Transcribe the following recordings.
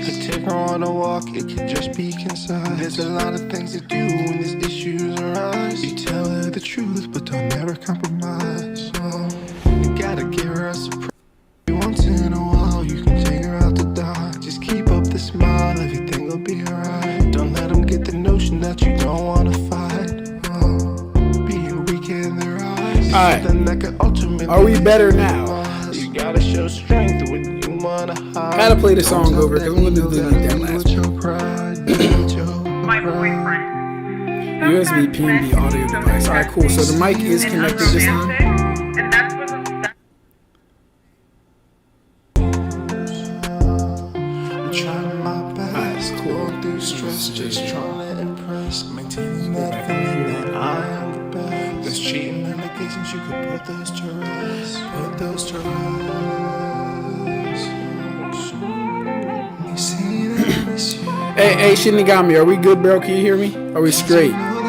could take her on a walk, it could just be concise. There's a lot of things to do when these issues arise. You tell her the truth, but don't ever compromise. You gotta give her a surprise. Once in a while, you can take her out to dine. Just keep up the smile, everything will be alright. Don't let them get the notion that you don't wanna fight. Being weak in their eyes. Alright, are we better now? You gotta show strength when you wanna hide. Gotta play the song over because I'm gonna delete that last My boyfriend. USB PNB audio device. Alright, cool. So the mic is connected this time. And that's what Just trying to impress, maintaining that feeling that I am the best. There's cheating allegations, you could put those to rest. Put those to rest. You see that it's you. Hey, Shinigami, are we good, bro? Can you hear me? Are we straight? Now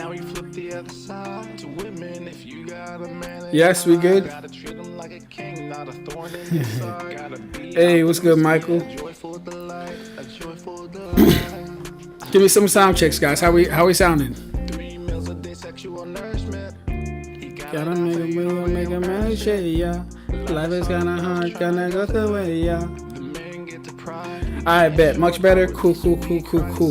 we flip the other side to women. If you got a man, Yes, we good? gotta treat him like a king, not a thorn in your side. Gotta be Hey, what's good, Michael? joyful delight, a joyful delight. Give me some sound checks, guys. How we sounding? 3 meals a day, sexual nourishment. He Gotta make a man shake, yeah. Life is kinda hard, gonna go the way, yeah. the man get to pride. Alright, bet. Much better. Cool.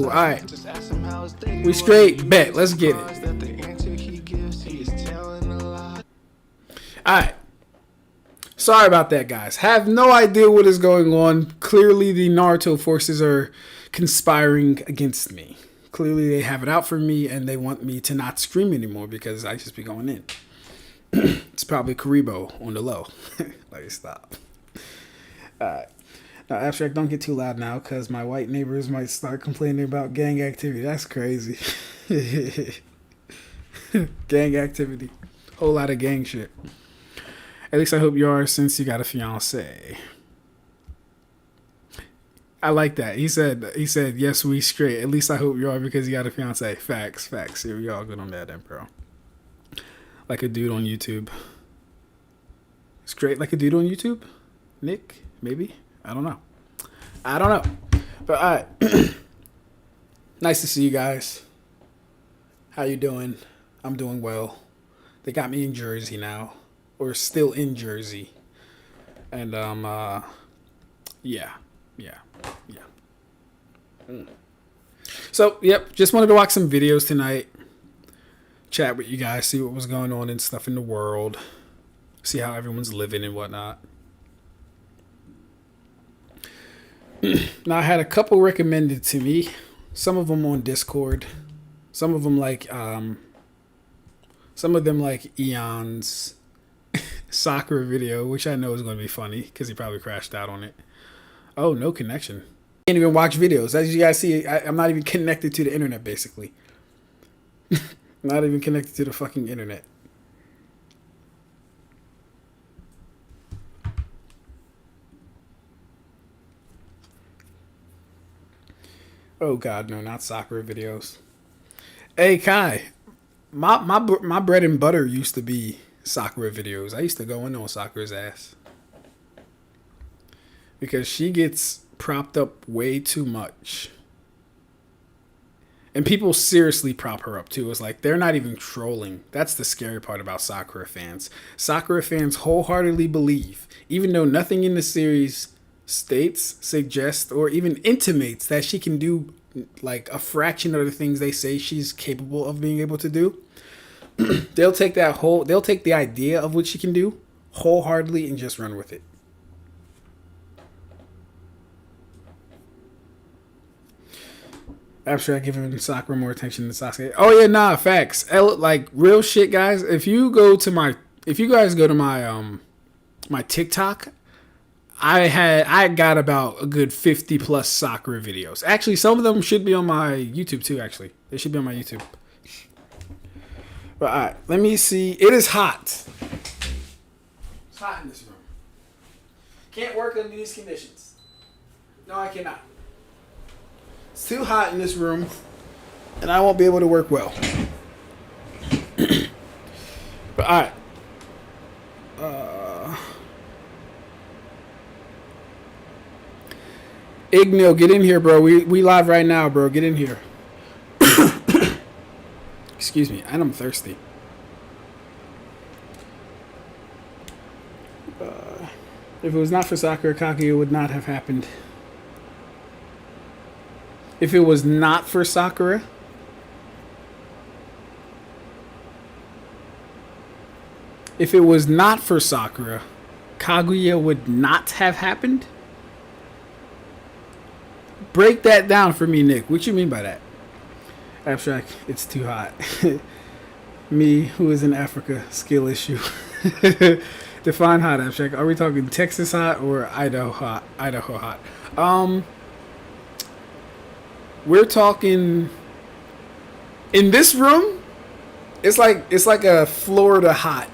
Alright. Just ask him how his day We straight. Bet. Let's get it. that the answer he gives, he is telling a lie. Alright. Sorry about that, guys. Have no idea what is going on. Clearly, the Naruto forces are conspiring against me. Clearly, they have it out for me, and they want me to not scream anymore because I just be going in. It's probably Karibo on the low. Like, stop. Alright. Now, Ab-Stract, don't get too loud now because my white neighbors might start complaining about gang activity. That's crazy. Gang activity. Whole lot of gang shit. At least I hope you are, since you got a fiance. I like that. He said, yes, we straight. At least I hope you are because you got a fiance. Facts. Here we all good on that, then, bro. Like a dude on YouTube. Straight like a dude on YouTube? Nick? Maybe? I don't know. But alright. Nice to see you guys. How you doing? I'm doing well. They got me in Jersey now. Or still in Jersey. And yeah. So, yep, just wanted to watch some videos tonight. Chat with you guys, see what was going on and stuff in the world. See how everyone's living and whatnot. Now, I had a couple recommended to me. Some of them on Discord. Some of them like Eon's Sakura video, which I know is going to be funny because he probably crashed out on it. Oh, no connection. Can't even watch videos. As you guys see, I'm not even connected to the internet, basically. Not even connected to the fucking internet. Oh God, no, not Sakura videos. Hey Kai, my bread and butter used to be Sakura videos. I used to go in on Sakura's ass because she gets propped up way too much. And people seriously prop her up too. It's like they're not even trolling. That's the scary part about Sakura fans. Sakura fans wholeheartedly believe, even though nothing in the series states, suggests, or even intimates that she can do like a fraction of the things they say she's capable of being able to do. They'll take the idea of what she can do wholeheartedly and just run with it. Ab-Stract giving Sakura more attention than Sasuke. Oh yeah, nah, facts. Like real shit, guys. If you guys go to my my TikTok, I got about a good 50 plus Sakura videos. Actually, some of them should be on my YouTube too. Actually, they should be on my YouTube. But all right, let me see. It is hot. It's hot in this room. Can't work under these conditions. No, I cannot. It's too hot in this room, and I won't be able to work well. But all right. Ignil, get in here, bro. We live right now, bro. Get in here. Excuse me, and I'm thirsty. If it was not for Sakura, Kaguya would not have happened. If it was not for Sakura, if it was not for Sakura, Kaguya would not have happened? Break that down for me, Nick. What you mean by that? Ab-Stract, it's too hot. Me, who is in Africa, skill issue. Define hot, Ab-Stract. Are we talking Texas hot or Idaho hot? Idaho hot. We're talking in this room. It's like a Florida hot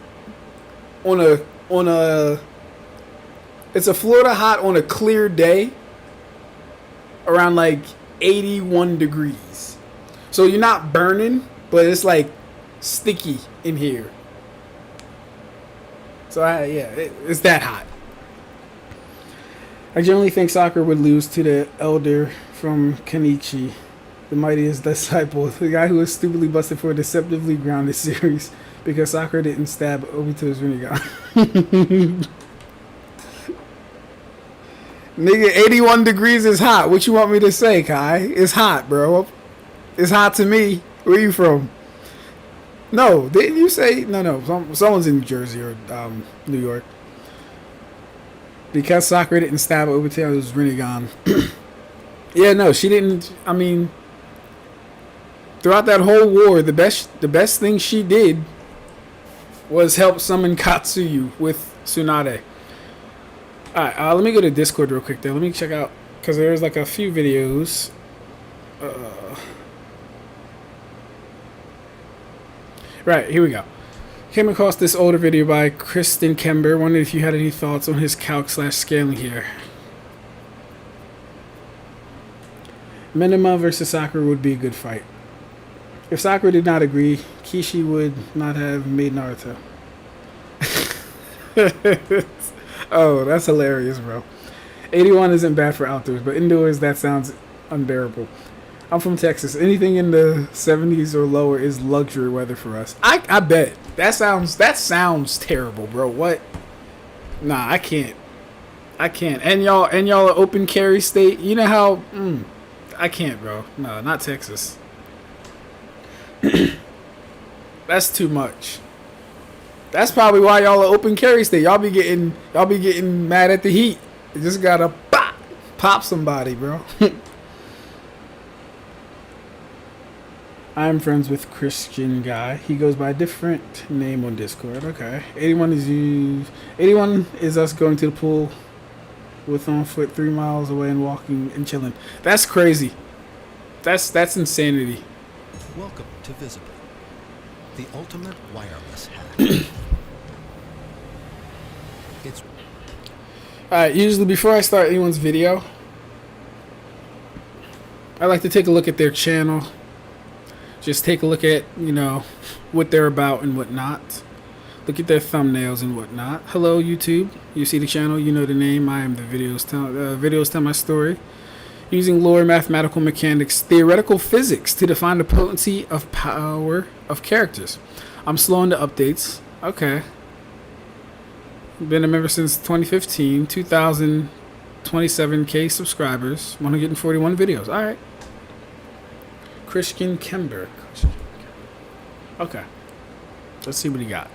it's a Florida hot on a clear day around like 81 degrees. So you're not burning, but it's like sticky in here. So it's that hot. I generally think Sakura would lose to the elder from Kenichi, the mightiest disciple, the guy who was stupidly busted for a deceptively grounded series because Sakura didn't stab Obito's Rinnegan. Nigga, 81 degrees is hot. What you want me to say, Kai? It's hot, bro. It's hot to me. Where you from? No, didn't you say? No. Someone's in New Jersey or New York. Because Sakura didn't stab Obito's Rinnegan. Yeah, no, she didn't. I mean, throughout that whole war, the best thing she did was help summon Katsuyu with Tsunade. Alright, let me go to Discord real quick there. Let me check out, because there's like a few videos. Right, here we go. Came across this older video by Kristen Kember. Wondered if you had any thoughts on his calc/scaling here. Minima versus Sakura would be a good fight. If Sakura did not agree, Kishi would not have made Naruto. Oh, that's hilarious, bro. 81 isn't bad for outdoors, but indoors that sounds unbearable. I'm from Texas. Anything in the 70s or lower is luxury weather for us. I bet. That sounds terrible, bro. What? Nah, I can't. And y'all are open carry state. You know how I can't, bro. No, not Texas. That's too much. That's probably why y'all are open carry state. Y'all be getting mad at the heat. You just gotta pop somebody, bro. I'm friends with Christian guy. He goes by a different name on Discord. Okay. 81 is us going to the pool with on foot 3 miles away and walking and chilling. That's crazy. That's insanity. Welcome to Visible, the ultimate wireless hack. It's Alright, usually before I start anyone's video, I like to take a look at their channel. Just take a look at, what they're about and whatnot. Look at their thumbnails and whatnot. Hello, YouTube. You see the channel, you know the name. I am the videos tell my story. Using lore, mathematical mechanics, theoretical physics to define the potency of power of characters. I'm slow on the updates. Okay. Been a member since 2015. 2,027k subscribers. 141 videos. All right. Christian Kember. Okay. Let's see what he got.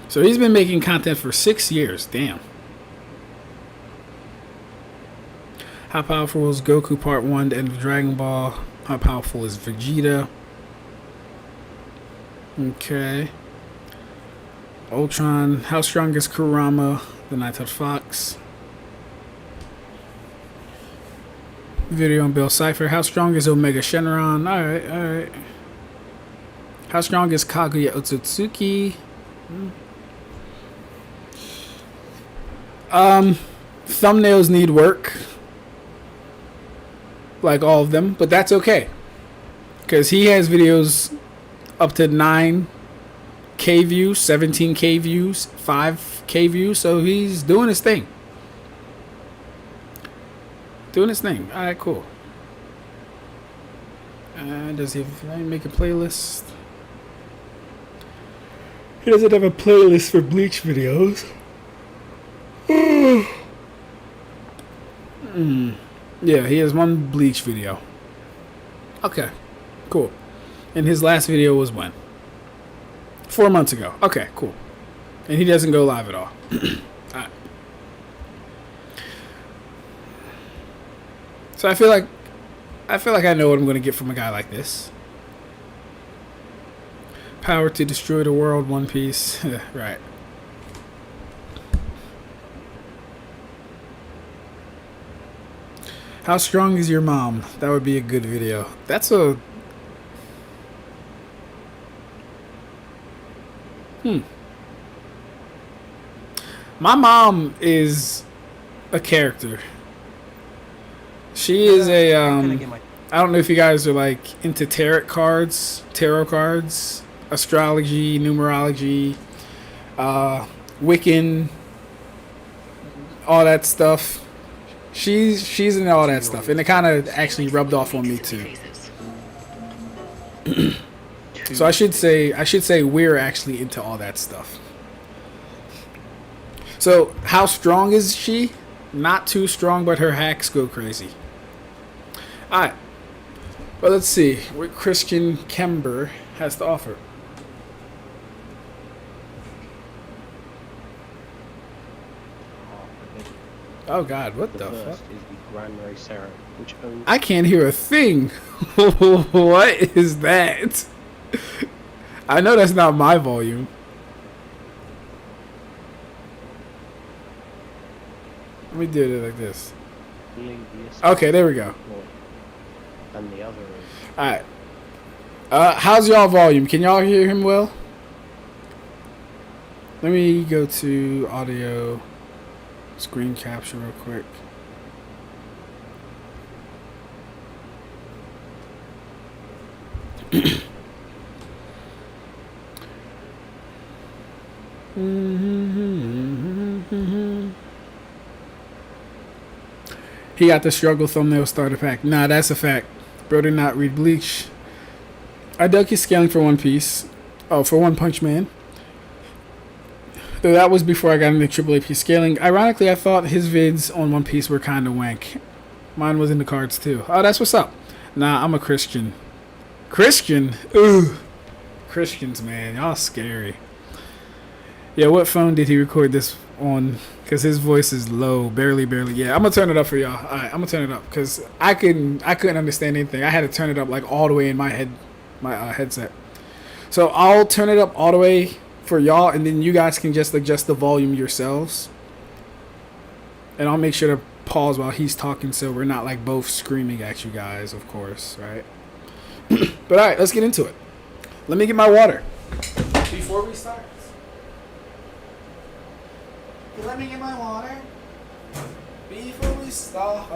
So he's been making content for 6 years. Damn. How powerful is Goku Part 1, the end of Dragon Ball? How powerful is Vegeta? Okay. Ultron. How strong is Kurama, the Nine-Tailed Fox? Video on Bill Cipher. How strong is Omega Shenron? Alright. How strong is Kaguya Otsutsuki? Thumbnails need work. Like all of them, but that's okay. Because he has videos up to 9K views, 17K views, 5K views. So he's doing his thing. Doing his thing. All right, cool. Does he make a playlist? He doesn't have a playlist for Bleach videos. Yeah, he has one Bleach video. Okay, cool. And his last video was when? 4 months ago. Okay, cool. And he doesn't go live at all. Alright. So I feel like I know what I'm going to get from a guy like this. Power to destroy the world, One Piece. Right. How strong is your mom? That would be a good video. That's a... My mom is a character. She is a, I don't know if you guys are like into tarot cards, astrology, numerology, Wiccan, all that stuff. She's into all that stuff, and it kind of actually rubbed off on me too. So I should say we're actually into all that stuff. So how strong is she? Not too strong, but her hacks go crazy. Alright. Well, let's see what Christian Kember has to offer. Oh God, what the fuck? Is the Gran Racero, which owns... I can't hear a thing. What is that? I know that's not my volume. Let me do it like this. Okay, there we go. And the other is... Alright. How's y'all volume? Can y'all hear him well? Let me go to audio screen capture real quick. He got the struggle thumbnail starter pack. Nah, that's a fact. Bro did not read Bleach. I dug his scaling for One Piece. Oh, for One Punch Man. Though that was before I got into Triple AP scaling. Ironically, I thought his vids on One Piece were kind of wank. Mine was in the cards too. Oh, that's what's up. Nah, I'm a Christian. Christian? Ooh. Christians, man. Y'all scary. Yeah, what phone did he record this on? Because his voice is low. Barely. Yeah, I'm going to turn it up for y'all. Alright, I'm going to turn it up. Because I couldn't understand anything. I had to turn it up like all the way in my head, my headset. So I'll turn it up all the way for y'all, and then you guys can just adjust the volume yourselves. And I'll make sure to pause while he's talking so we're not like both screaming at you guys, of course, right? But alright, let's get into it. Let me get my water before we start. Let me get my water before we start.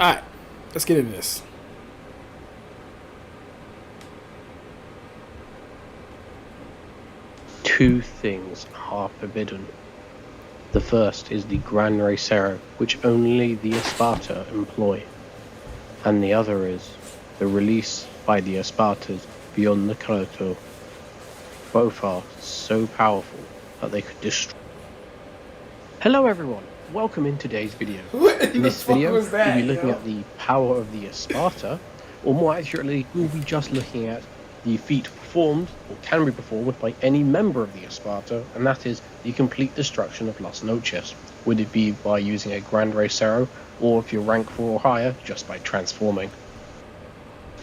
Alright, let's get into this. Two things are forbidden. The first is the Gran Racero, which only the Esparta employ. And the other is the release by the Espartas beyond the Kyoto. Both are so powerful that they could destroy. Hello everyone, welcome in today's video. In this video, we'll be looking at the power of the Esparta, or more accurately, we'll be just looking at the feat performed, or can be performed, by any member of the Esparta, and that is the complete destruction of Las Noches. Would it be by using a Gran Racero, or if you're rank 4 or higher, just by transforming.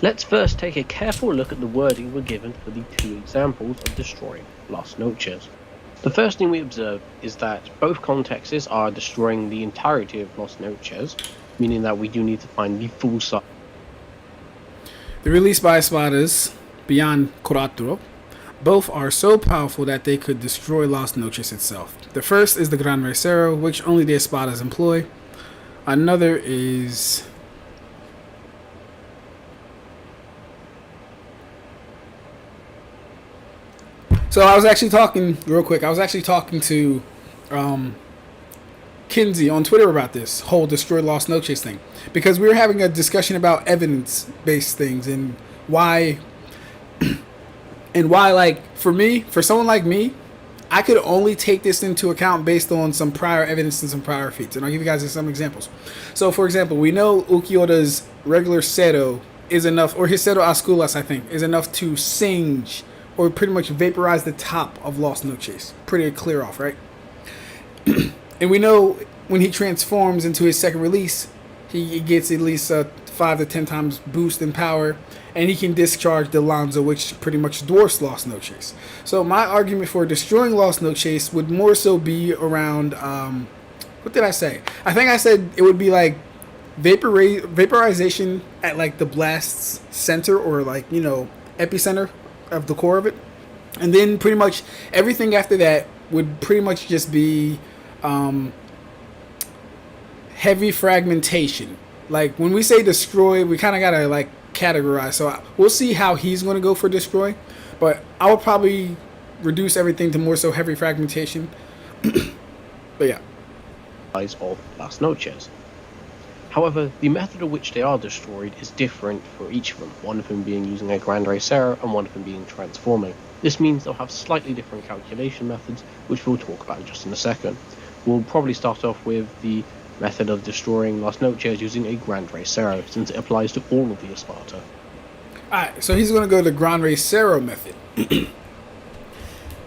Let's first take a careful look at the wording we're given for the two examples of destroying Las Noches. The first thing we observe is that both contexts are destroying the entirety of Las Noches, meaning that we do need to find the full size. The release by Espadas beyond Cuatro, both are so powerful that they could destroy Las Noches itself. The first is the Gran Racero, which only the Espadas employ. Another is... So I was actually talking, real quick, to Kinsey on Twitter about this whole destroy lost no chase thing. Because we were having a discussion about evidence-based things and why, like, for someone like me, I could only take this into account based on some prior evidence and some prior feats. And I'll give you guys some examples. So, for example, we know Ulquiorra's regular Seto is enough, or his Seto Asculas, I think, is enough to singe or pretty much vaporize the top of Lost No Chase. Pretty clear off, right? And we know when he transforms into his second release, he gets at least a 5 to 10 times boost in power, and he can discharge the Lanza, which pretty much dwarfs Lost No Chase. So my argument for destroying Lost No Chase would more so be around, what did I say? I think I said it would be like vaporization at like the blast's center, or like, you know, epicenter of the core of it. And then pretty much everything after that would pretty much just be heavy fragmentation. Like when we say destroy, we kind of gotta like categorize. So we'll see how he's going to go for destroy, but I will probably reduce everything to more so heavy fragmentation. But yeah, of Las Noches. However, the method of which they are destroyed is different for each of them, one of them being using a Grand Racero and one of them being transforming. This means they'll have slightly different calculation methods, which we'll talk about just in a second. We'll probably start off with the method of destroying Las Noches using a Grand Racero, since it applies to all of the Esparta. Alright, so he's going to go the Grand Racero method.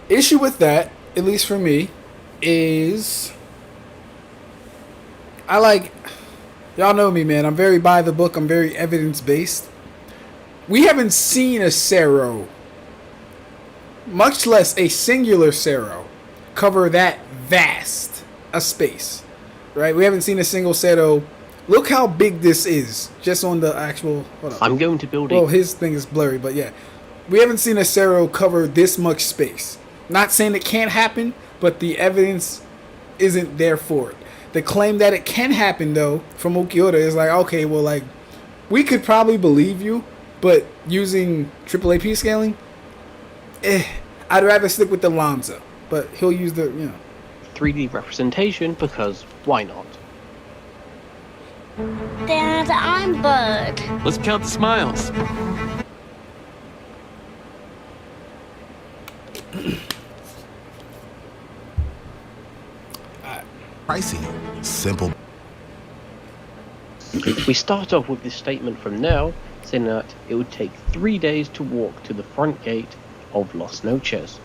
Issue with that, at least for me, is... Y'all know me, man. I'm very by the book. I'm very evidence-based. We haven't seen a Cero, much less a singular Cero, cover that vast a space. Right? We haven't seen a single Cero. Look how big this is, just on the actual... Hold on. I'm going to build Well, his thing is blurry, but yeah. We haven't seen a Cero cover this much space. Not saying it can't happen, but the evidence isn't there for it. The claim that it can happen, though, from Ulquiorra is like, okay, well, like, we could probably believe you, but using triple AP scaling, I'd rather stick with the Lanza. But he'll use the, you know. 3D representation, because why not? Dad, I'm Bud. Let's count the smiles. Pricey, simple. We start off with this statement from Nell, saying that it would take 3 days to walk to the front gate of Las Noches.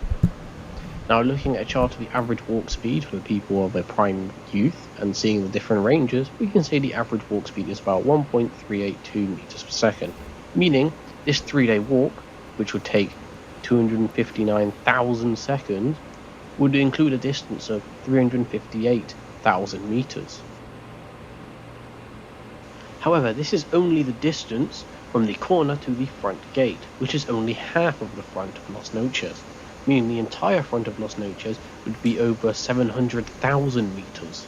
Now, looking at a chart of the average walk speed for people of a prime youth and seeing the different ranges, we can say the average walk speed is about 1.382 meters per second, meaning this 3-day walk, which would take 259,000 seconds, would include a distance of 358,000 meters. However, this is only the distance from the corner to the front gate, which is only half of the front of Las Noches, meaning the entire front of Las Noches would be over 700,000 meters.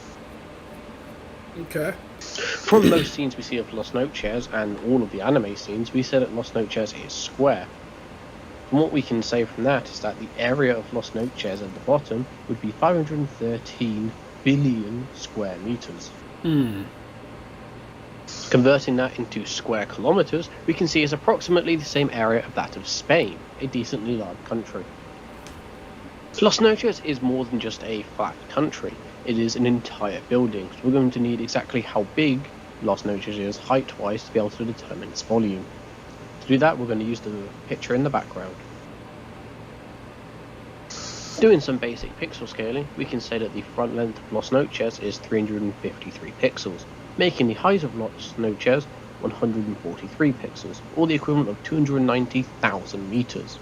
Okay. From most scenes we see of Las Noches and all of the anime scenes, we say that Las Noches is square. From what we can say from that is that the area of Las Noches at the bottom would be 513 billion square meters. Converting that into square kilometers, we can see is approximately the same area of that of Spain, a decently large country. Las Noches is more than just a flat country, it is an entire building, so we're going to need exactly how big Las Noches is height-wise to be able to determine its volume. To do that, we're going to use the picture in the background. Doing some basic pixel scaling, we can say that the front length of Las Noches is 353 pixels, making the height of Las Noches 143 pixels, or the equivalent of 290,000 meters.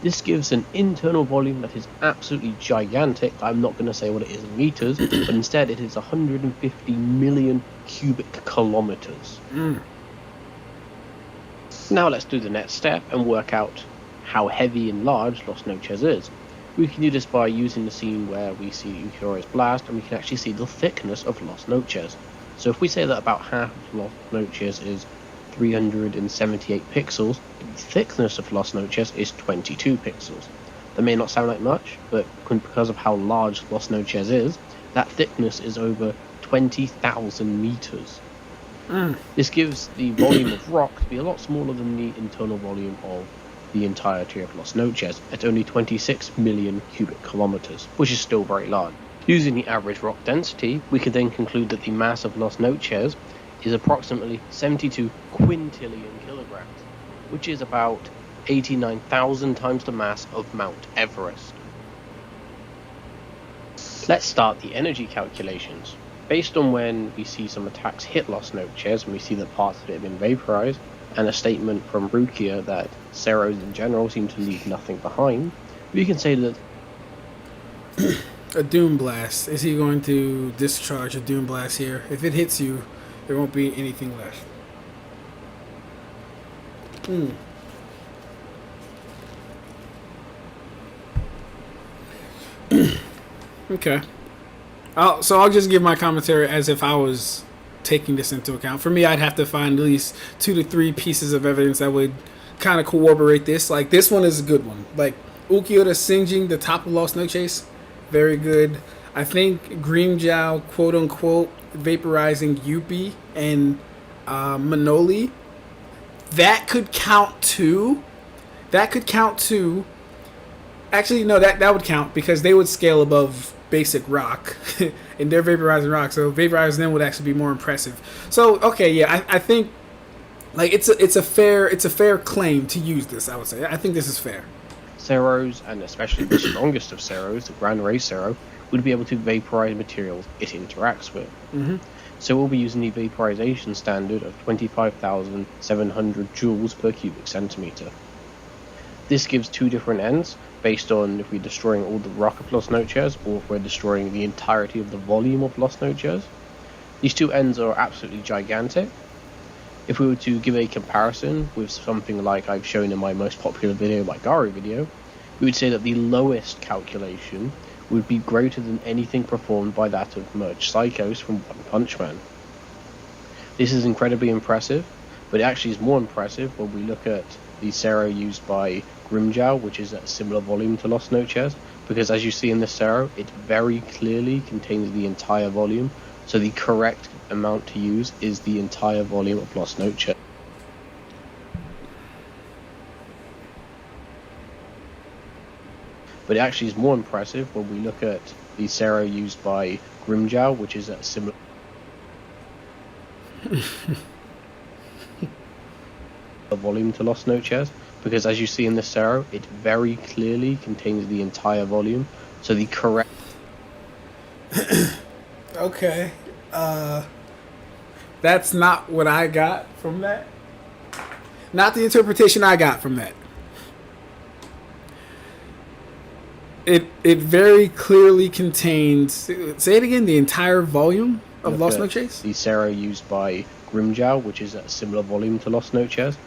This gives an internal volume that is absolutely gigantic. I'm not going to say what it is in meters, but instead it is 150 million cubic kilometers. Now let's do the next step and work out how heavy and large Las Noches is. We can do this by using the scene where we see Ulquiorra's blast, and we can actually see the thickness of Las Noches. So if we say that about half of Lost Noches is 378 pixels, the thickness of Lost Noches is 22 pixels. That may not sound like much, but because of how large Lost Noches is, that thickness is over 20,000 meters. This gives the volume of rock to be a lot smaller than the internal volume of the entirety of Lost Noches, at only 26 million cubic kilometers, which is still very large. Using the average rock density, we could then conclude that the mass of Lost Noches is approximately 72 quintillion kilograms, which is about 89,000 times the mass of Mount Everest. Let's start the energy calculations. Based on when we see some attacks hit Lost Noches, and we see that parts of it have been vaporized, and a statement from Rukia that Ceros in general seem to leave nothing behind, we can say that a Doom Blast. Is he going to discharge a Doom Blast here? If it hits you, there won't be anything left. Okay. So I'll just give my commentary as if I was taking this into account. For me, I'd have to find at least 2 to 3 pieces of evidence that would kind of corroborate this. Like, this one is a good one. Like, Ulquiorra singeing the top of Lost Noches, very good. I think Grimmjow, quote-unquote, vaporizing Yuppie and Manoli, that could count too. Actually, no, that would count because they would scale above basic rock and they're vaporizing rock, so vaporizing them would actually be more impressive. So okay, yeah, I think like it's a fair claim to use this. I would say I think this is fair. Ceros, and especially the strongest of Ceros, the Grand Ray Cero, would be able to vaporize materials it interacts with. So we'll be using the vaporization standard of 25,700 joules per cubic centimeter. This gives 2 different ends based on if we're destroying all the rock of Lost Noches or if we're destroying the entirety of the volume of Lost Noches. These 2 ends are absolutely gigantic. If we were to give a comparison with something like I've shown in my most popular video, my Garu video, we would say that the lowest calculation would be greater than anything performed by that of Merge Psychos from One Punch Man. This is incredibly impressive, but it actually is more impressive when we look at the Cero used by Grimmjow, which is at a similar volume to Lost Noches, because as you see in this Cero, it very clearly contains the entire volume, so the correct amount to use is the entire volume of Lost Noches. But it actually is more impressive when we look at the Cero used by Grimmjow, which is at a similar volume to Lost Noches, because as you see in this Cero, it very clearly contains the entire volume, so the correct... Okay, that's not what I got from that. Not the interpretation I got from that. It very clearly contains, say it again, the entire volume of Lost Noches? The Cero used by Grimmjow, which is at a similar volume to Lost Noches.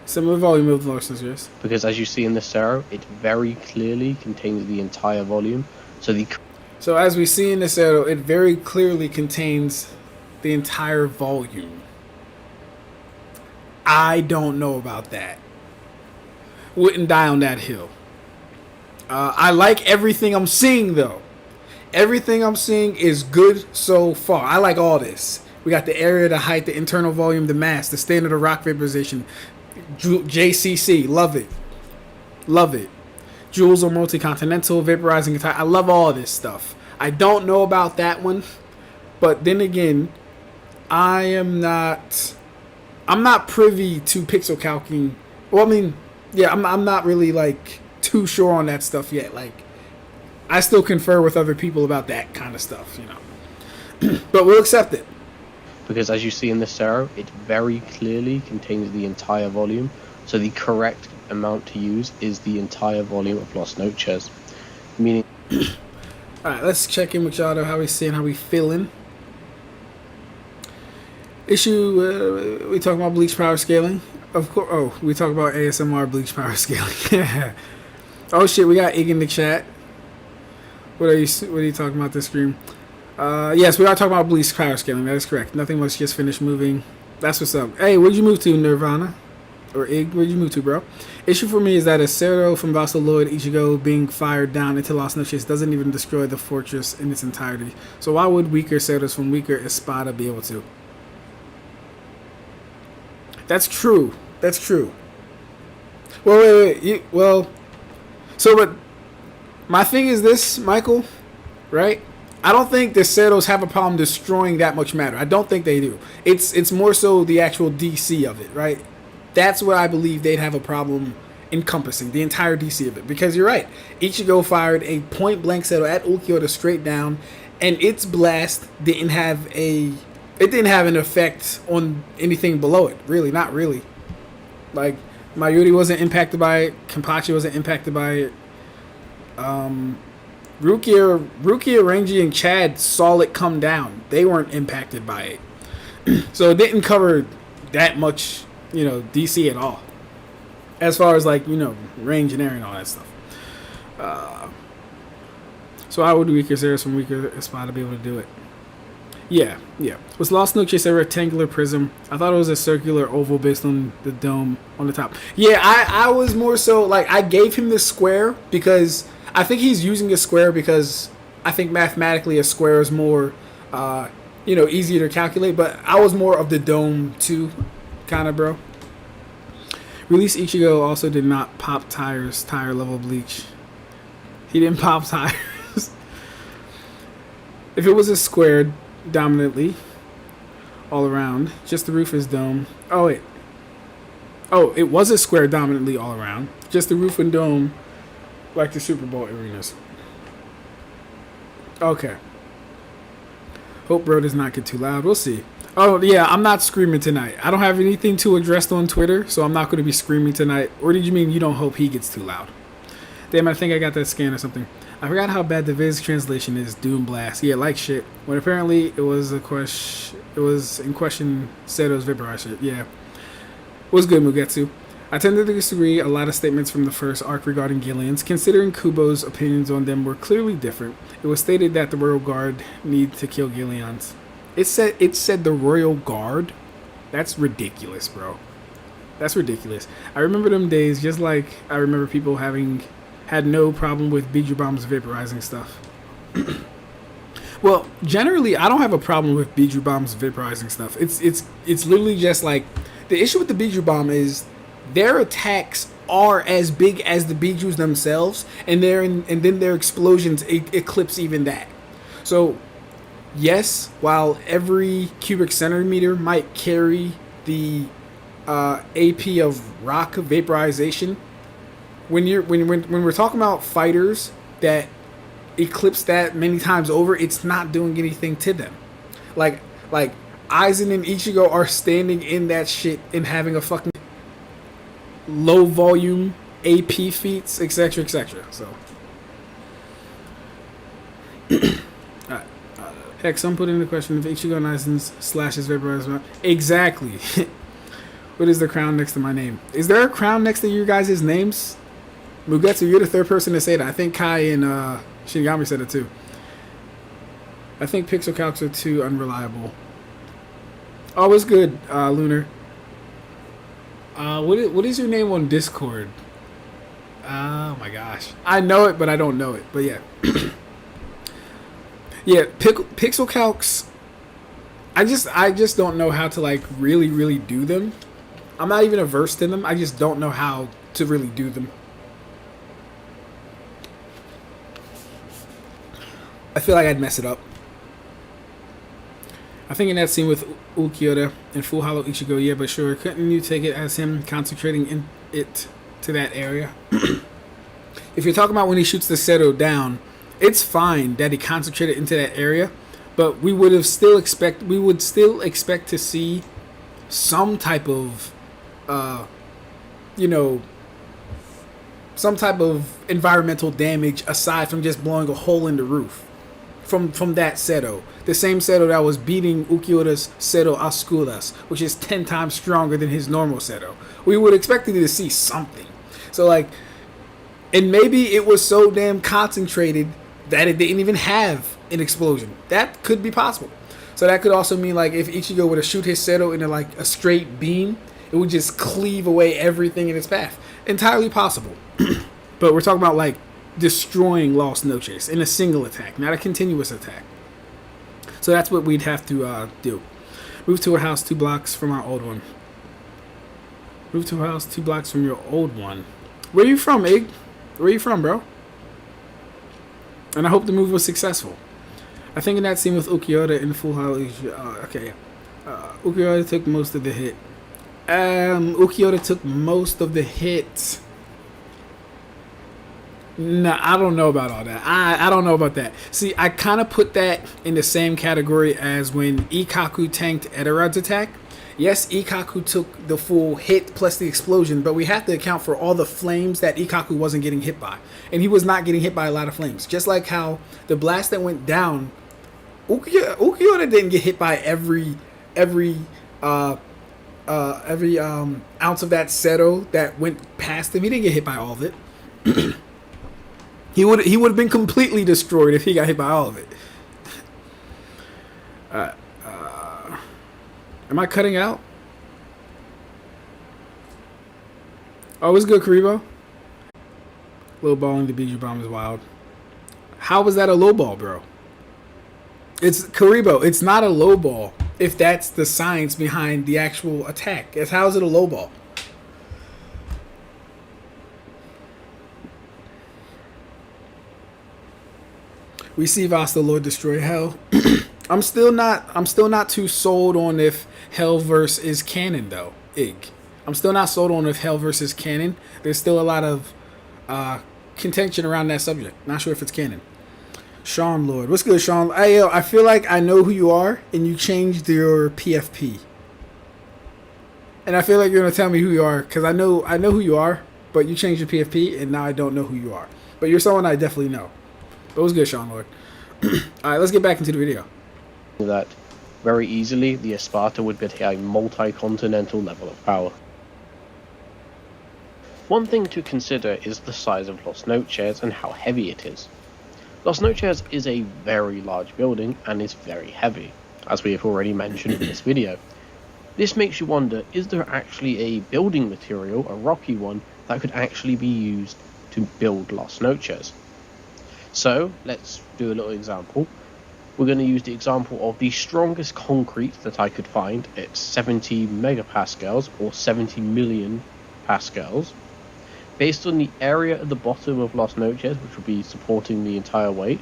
Similar volume of Lost Noches. Because as you see in this Cero, it very clearly contains the entire volume, so as we see in this arrow, it very clearly contains the entire volume. I don't know about that. Wouldn't die on that hill. I like everything I'm seeing, though. Everything I'm seeing is good so far. I like all this. We got the area, the height, the internal volume, the mass, the standard of rock vaporization, JCC. Love it. Love it. Joules or multi-continental, vaporizing entire. I love all this stuff. I don't know about that one, but then again, I'm not privy to pixel calcing. Well, I mean, yeah, I'm not really like too sure on that stuff yet. Like, I still confer with other people about that kind of stuff, you know. But we'll accept it. Because as you see in this Cero, it very clearly contains the entire volume, so the correct amount to use is the entire volume of Lost Noches. Meaning... Alright, let's check in with y'all, how we seeing, how we feeling. Issue, we talk about Bleach power scaling. Of course, oh, we talk about ASMR Bleach power scaling. Oh shit, we got Ig in the chat. What are you talking about this stream? Yes, we are talking about Bleach Powerscaling. That is correct. Nothing much. Just finished moving. That's what's up. Hey, where'd you move to, Nirvana? Or Ig? Where'd you move to, bro? Issue for me is that a Zero from Vasto Lorde Ichigo being fired down into Las Noches doesn't even destroy the fortress in its entirety. So why would weaker Zeros from weaker Espada be able to? That's true. That's true. Well, wait. So, but my thing is this, Michael, right? I don't think the Zeros have a problem destroying that much matter. I don't think they do. It's more so the actual DC of it, right? That's what I believe they'd have a problem encompassing, the entire DC of it. Because you're right. Ichigo fired a point-blank Zero at Ulquiorra straight down, and its blast didn't have an effect on anything below it. Really, not really. Like, Mayuri wasn't impacted by it. Kenpachi wasn't impacted by it. Rukia, Renji, and Chad saw it come down. They weren't impacted by it. So it didn't cover that much, DC at all. As far as, range and area and all that stuff. So I would weaker Zeros from weaker Espada be able to do it. Yeah. Was Lost Noches a rectangular prism? I thought it was a circular oval based on the dome on the top. Yeah, I was more so, I gave him the square because I think he's using a square because I think mathematically a square is more, easier to calculate. But I was more of the dome too, kind of, bro. Release Ichigo also did not pop tire level Bleach. He didn't pop tires. If it was a square dominantly all around, just the roof is dome. It was a square dominantly all around, just the roof and dome like the Super Bowl arenas. Okay. Hope bro does not get too loud. We'll see. Oh yeah, I'm not screaming tonight. I don't have anything to address on Twitter, so I'm not going to be screaming tonight. Or did you mean you don't hope he gets too loud? Damn, I think I got that scan or something. I forgot how bad the Viz translation is. Doom Blast. Yeah, like shit. When apparently it was in question Seto's Vaporize shit. Yeah. What's good, Mugetsu? I tend to disagree a lot of statements from the first arc regarding Gillians, considering Kubo's opinions on them were clearly different. It was stated that the Royal Guard need to kill Gillians. It said the Royal Guard? That's ridiculous, bro. That's ridiculous. I remember them days just like I remember people having had no problem with Biju bombs vaporizing stuff. Well, generally, I don't have a problem with Biju bombs vaporizing stuff. It's literally just like the issue with the Biju bomb is their attacks are as big as the Bijus themselves, and then their explosions eclipse even that. So, yes, while every cubic centimeter might carry the AP of rock vaporization, when we're talking about fighters that eclipse that many times over, it's not doing anything to them. Like Aizen and Ichigo are standing in that shit and having a fucking low volume AP feats, etc., etc. So, heck, some put in the question if Ichigo and Aizen's slashes vaporize. Exactly. What is the crown next to my name? Is there a crown next to you guys' names? Mugetsu, you're the third person to say that. I think Kai and Shinigami said it too. I think pixel calcs are too unreliable. Oh, it's good, Lunar. What is your name on Discord? Oh my gosh, I know it, but I don't know it. But yeah, yeah, pixel calcs. I just don't know how to really do them. I'm not even versed in them. I just don't know how to really do them. I feel like I'd mess it up. I think in that scene with Ulquiorra and Full Hollow Ichigo, yeah, but sure, couldn't you take it as him concentrating in it to that area? If you're talking about when he shoots the Zero down, it's fine that he concentrated into that area, but we would still expect to see some type of, some type of environmental damage aside from just blowing a hole in the roof. From that Zero. The same Zero that was beating Ulquiorra's Zero Oscuras, which is 10 times stronger than his normal Zero. We would expect to see something. So and maybe it was so damn concentrated that it didn't even have an explosion. That could be possible. So that could also mean like if Ichigo were to shoot his Seto into like a straight beam, it would just cleave away everything in its path. Entirely possible. But we're talking about like destroying Lost Noches in a single attack, not a continuous attack. So that's what we'd have to do. Move to a house 2 blocks from our old one. Move to a house 2 blocks from your old one. Where you from, Ig? Where you from, bro? And I hope the move was successful. I think in that scene with Ulquiorra in Full House, Ulquiorra took most of the hit. Ulquiorra took most of the hit. Nah, I don't know about all that. I don't know about that. See, I kind of put that in the same category as when Ikkaku tanked Edorad's attack. Yes, Ikkaku took the full hit plus the explosion, but we have to account for all the flames that Ikkaku wasn't getting hit by. And he was not getting hit by a lot of flames. Just like how the blast that went down, Ulquiorra didn't get hit by every ounce of that Seto that went past him. He didn't get hit by all of it. He would have been completely destroyed if he got hit by all of it. Am I cutting out? Oh, it's good, Karibo. Low balling the Biju bomb is wild. How was that a low ball, bro? It's Karibo. It's not a low ball if that's the science behind the actual attack. How is it a low ball? We see Vasto Lord destroy Hell. I'm still not too sold on if Hellverse is canon though. I'm still not sold on if Hellverse is canon. There's still a lot of contention around that subject. Not sure if it's canon. Sean Lord, what's good, Sean? Hey, yo, I feel like I know who you are, and you changed your PFP. And I feel like you're gonna tell me who you are, because I know who you are, but you changed your PFP, and now I don't know who you are. But you're someone I definitely know. But what's good, Sean Lord? All right, let's get back into the video. That very easily the Esparta would be at a multi-continental level of power. One thing to consider is the size of Los Noches and how heavy it is. Los Noches is a very large building and is very heavy, as we have already mentioned in this video. This makes you wonder, is there actually a building material, a rocky one, that could actually be used to build Los Noches? So, let's do a little example. We're going to use the example of the strongest concrete that I could find at 70 megapascals or 70 million pascals. Based on the area at the bottom of Los Noches, which would be supporting the entire weight,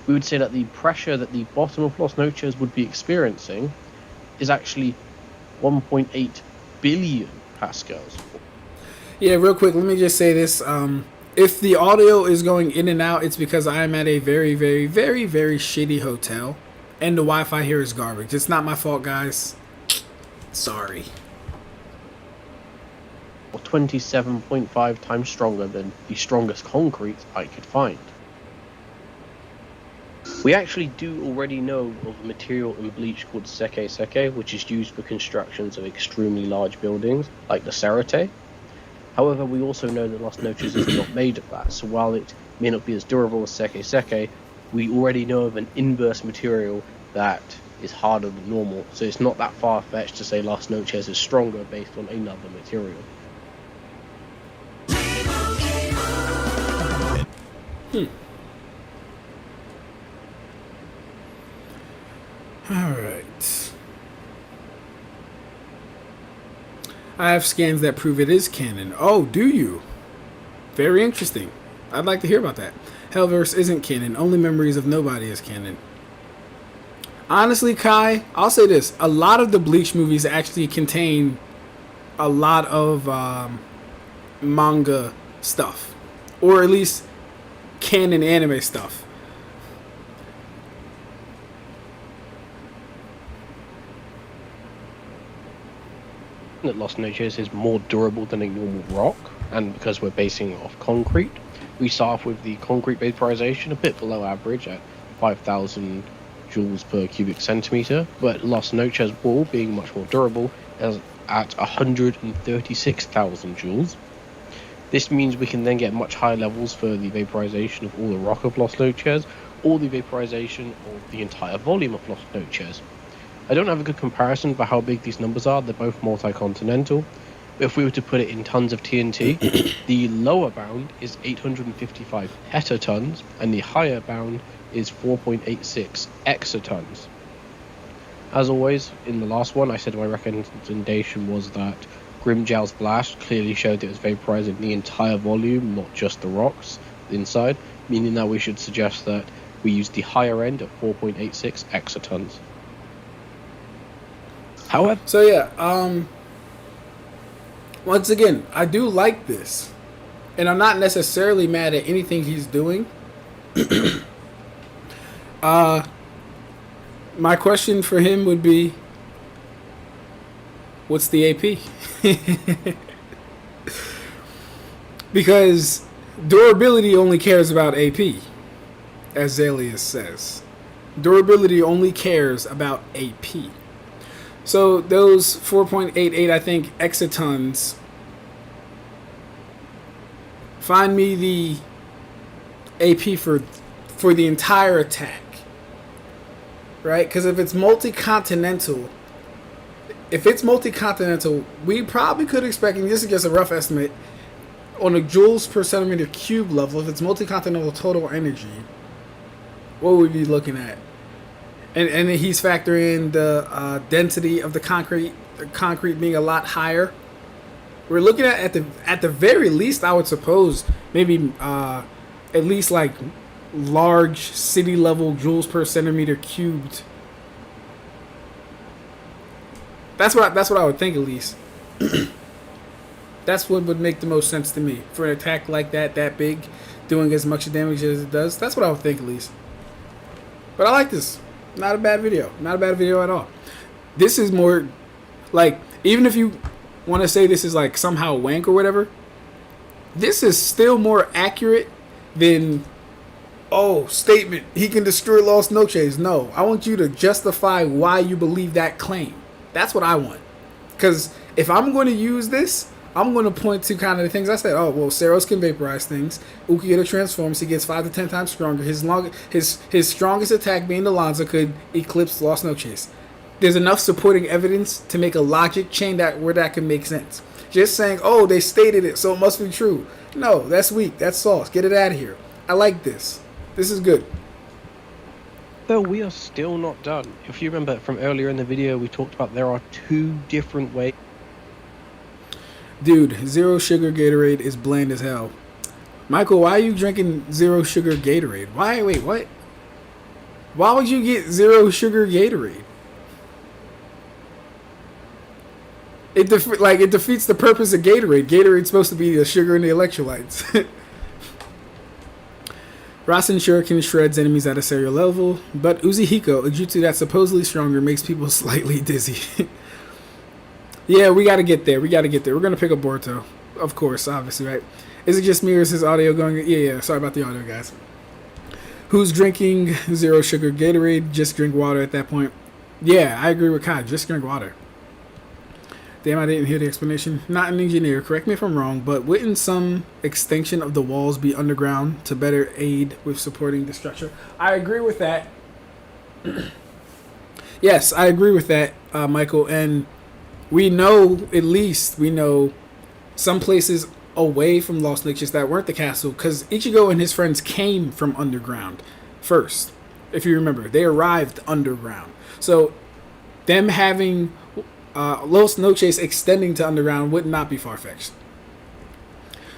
we would say that the pressure that the bottom of Los Noches would be experiencing is actually 1.8 billion pascals. Yeah, real quick, let me just say this. If the audio is going in and out, it's because I am at a very, very, very, very shitty hotel. And the Wi-Fi here is garbage. It's not my fault, guys. Sorry. 27.5 times stronger than the strongest concrete I could find. We actually do already know of a material in Bleach called seke, which is used for constructions of extremely large buildings, like the Serete. However, we also know that Los Noches is not made of that, so while it may not be as durable as seke, we already know of an inverse material that is harder than normal, so it's not that far-fetched to say Los Noches is stronger based on another material. Alright. I have scans that prove it is canon. Oh, do you? Very interesting. I'd like to hear about that. Hellverse isn't canon. Only Memories of Nobody is canon. Honestly, Kai, I'll say this. A lot of the Bleach movies actually contain a lot of manga stuff. Or at least canon anime stuff. That Los Noches is more durable than a normal rock, and because we're basing it off concrete, we start off with the concrete vaporization a bit below average at 5,000 joules per cubic centimeter, but Los Noches wall, being much more durable, is at 136,000 joules. This means we can then get much higher levels for the vaporization of all the rock of Los Noches, or the vaporization of the entire volume of Lost Note shares. I don't have a good comparison for how big these numbers are, they're both multi-continental, but if we were to put it in tons of TNT, the lower bound is 855 petatons, and the higher bound is 4.86 exatons. As always, in the last one, I said my recommendation was that Grimjow's blast clearly showed it was vaporizing the entire volume, not just the rocks inside, meaning that we should suggest that we use the higher end of 4.86 exatons. However, So yeah, once again, I do like this, and I'm not necessarily mad at anything he's doing. My question for him would be, what's the AP? Because durability only cares about AP, as Zalius says. Durability only cares about AP. So those 4.88, I think, exatons, find me the AP for the entire attack. Right? Because if it's multi-continental, we probably could expect, and this is just a rough estimate, on a joules per centimeter cube level, if it's multi-continental total energy, what would we be looking at? And he's factoring in the density of the concrete being a lot higher. We're looking at the very least, I would suppose, maybe at least like large city level joules per centimeter cubed. That's what I would think, at least. That's what would make the most sense to me for an attack like that big, doing as much damage as it does. That's what I would think, at least. But I like this. Not a bad video. Not a bad video at all. This is more like, even if you want to say this is like somehow wank or whatever, this is still more accurate than, oh, statement, he can destroy Lost Noches. No, I want you to justify why you believe that claim. That's what I want. Because if I'm going to use this, I'm going to point to kind of the things I said. Oh, well, Ceros can vaporize things. Ulquiorra transforms. He gets 5 to 10 times stronger. His strongest attack, being the Lanza, could eclipse Lost Noches. There's enough supporting evidence to make a logic chain where that can make sense. Just saying, oh, they stated it, so it must be true. No, that's weak. That's sauce. Get it out of here. I like this. This is good. though, we are still not done. If you remember from earlier in the video, we talked about there are 2 different ways. Dude, zero sugar Gatorade is bland as hell. Michael, why are you drinking zero sugar Gatorade? Why? Wait, what? Why would you get zero sugar Gatorade? It defeats the purpose of Gatorade. Gatorade's supposed to be the sugar and the electrolytes. Rasen Shuriken shreds enemies at a cellular level, but Uzihiko, a jutsu that's supposedly stronger, makes people slightly dizzy. Yeah, we gotta get there. We're gonna pick up Boruto. Of course, obviously, right? Is it just me or is his audio going? Yeah. Sorry about the audio, guys. Who's drinking zero sugar Gatorade? Just drink water at that point. Yeah, I agree with Kai. Just drink water. Damn, I didn't hear the explanation. Not an engineer. Correct me if I'm wrong, but wouldn't some extension of the walls be underground to better aid with supporting the structure? I agree with that. Yes, I agree with that, Michael. And we know some places away from Lost Niches that weren't the castle, because Ichigo and his friends came from underground first. If you remember, they arrived underground. So them having Lost Noches extending to underground would not be far-fetched.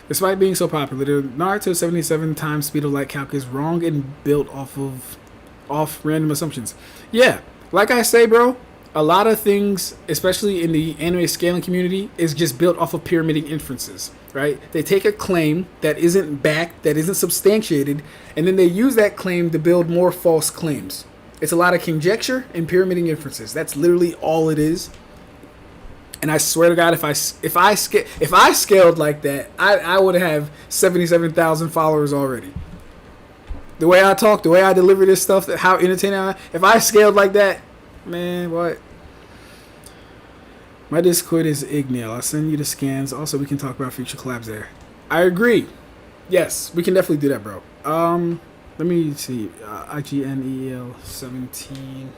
Despite being so popular, the Naruto 77 times speed of light calc is wrong and built off random assumptions. Yeah, like I say, bro, a lot of things, especially in the anime scaling community, is just built off of pyramiding inferences, right? They take a claim that isn't backed, that isn't substantiated, and then they use that claim to build more false claims. It's a lot of conjecture and pyramiding inferences. That's literally all it is. And I swear to God, if I scaled like that, I would have 77,000 followers already. The way I talk, the way I deliver this stuff, how entertaining I am. If I scaled like that, man, what? My Discord is Ignail. I'll send you the scans. Also, we can talk about future collabs there. I agree. Yes, we can definitely do that, bro. Let me see. IGNEL 17.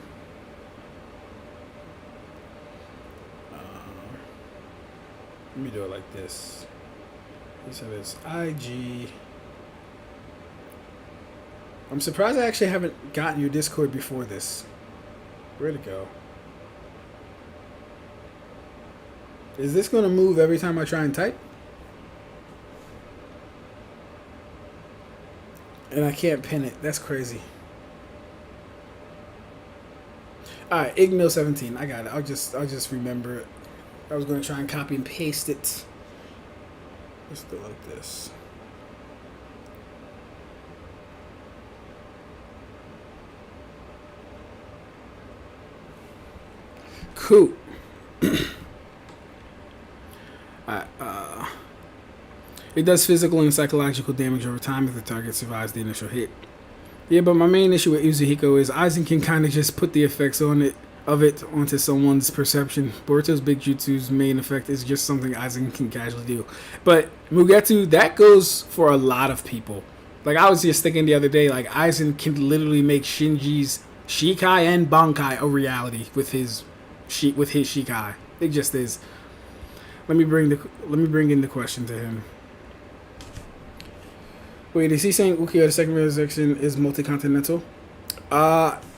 Let me do it like this. So it's IG. I'm surprised I actually haven't gotten your Discord before this. Where'd it go? Is this going to move every time I try and type? And I can't pin it. That's crazy. Alright, Igno 17. I got it. I'll just remember it. I was going to try and copy and paste it. Let's do it like this. Cool. It does physical and psychological damage over time if the target survives the initial hit. Yeah, but my main issue with Uzuhiko is Aizen can kind of just put the effects of it onto someone's perception. Boruto's big jutsu's main effect is just something Aizen can casually do. But Mugetsu, that goes for a lot of people. Like, I was just thinking the other day, like, Aizen can literally make Shinji's Shikai and Bankai a reality with his Shikai. It just is. Let me bring in the question to him. Wait, is he saying Ulquiorra's second resurrection is multi-continental?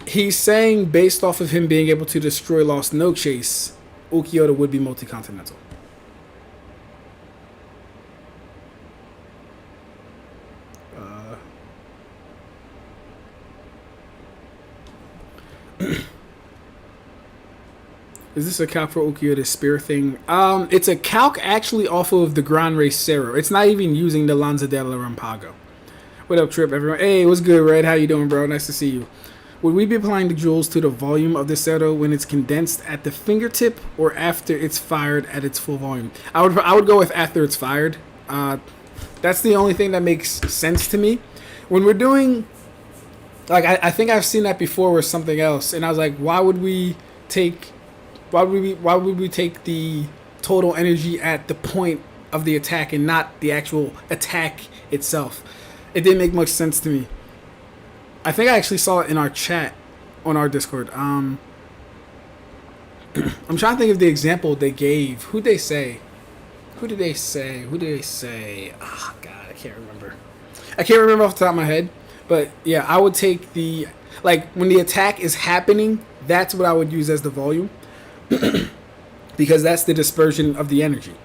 He's saying based off of him being able to destroy Lost No Chase, Ulquiorra would be multi-continental. Is this a calc for Ulquiorra's spear thing? It's a calc actually off of the Gran Rey Zero. It's not even using the Lanza del Relampago. What up, Trip, everyone? Hey, what's good, Red? How you doing, bro? Nice to see you. Would we be applying the jewels to the volume of the Zero when it's condensed at the fingertip or after it's fired at its full volume? I would go with after it's fired. That's the only thing that makes sense to me. When we're doing, like, I think I've seen that before with something else, and I was like, why would we take the total energy at the point of the attack and not the actual attack itself? It didn't make much sense to me. I think I actually saw it in our chat on our Discord. I'm trying to think of the example they gave. Who did they say? Oh, God, I can't remember. I can't remember off the top of my head. But, yeah, I would take the... Like, when the attack is happening, that's what I would use as the volume. Because that's the dispersion of the energy.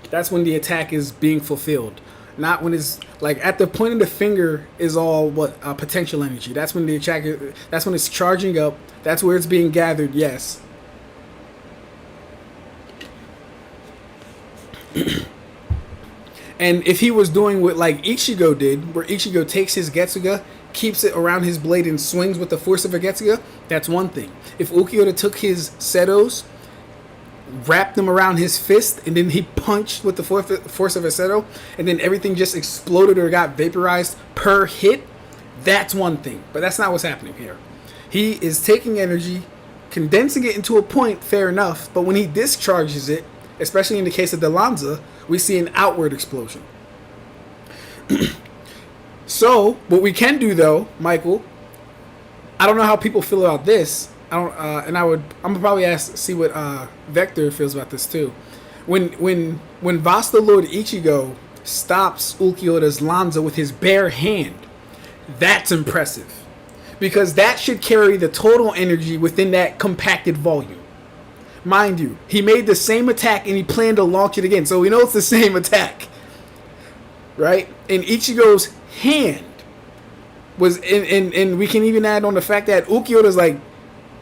That's when the attack is being fulfilled. Not when it's like at the point of the finger is all potential energy. That's when the attack. That's when it's charging up. That's where it's being gathered. Yes. And if he was doing what like Ichigo did, where Ichigo takes his Getsuga, keeps it around his blade and swings with the force of a Getsuga, that's one thing. If Ulquiorra took his Setos, wrapped them around his fist, and then he punched with the force of a Seto, and then everything just exploded or got vaporized per hit, that's one thing. But that's not what's happening here. He is taking energy, condensing it into a point, fair enough, but when he discharges it, especially in the case of the Lanza, we see an outward explosion. So, what we can do though, Michael, I don't know how people feel about this. I'm gonna probably see what Vector feels about this too. When Vasto Lorde Ichigo stops Ulquiorra's Lanza with his bare hand, that's impressive, because that should carry the total energy within that compacted volume. Mind you, he made the same attack and he planned to launch it again, so we know it's the same attack, right? And Ichigo's hand was, and we can even add on the fact that Ulquiorra's like,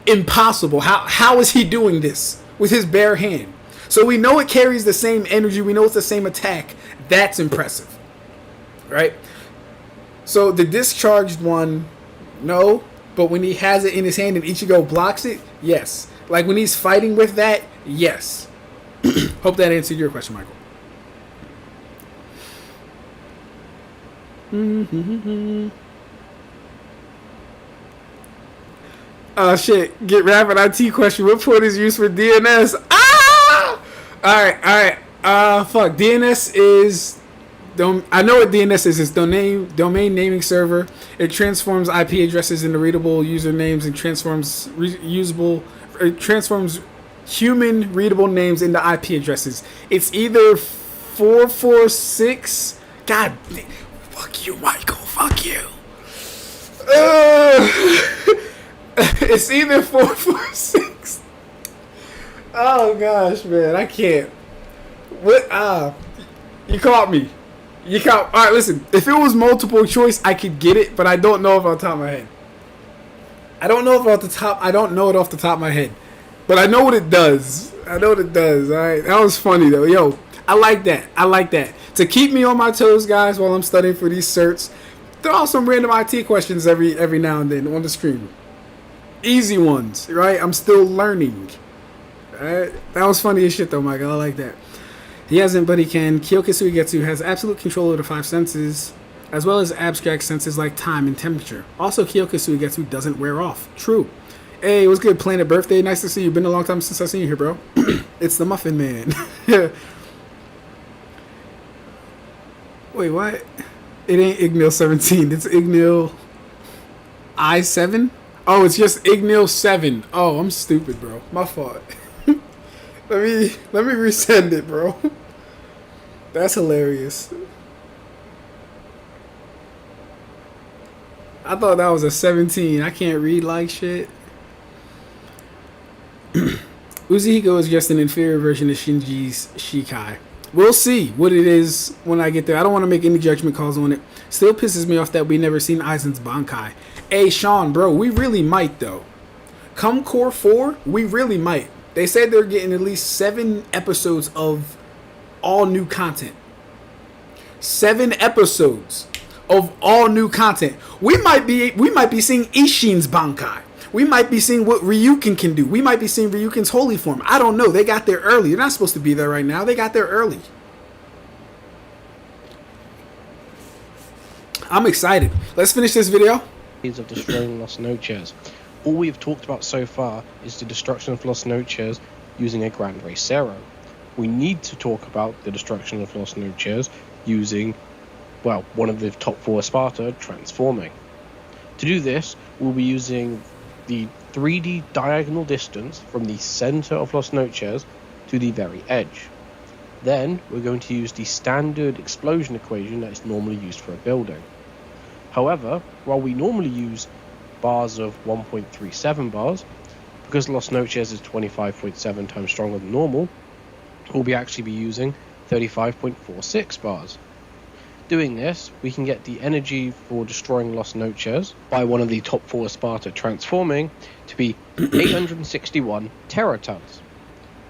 impossible. How is he doing this with his bare hand? So we know it carries the same energy. We know it's the same attack. That's impressive, right? So the discharged one, no. But when he has it in his hand and Ichigo blocks it, yes. Like when he's fighting with that, yes. Hope that answered your question, Michael. Oh shit, get rapid IT question. What port is used for DNS? Ah! Alright. Fuck. DNS is I know what DNS is. It's domain naming server. It transforms IP addresses into readable usernames and transforms human readable names into IP addresses. It's either 446. God, fuck you, Michael. Fuck you. It's either 446. Oh gosh, man, I can't. What? You caught me. All right, listen. If it was multiple choice, I could get it, but I don't know if off the top of my head. I don't know it off the top of my head, but I know what it does. All right, that was funny though. Yo, I like that. To keep me on my toes, guys, while I'm studying for these certs, throw out some random IT questions every now and then on the screen. Easy ones, right? I'm still learning. All right, that was funny as shit though, Michael. I like that. He hasn't, but he can. Kyoka Suigetsu has absolute control over the 5 senses, as well as abstract senses like time and temperature. Also, Kyoka Suigetsu doesn't wear off. True. Hey, what's good, Planet Birthday? Nice to see you. Been a long time since I've seen you here, bro. It's the Muffin Man. Wait, what? It ain't Ignil 17. It's Ignil I7? Oh, it's just Ignil 7. Oh, I'm stupid, bro. My fault. Let me resend it, bro. That's hilarious. I thought that was a 17. I can't read like shit. Uzuhiko is just an inferior version of Shinji's Shikai. We'll see what it is when I get there. I don't want to make any judgment calls on it. Still pisses me off that we never seen Aizen's Bankai. Hey, Sean, bro, we really might, though. Come Core 4, we really might. They said they're getting at least 7 episodes of all new content. 7 episodes of all new content. We might be seeing Ishin's Bankai. We might be seeing what Ryukin can do. We might be seeing Ryukin's holy form. I don't know. They got there early. They're not supposed to be there right now. They got there early. I'm excited. Let's finish this video. Of destroying Lost Noches. All we've talked about so far is the destruction of Lost Noches using a Grand Racero. We need to talk about the destruction of Lost Noches using, well, one of the top 4 Sparta transforming. To do this, we'll be using the 3D diagonal distance from the center of Lost Noches to the very edge. Then we're going to use the standard explosion equation that is normally used for a building. However, while we normally use bars of 1.37 bars, because Lost Noches is 25.7 times stronger than normal, we'll actually be using 35.46 bars. Doing this, we can get the energy for destroying Lost Noches by one of the top 4 Sparta transforming to be 861 teratons,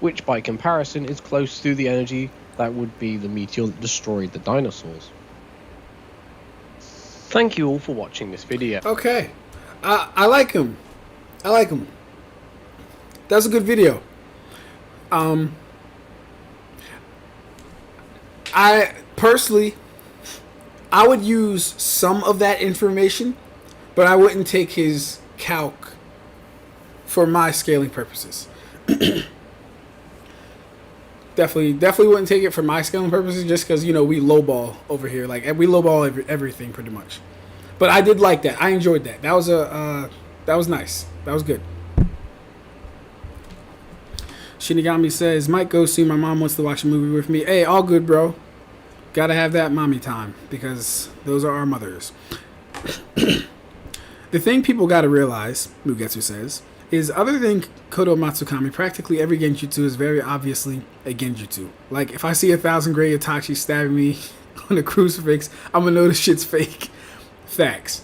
which by comparison is close to the energy that would be the meteor that destroyed the dinosaurs. Thank you all for watching this video. Okay. I like him. That's a good video. I personally, I would use some of that information, but I wouldn't take his calc for my scaling purposes. Definitely wouldn't take it for my scaling purposes, just because, you know, we lowball over here. Like, we lowball everything pretty much. But I did like that. I enjoyed that. That was nice. That was good. Shinigami says, Mike, go see my mom wants to watch a movie with me. Hey, all good, bro. Gotta have that mommy time, because those are our mothers. The thing people gotta realize, Mugetsu says, is other than Kodo Matsukami, practically every genjutsu is very obviously a genjutsu. Like, if I see 1,000 Grey Itachi stabbing me on a crucifix, I'm gonna know this shit's fake. Facts.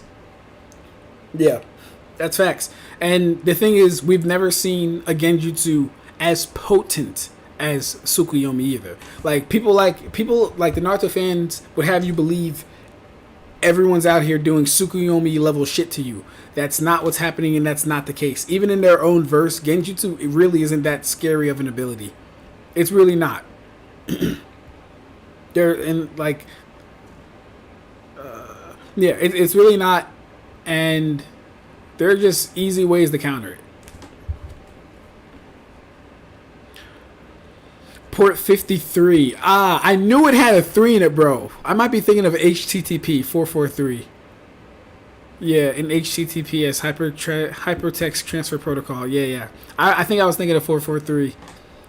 Yeah, that's facts. And the thing is, we've never seen a genjutsu as potent as Tsukuyomi either. Like, people like the Naruto fans would have you believe everyone's out here doing Tsukuyomi level shit to you. That's not what's happening, and that's not the case. Even in their own verse, genjutsu, it really isn't that scary of an ability. It's really not. It's really not, and there are just easy ways to counter it. port 53. I knew it had a 3 in it, bro. I might be thinking of HTTP 443. Yeah, in HTTPS, Hypertext Transfer Protocol. Yeah. I think I was thinking of 443,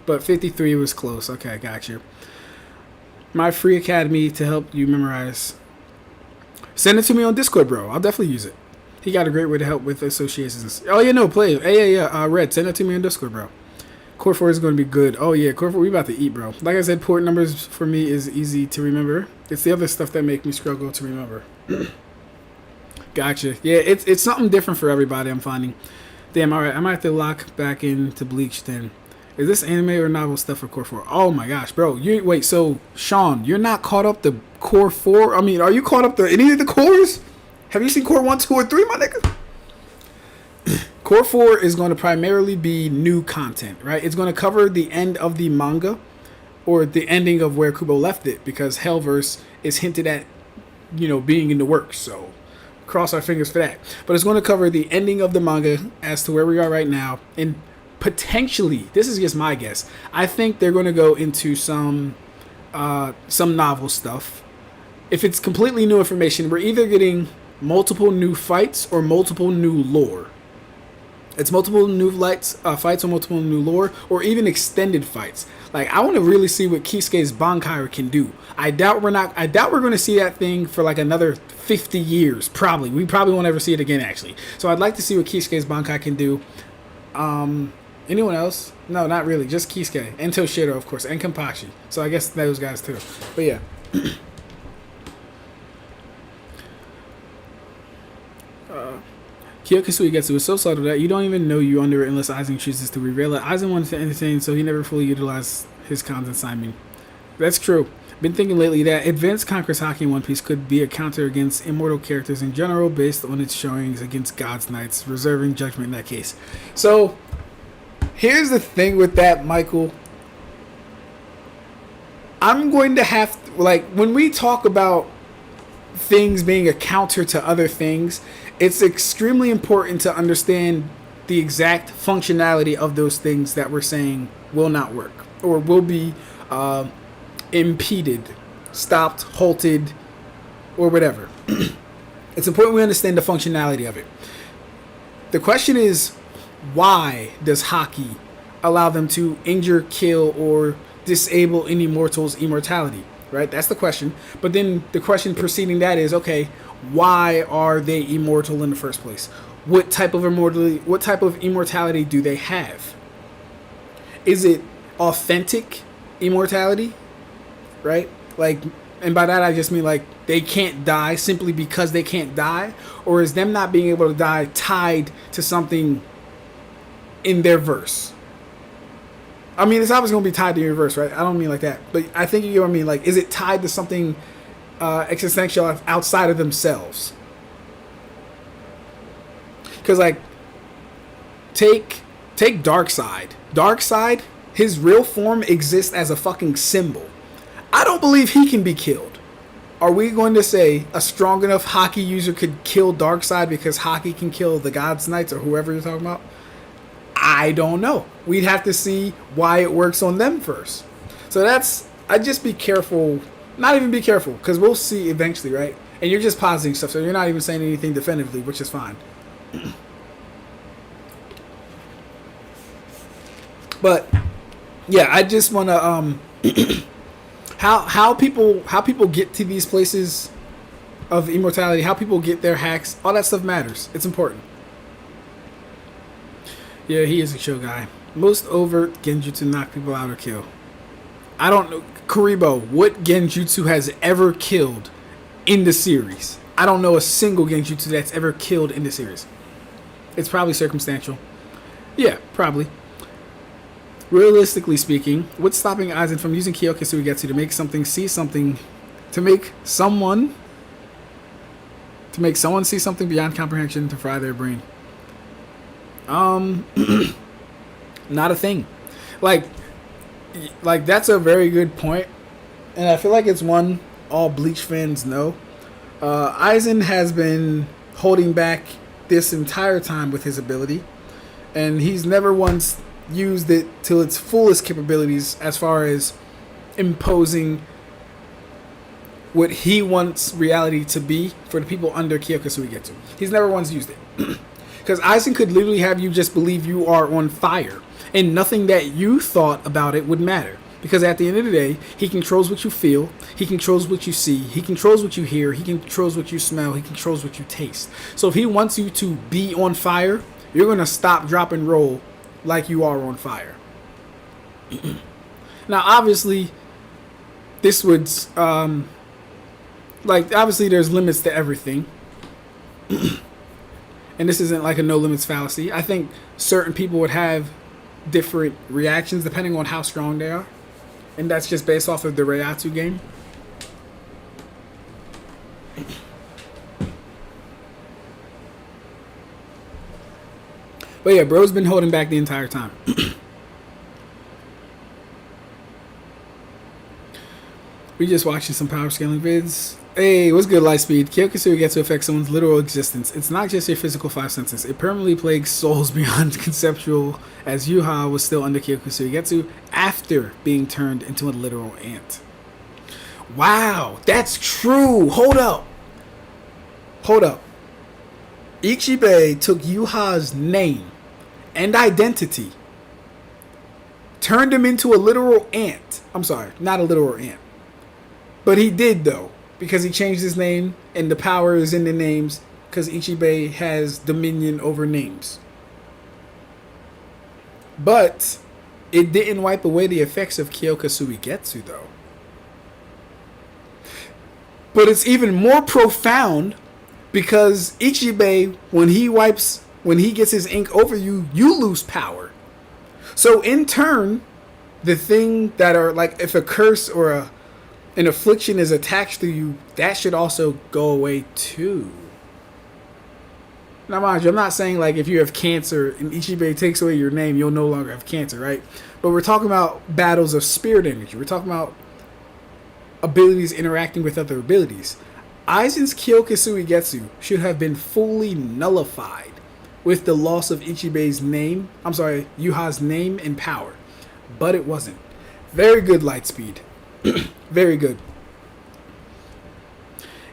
but 53 was close. Okay, got you. My free academy to help you memorize. Send it to me on Discord, bro. I'll definitely use it. He got a great way to help with associations. Oh, yeah, no, play. Yeah. Red, send it to me on Discord, bro. Core 4 is going to be good. Oh, yeah, Core 4, we about to eat, bro. Like I said, port numbers for me is easy to remember. It's the other stuff that make me struggle to remember. Gotcha. Yeah, it's something different for everybody, I'm finding. Damn, alright, I might have to lock back into Bleach then. Is this anime or novel stuff for Core 4? Oh my gosh, bro. Wait, so, Sean, you're not caught up to Core 4? I mean, are you caught up to any of the cores? Have you seen Core 1, 2, or 3, my nigga? Core 4 is going to primarily be new content, right? It's going to cover the end of the manga, or the ending of where Kubo left it, because Hellverse is hinted at, being in the works, so cross our fingers for that. But it's going to cover the ending of the manga as to where we are right now, and potentially, this is just my guess, I think they're going to go into some novel stuff. If it's completely new information, we're either getting multiple new fights or multiple new lore. It's multiple new fights or multiple new lore, or even extended fights. Like, I want to really see what Kisuke's Bankai can do. I doubt we're going to see that thing for like another 50 years. Probably. We probably won't ever see it again, actually. So I'd like to see what Kisuke's Bankai can do. Anyone else? No, not really. Just Kisuke and Toshiro, of course, and Kenpachi. So I guess those guys too. But yeah. Kyoka Suigetsu is so subtle that you don't even know you under it unless Aizen chooses to reveal it. Aizen wanted to entertain, so he never fully utilized his cons and Simon. That's true. Been thinking lately that Advanced Conquers Haki in One Piece could be a counter against immortal characters in general, based on its showings against God's Knights, reserving judgment in that case. So, here's the thing with that, Michael. I'm going to have to, like, when we talk about things being a counter to other things, it's extremely important to understand the exact functionality of those things that we're saying will not work, or will be impeded, stopped, halted, or whatever. It's important we understand the functionality of it. The question is, why does Haki allow them to injure, kill, or disable any mortal's immortality? Right? That's the question. But then the question preceding that is, okay, why are they immortal in the first place? What type of immortality do they have? Is it authentic immortality? Right? Like, and by that I just mean like they can't die simply because they can't die, or is them not being able to die tied to something in their verse? I mean, it's obviously going to be tied to your verse, right? I don't mean like that. But I think you get what I mean. Like, is it tied to something existential outside of themselves? Because, like, take Darkseid. Darkseid, his real form exists as a fucking symbol. I don't believe he can be killed. Are we going to say a strong enough Haki user could kill Darkseid because Haki can kill the God's Knights or whoever you're talking about? I don't know. We'd have to see why it works on them first. So I'd just be careful. Not even be careful, because we'll see eventually, right? And you're just positing stuff, so you're not even saying anything definitively, which is fine. But yeah, I just want to how people get to these places of immortality, how people get their hacks, all that stuff matters. It's important. Yeah, he is a chill guy. Most overt genjutsu knock people out or kill. I don't know. Kuribo, what genjutsu has ever killed in the series? I don't know a single genjutsu that's ever killed in the series. It's probably circumstantial. Yeah, probably. Realistically speaking, what's stopping Aizen from using Kyoka Suigetsu to make something see something, to make someone see something beyond comprehension, to fry their brain? Not a thing. Like that's a very good point, and I feel like it's one all Bleach fans know. Aizen has been holding back this entire time with his ability, and he's never once used it to its fullest capabilities as far as imposing what he wants reality to be for the people under Kyoka Suigetsu. He's never once used it. Because Aizen could literally have you just believe you are on fire, and nothing that you thought about it would matter. Because at the end of the day, he controls what you feel, he controls what you see, he controls what you hear, he controls what you smell, he controls what you taste. So if he wants you to be on fire, you're going to stop, drop, and roll like you are on fire. Now, obviously, this would, obviously there's limits to everything. And this isn't like a no limits fallacy. I think certain people would have different reactions depending on how strong they are. And that's just based off of the Reiatsu game. But yeah, bro's been holding back the entire time. We just watching some power scaling vids. Hey, what's good, Lightspeed? Kyoka Suigetsu affects someone's literal existence. It's not just your physical five senses. It permanently plagues souls beyond conceptual, as Yuha was still under Kyoka Suigetsu after being turned into a literal ant. Wow, that's true. Hold up. Ichibe took Yuha's name and identity, turned him into a literal ant. I'm sorry, not a literal ant. But he did, though. Because he changed his name, and the power is in the names, because Ichibe has dominion over names. But it didn't wipe away the effects of Kyoka Suigetsu, though. But it's even more profound, because Ichibe, when he gets his ink over you, you lose power. So in turn, the thing that are like, if a curse or an affliction is attached to you, that should also go away too. Now, mind you, I'm not saying like if you have cancer and Ichibe takes away your name, you'll no longer have cancer, right? But we're talking about battles of spirit energy. We're talking about abilities interacting with other abilities. Aizen's Kyoka Suigetsu should have been fully nullified with the loss of Ichibe's name. I'm sorry, Yuha's name and power. But it wasn't. Very good, Lightspeed. Very good.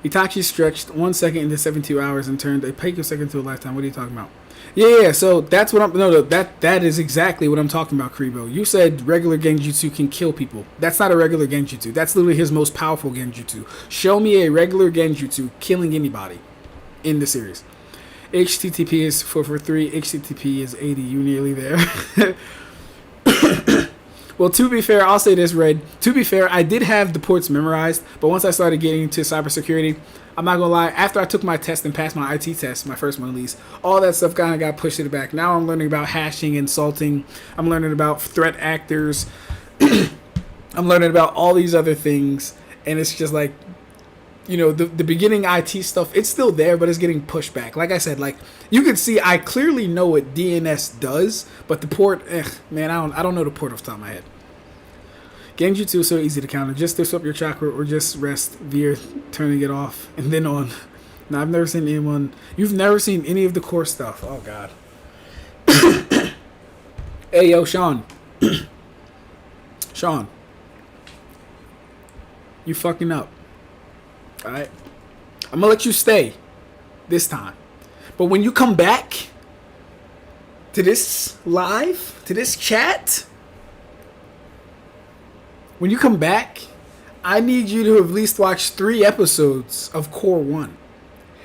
Itachi stretched 1 second into 72 hours and turned a picosecond into a lifetime. What are you talking about? Yeah, so that's what I'm... No, that is exactly what I'm talking about, Kribo. You said regular genjutsu can kill people. That's not a regular genjutsu. That's literally his most powerful genjutsu. Show me a regular genjutsu killing anybody in the series. HTTP is 443. HTTP is 80. You nearly there. Well, to be fair, I'll say this, Red. To be fair, I did have the ports memorized, but once I started getting into cybersecurity, I'm not going to lie, after I took my test and passed my IT test, my first one at least, all that stuff kind of got pushed to the back. Now I'm learning about hashing, insulting. I'm learning about threat actors. I'm learning about all these other things, and it's just like, you know, the beginning IT stuff, it's still there, but it's getting pushed back. Like I said, like, you can see I clearly know what DNS does, but the port, man, I don't know the port off the top of my head. Genjutsu is so easy to counter. Just disrupt your chakra or just rest via turning it off and then on. Now, I've never seen anyone... You've never seen any of the core stuff. Oh, God. Hey, yo, Sean. Sean. You fucking up. Alright? I'm gonna let you stay this time. But when you come back to this live, to this chat, when you come back, I need you to at least watch 3 episodes of Core 1.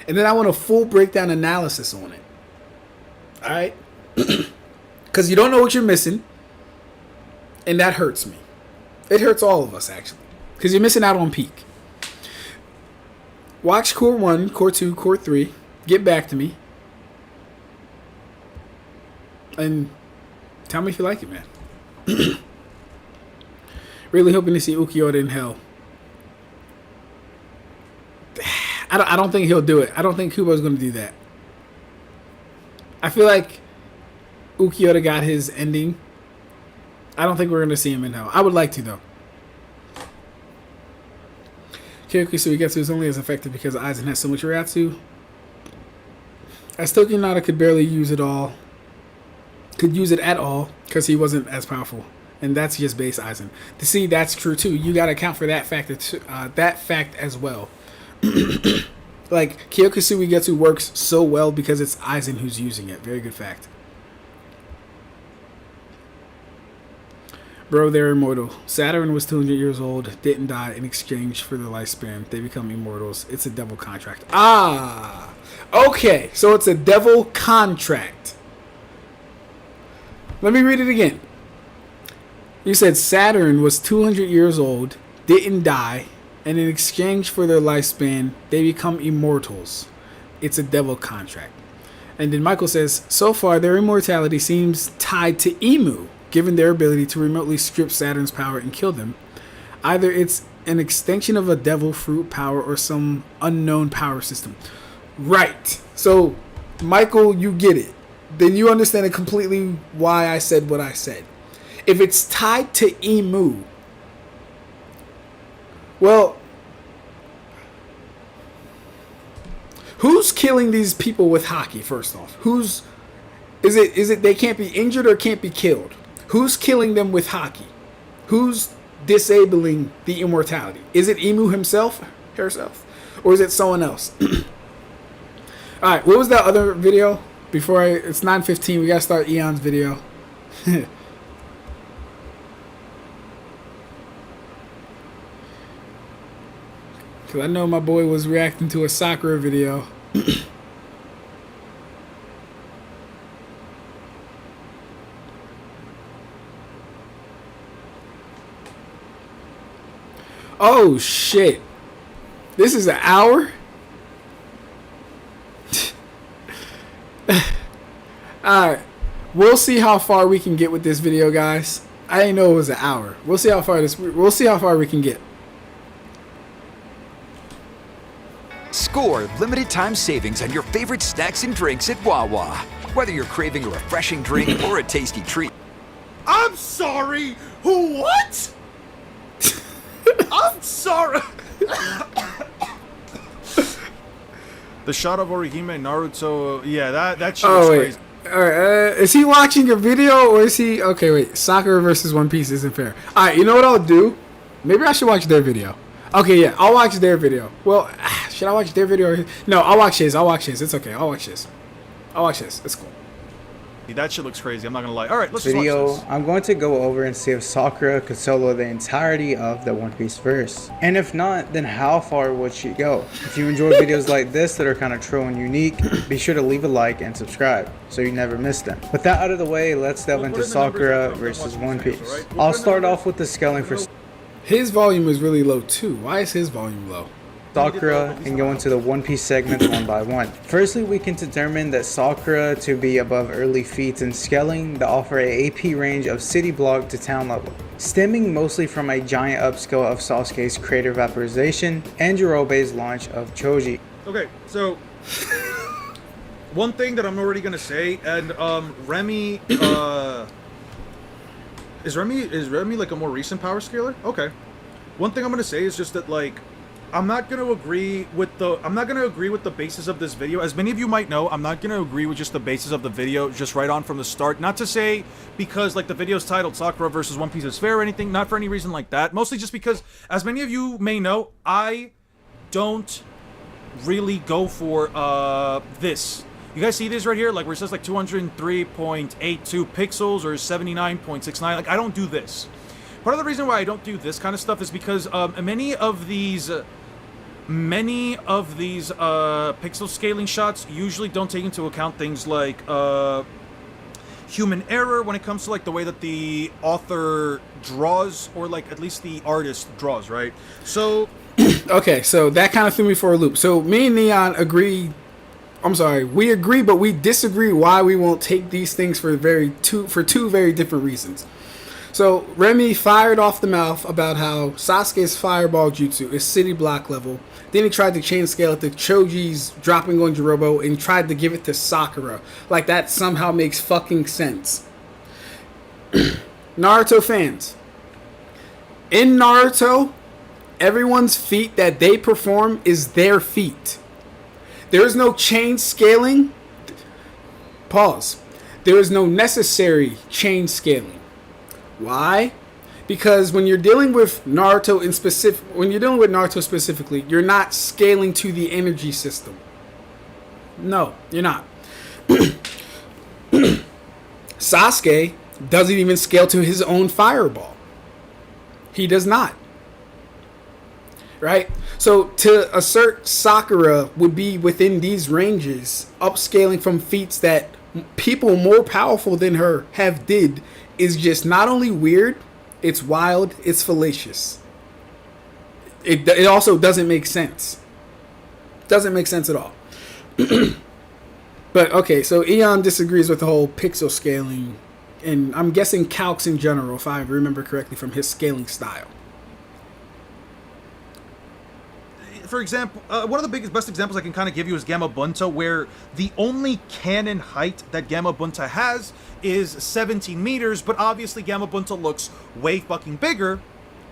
And then I want a full breakdown analysis on it. Alright? Because you don't know what you're missing. And that hurts me. It hurts all of us, actually. Because you're missing out on peak. Watch Core 1, Core 2, Core 3. Get back to me. And tell me if you like it, man. Really hoping to see Ulquiorra in hell. I don't think he'll do it. I don't think Kubo's going to do that. I feel like Ulquiorra got his ending. I don't think we're going to see him in hell. I would like to, though. Kyoka Suigetsu is only as effective because Aizen has so much Reiatsu. As Tokinata could barely use it all. Could use it at all because he wasn't as powerful. and that's just base Aizen. To see, that's true too. You got to account for that fact as well. Like Kyoka Suigetsu works so well because it's Aizen who's using it. Very good fact. Bro, they're immortal. Saturn was 200 years old, didn't die in exchange for their lifespan. They become immortals. It's a devil contract. Ah! Okay, so it's a devil contract. Let me read it again. You said Saturn was 200 years old, didn't die, and in exchange for their lifespan, they become immortals. It's a devil contract. And then Michael says, so far their immortality seems tied to Imu, given their ability to remotely strip Saturn's power and kill them. Either it's an extension of a devil fruit power or some unknown power system. Right. So, Michael, you get it. Then you understand completely why I said what I said. If it's tied to Imu, well, who's killing these people with Haki, first off? Is it they can't be injured or can't be killed? Who's killing them with Haki? Who's disabling the immortality? Is it Imu herself? Or is it someone else? Alright, what was that other video? It's 9:15, we gotta start Eon's video. Cause I know my boy was reacting to a Sakura video. Oh shit. This is an hour? Alright. We'll see how far we can get with this video, guys. I didn't know it was an hour. We'll see how far we can get. Score limited time savings on your favorite snacks and drinks at Wawa. Whether you're craving a refreshing drink or a tasty treat. I'm sorry. What? I'm sorry. The shot of Orihime Naruto, yeah, that shit was crazy. Alright, is he watching a video or is he... Okay, wait. Sakura versus One Piece isn't fair. Alright, you know what I'll do? Maybe I should watch their video. Okay, yeah, I'll watch their video. Well, should I watch their video? No, I'll watch his. It's okay. I'll watch his. It's cool. That shit looks crazy. I'm not gonna lie. All right, let's video. just watch this. I'm going to go over and see if Sakura could solo the entirety of the One Piece verse, and if not, then how far would she go? If you enjoy videos like this that are kind of true and unique, be sure to leave a like and subscribe so you never miss them. With that out of the way, let's delve into Sakura versus One Piece. I'll start off with the scaling for his volume is really low too. Why is his volume low? Sakura and go into the One Piece segments one by one. Firstly, we can determine that Sakura to be above early feats in scaling that offer a AP range of city block to town level, stemming mostly from a giant upscale of Sasuke's crater vaporization and Jirobe's launch of Choji. Okay, so one thing that I'm already gonna say, and Remy, is Remy like a more recent power scaler? Okay. One thing I'm gonna say is just that, like, I'm not gonna agree with the basis of this video. As many of you might know, I'm not gonna agree with just the basis of the video just right on from the start. Not to say because like the video's titled Sakura versus One Piece is fair or anything, not for any reason like that. Mostly just because, as many of you may know, I don't really go for this. You guys see this right here, like where it says like 203.82 pixels or 79.69. Like, I don't do this. Part of the reason why I don't do this kind of stuff is because many of these pixel scaling shots usually don't take into account things like human error when it comes to like the way that the author draws, or like at least the artist draws, right? So okay, so that kind of threw me for a loop. So me and Neon we agree, but we disagree why we won't take these things for two very different reasons. So Remy fired off the mouth about how Sasuke's fireball jutsu is city block level. Then he tried to chain scale it to Choji's dropping on Jirobo and tried to give it to Sakura. Like that somehow makes fucking sense. Naruto fans. In Naruto, everyone's feat that they perform is their feat. There is no chain scaling. Pause. There is no necessary chain scaling. Why? Because when you're dealing with Naruto specifically, you're not scaling to the energy system. No, you're not. Sasuke doesn't even scale to his own fireball. He does not. Right? So to assert Sakura would be within these ranges, upscaling from feats that people more powerful than her have did, is just not only weird, it's wild, it's fallacious. It also doesn't make sense. Doesn't make sense at all. But okay, so Eon disagrees with the whole pixel scaling, and I'm guessing calcs in general, if I remember correctly from his scaling style. For example, one of the best examples I can kind of give you is Gamma Bunta, where the only canon height that Gamma Bunta has is 17 meters, but obviously Gamma Bunta looks way fucking bigger,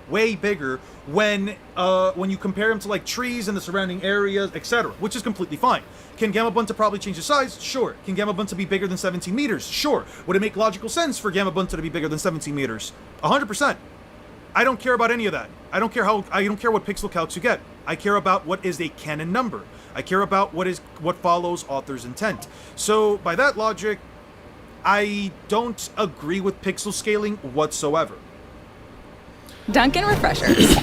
way bigger when you compare him to like trees and the surrounding areas, etc., which is completely fine. Can Gamma Bunta probably change his size? Sure. Can Gamma Bunta be bigger than 17 meters? Sure. Would it make logical sense for Gamma Bunta to be bigger than 17 meters? 100%. I don't care about any of that. I don't care what pixel calcs you get. I care about what is a canon number. I care about what follows author's intent. So by that logic, I don't agree with pixel scaling whatsoever. Dunkin' Refreshers.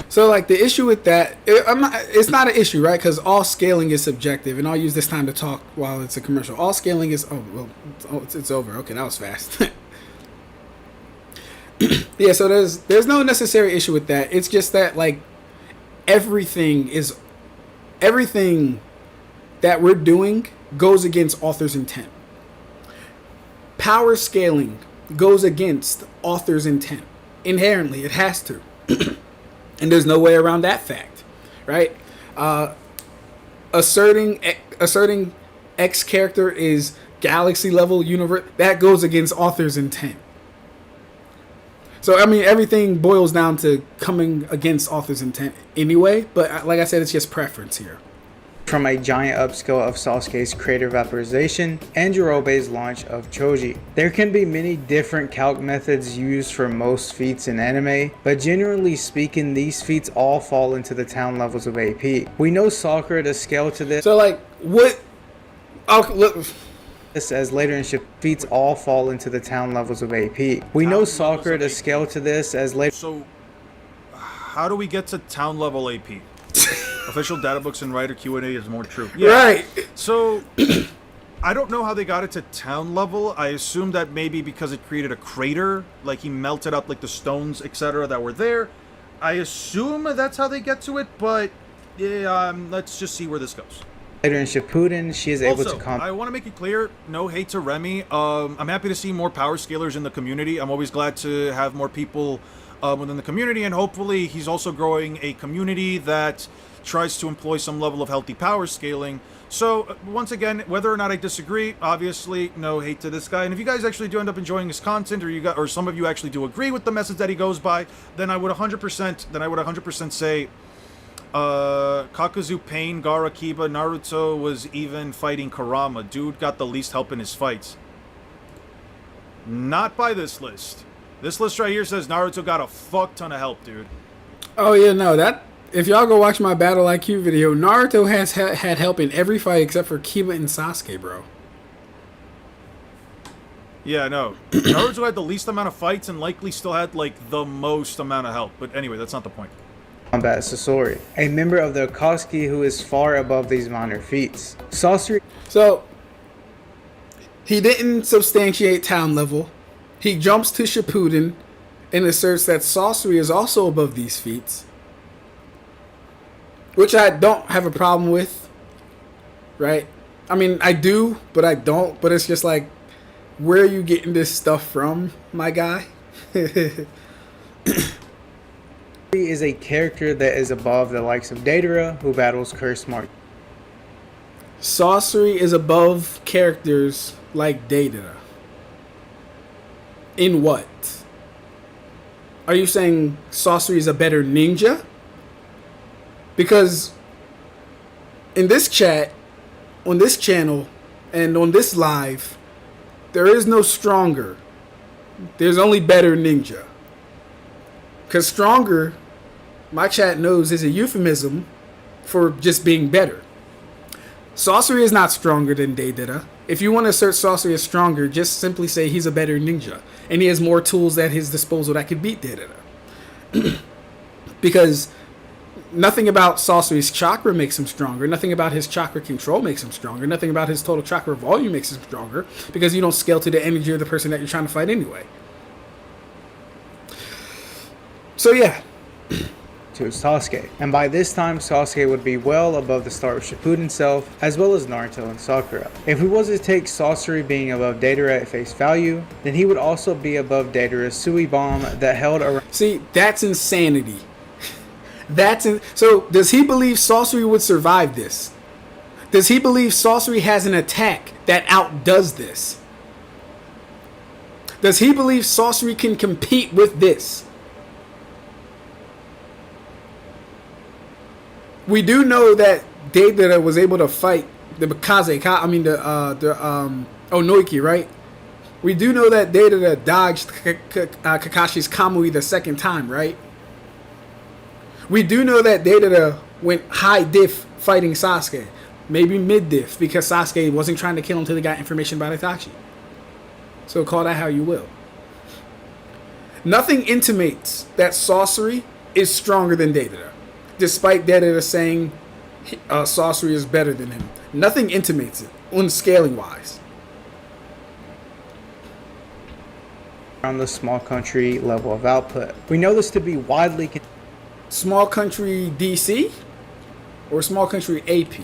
So like the issue with that, it's not an issue, right? Because all scaling is subjective, and I'll use this time to talk while it's a commercial. All scaling is it's over. Okay, that was fast. Yeah, so there's no necessary issue with that. It's just that like everything that we're doing goes against author's intent. Power scaling goes against author's intent. Inherently, it has to. And there's no way around that fact, right? Asserting X character is galaxy level universe, that goes against author's intent. So, I mean, everything boils down to coming against author's intent anyway, but like I said, it's just preference here. From a giant upscale of Sasuke's creator vaporization and Jirobe's launch of Choji. There can be many different calc methods used for most feats in anime, but generally speaking, these feats all fall into the town levels of AP. We know Sakura to scale to this. So, like, what? Okay, look. As later in feats all fall into the town levels of AP. We know Sakura to scale to this as later. So, how do we get to town level AP? Official data books and writer Q&A is more true. Yeah. Right. So, I don't know how they got it to town level. I assume that maybe because it created a crater, like he melted up like the stones, etc. that were there. I assume that's how they get to it, but yeah, let's just see where this goes. Later in Shippuden, she is able also, to I want to make it clear, no hate to Remy. I'm happy to see more power scalers in the community. I'm always glad to have more people within the community, and hopefully he's also growing a community that tries to employ some level of healthy power scaling. So, once again, whether or not I disagree, obviously, no hate to this guy. And if you guys actually do end up enjoying his content, or some of you actually do agree with the message that he goes by, then I would 100% say, Kakuzu, Pain, Gaara, Kiba, Naruto was even fighting Kurama. Dude got the least help in his fights. Not by this list. This list right here says Naruto got a fuck ton of help, dude. Oh yeah, no, that if y'all go watch my Battle IQ video, Naruto has had help in every fight except for Kiba and Sasuke, bro. Yeah, no. Naruto had the least amount of fights and likely still had, like, the most amount of help. But anyway, that's not the point. Combat Sasori, a member of the Akatsuki who is far above these minor feats. Sasori. So, he didn't substantiate town level. He jumps to Shippuden and asserts that Sasori is also above these feats. Which I don't have a problem with. Right? I mean, I do, but I don't. But it's just like, where are you getting this stuff from, my guy? Is a character that is above the likes of Deidara, who battles Curse Mark. Sorcery is above characters like Deidara. In what? Are you saying sorcery is a better ninja? Because in this chat, on this channel, and on this live, there is no stronger There's only better ninja. Because stronger, my chat knows, is a euphemism for just being better. Sorcery is not stronger than Deidara. If you want to assert sorcery as stronger, just simply say he's a better ninja. And he has more tools at his disposal that could beat Deidara. Because nothing about sorcery's chakra makes him stronger. Nothing about his chakra control makes him stronger. Nothing about his total chakra volume makes him stronger. Because you don't scale to the energy of the person that you're trying to fight anyway. So yeah. To Sasuke, and by this time Sasuke would be well above the start of Shippuden himself, as well as Naruto and Sakura. If we was to take sorcery being above Deidara at face value, then he would also be above Deidara's Sui Bomb that held around. See, that's insanity. So does he believe sorcery would survive this? Does he believe sorcery has an attack that outdoes this? Does he believe sorcery can compete with this? We do know that Deidara was able to fight the Onoiki, right? We do know that Deidara dodged Kakashi's Kamui the second time, right? We do know that Deidara went high diff fighting Sasuke. Maybe mid diff, because Sasuke wasn't trying to kill him until he got information about Itachi. So call that how you will. Nothing intimates that sorcery is stronger than Deidara. Despite Deidara saying sorcery is better than him. Nothing intimates it, on scaling wise. Around the small country level of output. We know this to be widely Small country DC? Or small country AP?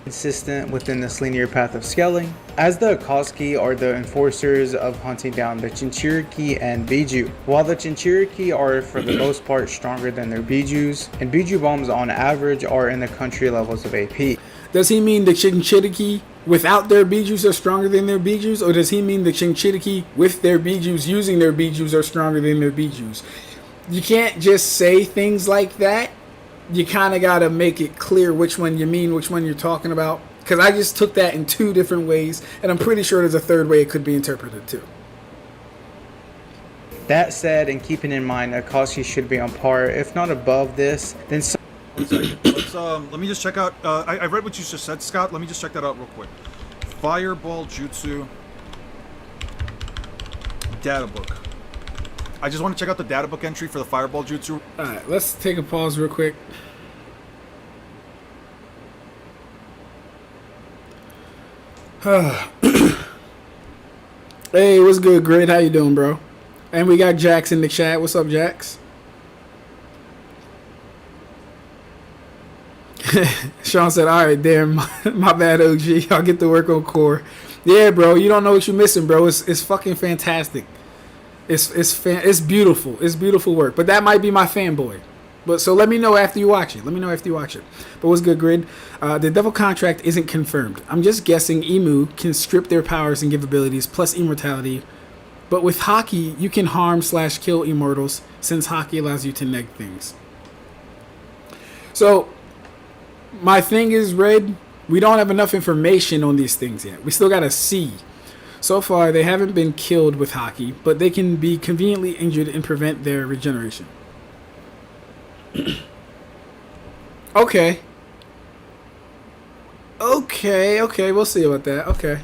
consistent within this linear path of scaling, as the Akatsuki are the enforcers of hunting down the Jinchuriki and Biju. While the Jinchuriki are for the most part stronger than their Bijus, and Biju bombs on average are in the country levels of AP. Does he mean the Jinchuriki without their Bijus are stronger than their Bijus? Or does he mean the Jinchuriki with their Bijus using their Bijus are stronger than their Bijus? You can't just say things like that. You kind of got to make it clear which one you mean, which one you're talking about. Because I just took that in two different ways, and I'm pretty sure there's a third way it could be interpreted too. That said, and keeping in mind Akatsuki should be on par, if not above this, then some. Let me just check out. I read what you just said, Scott. Let me just check that out real quick. Fireball Jutsu data book. I just want to check out the data book entry for the Fireball Jutsu. Alright, let's take a pause real quick. Hey, what's good, Grid? How you doing, bro? And we got Jax in the chat. What's up, Jax? Sean said, alright, damn, my bad, OG. I'll get to work on core. Yeah, bro, you don't know what you're missing, bro. It's fucking fantastic. It's beautiful. It's beautiful work. But that might be my fanboy. But so let me know after you watch it. But what's good, Grid? The Devil Contract isn't confirmed. I'm just guessing Emu can strip their powers and give abilities plus immortality. But with Haki, you can harm/kill immortals since Haki allows you to neg things. So my thing is, Red, we don't have enough information on these things yet. We still gotta see. So far, they haven't been killed with Haki, but they can be conveniently injured and prevent their regeneration. Okay, we'll see about that. Okay.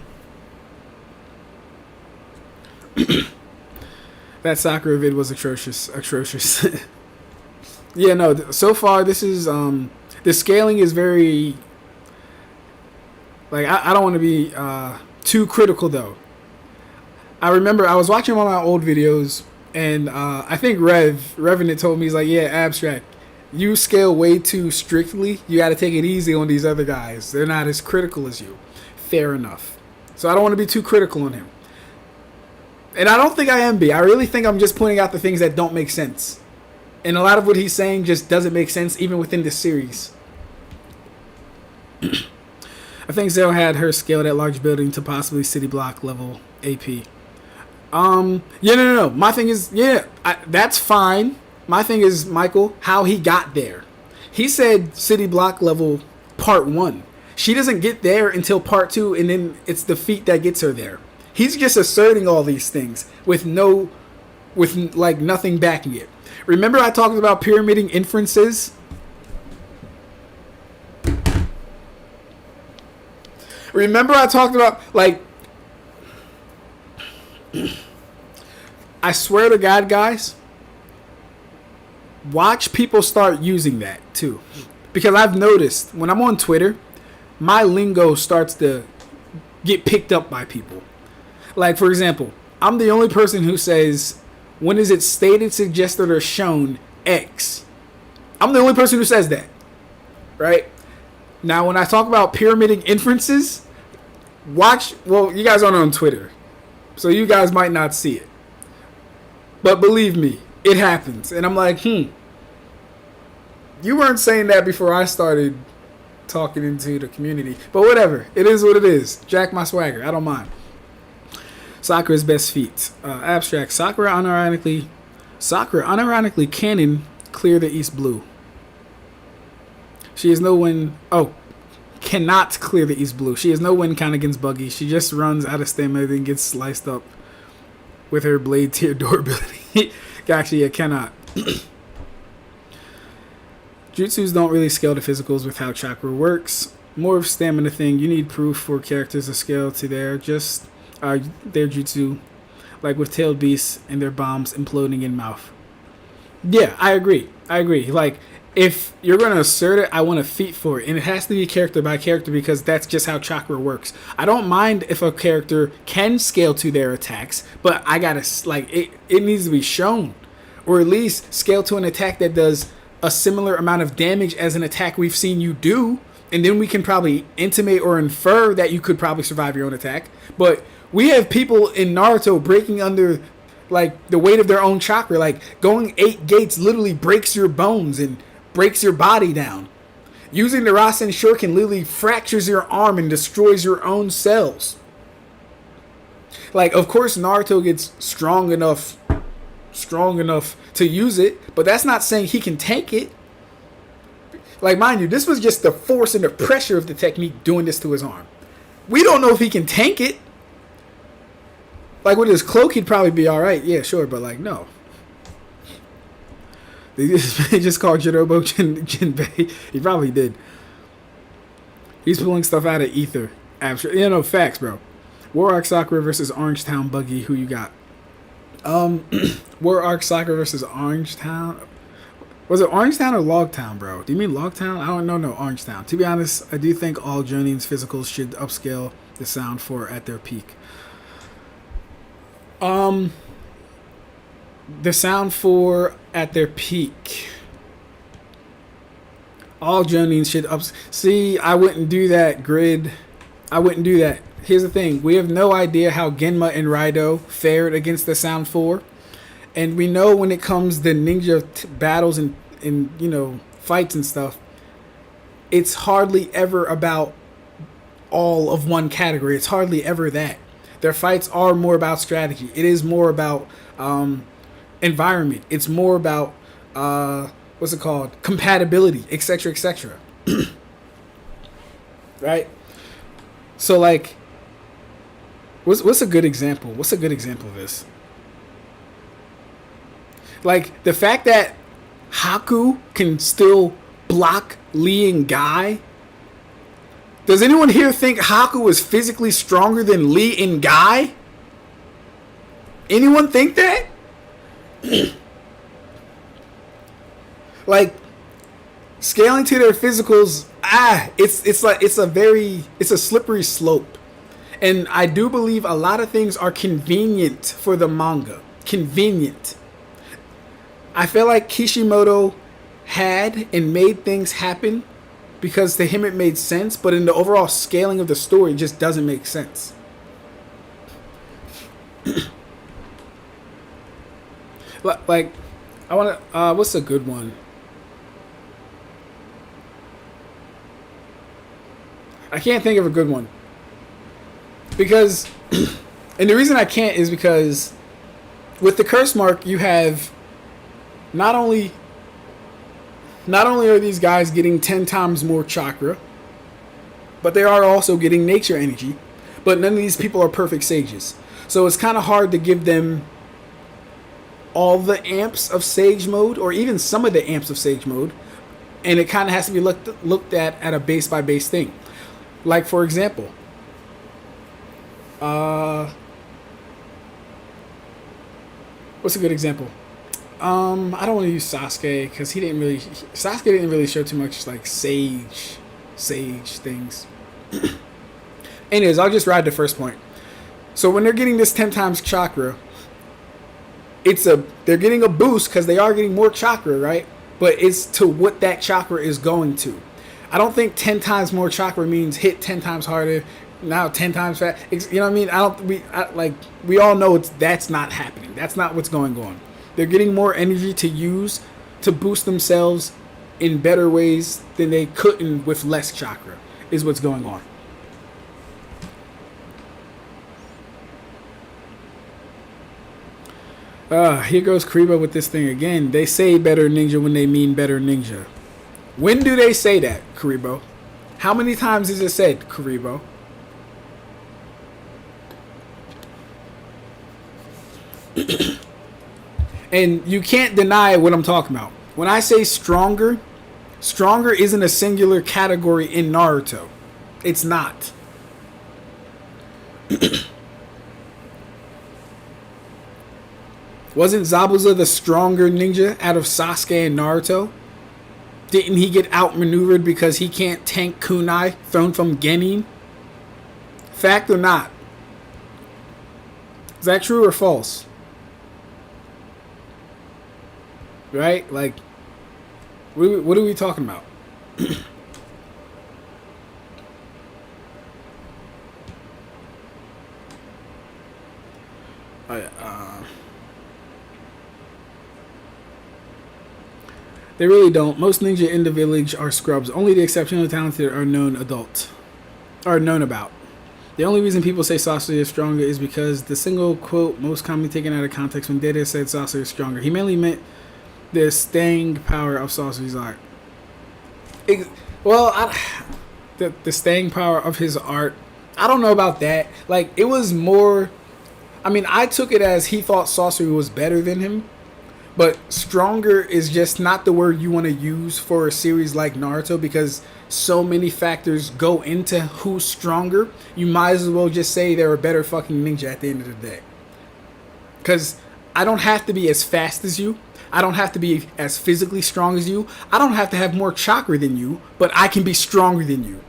That Sakura vid was atrocious. Yeah, no, so far this is, the scaling is very, like, I don't want to be, too critical though. I remember I was watching one of my old videos, and I think Revenant told me, he's like, yeah, Ab-Stract, you scale way too strictly. You got to take it easy on these other guys. They're not as critical as you. Fair enough. So I don't want to be too critical on him. And I don't think I am. I really think I'm just pointing out the things that don't make sense. And a lot of what he's saying just doesn't make sense even within this series. I think Zell had her scale that large building to possibly city block level AP. Yeah, no. My thing is, that's fine. My thing is, Michael, how he got there. He said city block level part 1. She doesn't get there until part 2, and then it's the feat that gets her there. He's just asserting all these things with like nothing backing it. Remember I talked about pyramiding inferences? Remember I talked about, like, I swear to God, guys, watch people start using that too. Because I've noticed when I'm on Twitter, my lingo starts to get picked up by people. Like, for example, I'm the only person who says, when is it stated, suggested, or shown X? I'm the only person who says that. Right? Now, when I talk about pyramiding inferences, well, you guys aren't on Twitter, so you guys might not see it. But believe me, it happens. And I'm like, you weren't saying that before I started talking into the community. But whatever. It is what it is. Jack my swagger. I don't mind. Sakura's best feats. Ab-Stract. Sakura unironically canon clear the East Blue. She is no win. Cannot clear the East Blue. She has no win count against Buggy. She just runs out of stamina and gets sliced up with her blade tier door ability. Actually, I cannot. Jutsus don't really scale to physicals with how chakra works. More of stamina thing. You need proof for characters to scale to their jutsu, like with tailed beasts and their bombs imploding in mouth. Yeah, I agree. Like, if you're going to assert it, I want a feat for it. And it has to be character by character because that's just how chakra works. I don't mind if a character can scale to their attacks, but I got to, like, it needs to be shown. Or at least scale to an attack that does a similar amount of damage as an attack we've seen you do. And then we can probably intimate or infer that you could probably survive your own attack. But we have people in Naruto breaking under, like, the weight of their own chakra. Like, going 8 gates literally breaks your bones and breaks your body down. Using the Rasen Shuriken literally fractures your arm and destroys your own cells. Like, of course Naruto gets strong enough to use it, but that's not saying he can tank it. Like, mind you, this was just the force and the pressure of the technique doing this to his arm. We don't know if he can tank it. Like, with his cloak, he'd probably be alright. Yeah, sure, but, like, no. They just called Jirobo Jinbei. He probably did. He's pulling stuff out of ether. Abstract. You know, facts, bro. War Arc Sakura versus Orangetown Buggy. Who you got? War Arc Sakura versus Orangetown. Was it Orangetown or Logtown, bro? Do you mean Logtown? I don't know. No, Orangetown. To be honest, I do think all Jonin's physicals should upscale the sound for at their peak. The sound for at their peak. All Jonins should up. See, I wouldn't do that, Grid. I wouldn't do that. Here's the thing. We have no idea how Genma and Raido fared against the sound 4. And we know when it comes to ninja battles and you know, fights and stuff, it's hardly ever about all of one category. It's hardly ever that. Their fights are more about strategy. It is more about environment. It's more about what's it called? Compatibility, etc., etc. Right? So, like, what's a good example? What's a good example of this? Like, the fact that Haku can still block Lee and Guy. Does anyone here think Haku is physically stronger than Lee and Guy? Anyone think that? Like, scaling to their physicals, it's a slippery slope. And I do believe a lot of things are convenient for the manga. Convenient. I feel like Kishimoto had and made things happen because to him it made sense, but in the overall scaling of the story, it just doesn't make sense. Like, I want to, what's a good one? I can't think of a good one. Because, and the reason I can't is because with the curse mark, you have not only are these guys getting 10 times more chakra, but they are also getting nature energy. But none of these people are perfect sages. So it's kind of hard to give them all the amps of Sage Mode, or even some of the amps of Sage Mode, and it kind of has to be looked at a base by base thing. Like, for example, what's a good example? I don't want to use Sasuke because Sasuke didn't really show too much like sage things. Anyways, I'll just ride the first point. So when they're getting this 10 times chakra, they're getting a boost because they are getting more chakra, right? But it's to what that chakra is going to. I don't think 10 times more chakra means hit 10 times harder, now 10 times fast. You know what I mean? We all know that's not happening. That's not what's going on. They're getting more energy to use to boost themselves in better ways than they couldn't with less chakra, is what's going on. Here goes Karibo with this thing again. They say better ninja when they mean better ninja. When do they say that, Karibo? How many times is it said, Karibo? And you can't deny what I'm talking about. When I say stronger, stronger isn't a singular category in Naruto. It's not. Wasn't Zabuza the stronger ninja out of Sasuke and Naruto? Didn't he get outmaneuvered because he can't tank kunai thrown from Genin? Fact or not? Is that true or false? Right? Like, what are we talking about? They really don't. Most ninja in the village are scrubs. Only the exceptionally talented are known about. The only reason people say Sasuke is stronger is because the single quote most commonly taken out of context when Data said Sasuke is stronger. He mainly meant the staying power of Sasuke's art. The staying power of his art, I don't know about that. Like, it was more, I mean, I took it as he thought Sasuke was better than him. But stronger is just not the word you want to use for a series like Naruto, because so many factors go into who's stronger. You might as well just say they're a better fucking ninja at the end of the day. Because I don't have to be as fast as you. I don't have to be as physically strong as you. I don't have to have more chakra than you, but I can be stronger than you.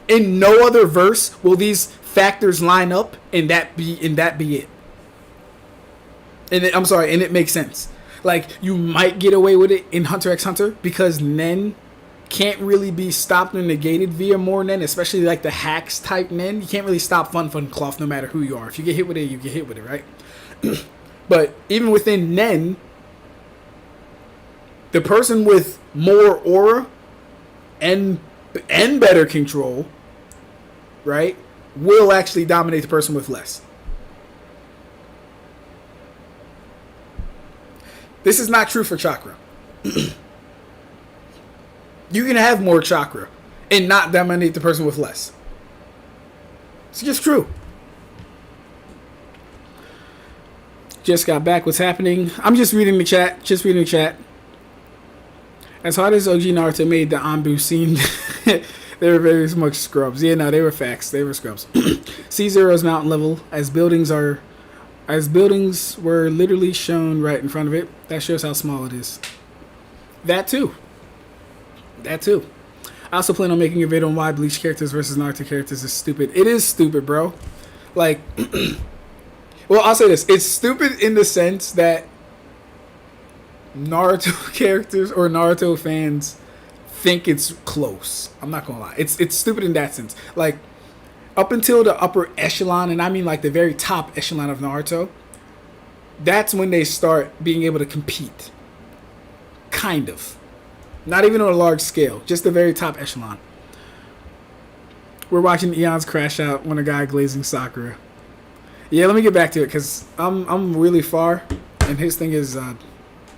In no other verse will these factors line up and that be it. And it makes sense. Like, you might get away with it in Hunter x Hunter because Nen can't really be stopped or negated via more Nen, especially like the hacks type Nen. You can't really stop Fun Cloth no matter who you are. If you get hit with it, you get hit with it, right? But even within Nen, the person with more aura and better control, right, will actually dominate the person with less. This is not true for chakra. You can have more chakra and not dominate the person with less. It's just true. Just got back. What's happening? I'm just reading the chat. As hard as OG Naruto made the Anbu scene, they were very much scrubs. Yeah, no, they were facts. They were scrubs. C0's mountain level, as buildings were literally shown right in front of it. That shows how small it is. That too. I also plan on making a video on why Bleach characters versus Naruto characters is stupid. It is stupid, bro. Like, well, I'll say this. It's stupid in the sense that Naruto characters or Naruto fans think it's close. I'm not gonna lie. It's stupid in that sense. Like, up until the upper echelon, and I mean like the very top echelon of Naruto, that's when they start being able to compete. Kind of. Not even on a large scale. Just the very top echelon. We're watching Eons crash out when a guy glazing Sakura. Yeah, let me get back to it, because I'm really far, and his thing is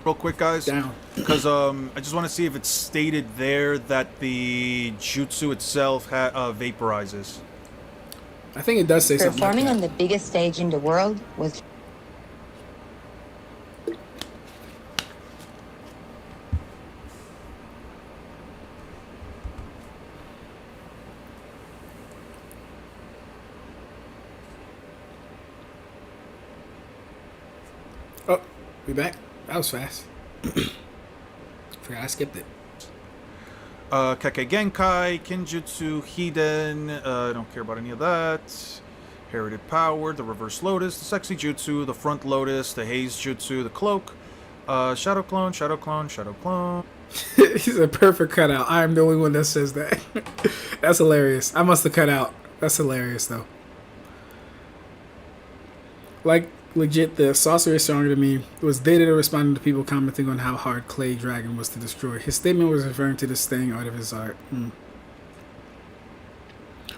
real quick, guys, down. Because I just want to see if it's stated there that the jutsu itself vaporizes. I think it does say something like Performing that. on the biggest stage in the world was Oh, we back? That was fast. Forgot I skipped it. Keke Genkai, Kinjutsu, Hiden, I don't care about any of that. Herited Power, the Reverse Lotus, the Sexy Jutsu, the Front Lotus, the Haze Jutsu, the Cloak, Shadow Clone, Shadow Clone, Shadow Clone. He's a perfect cutout. I am the only one that says that. That's hilarious. I must have cut out. That's hilarious, though. Like, legit, the sorcerer stronger to me was dated or responding to people commenting on how hard Clay Dragon was to destroy. His statement was referring to the staying art of his art.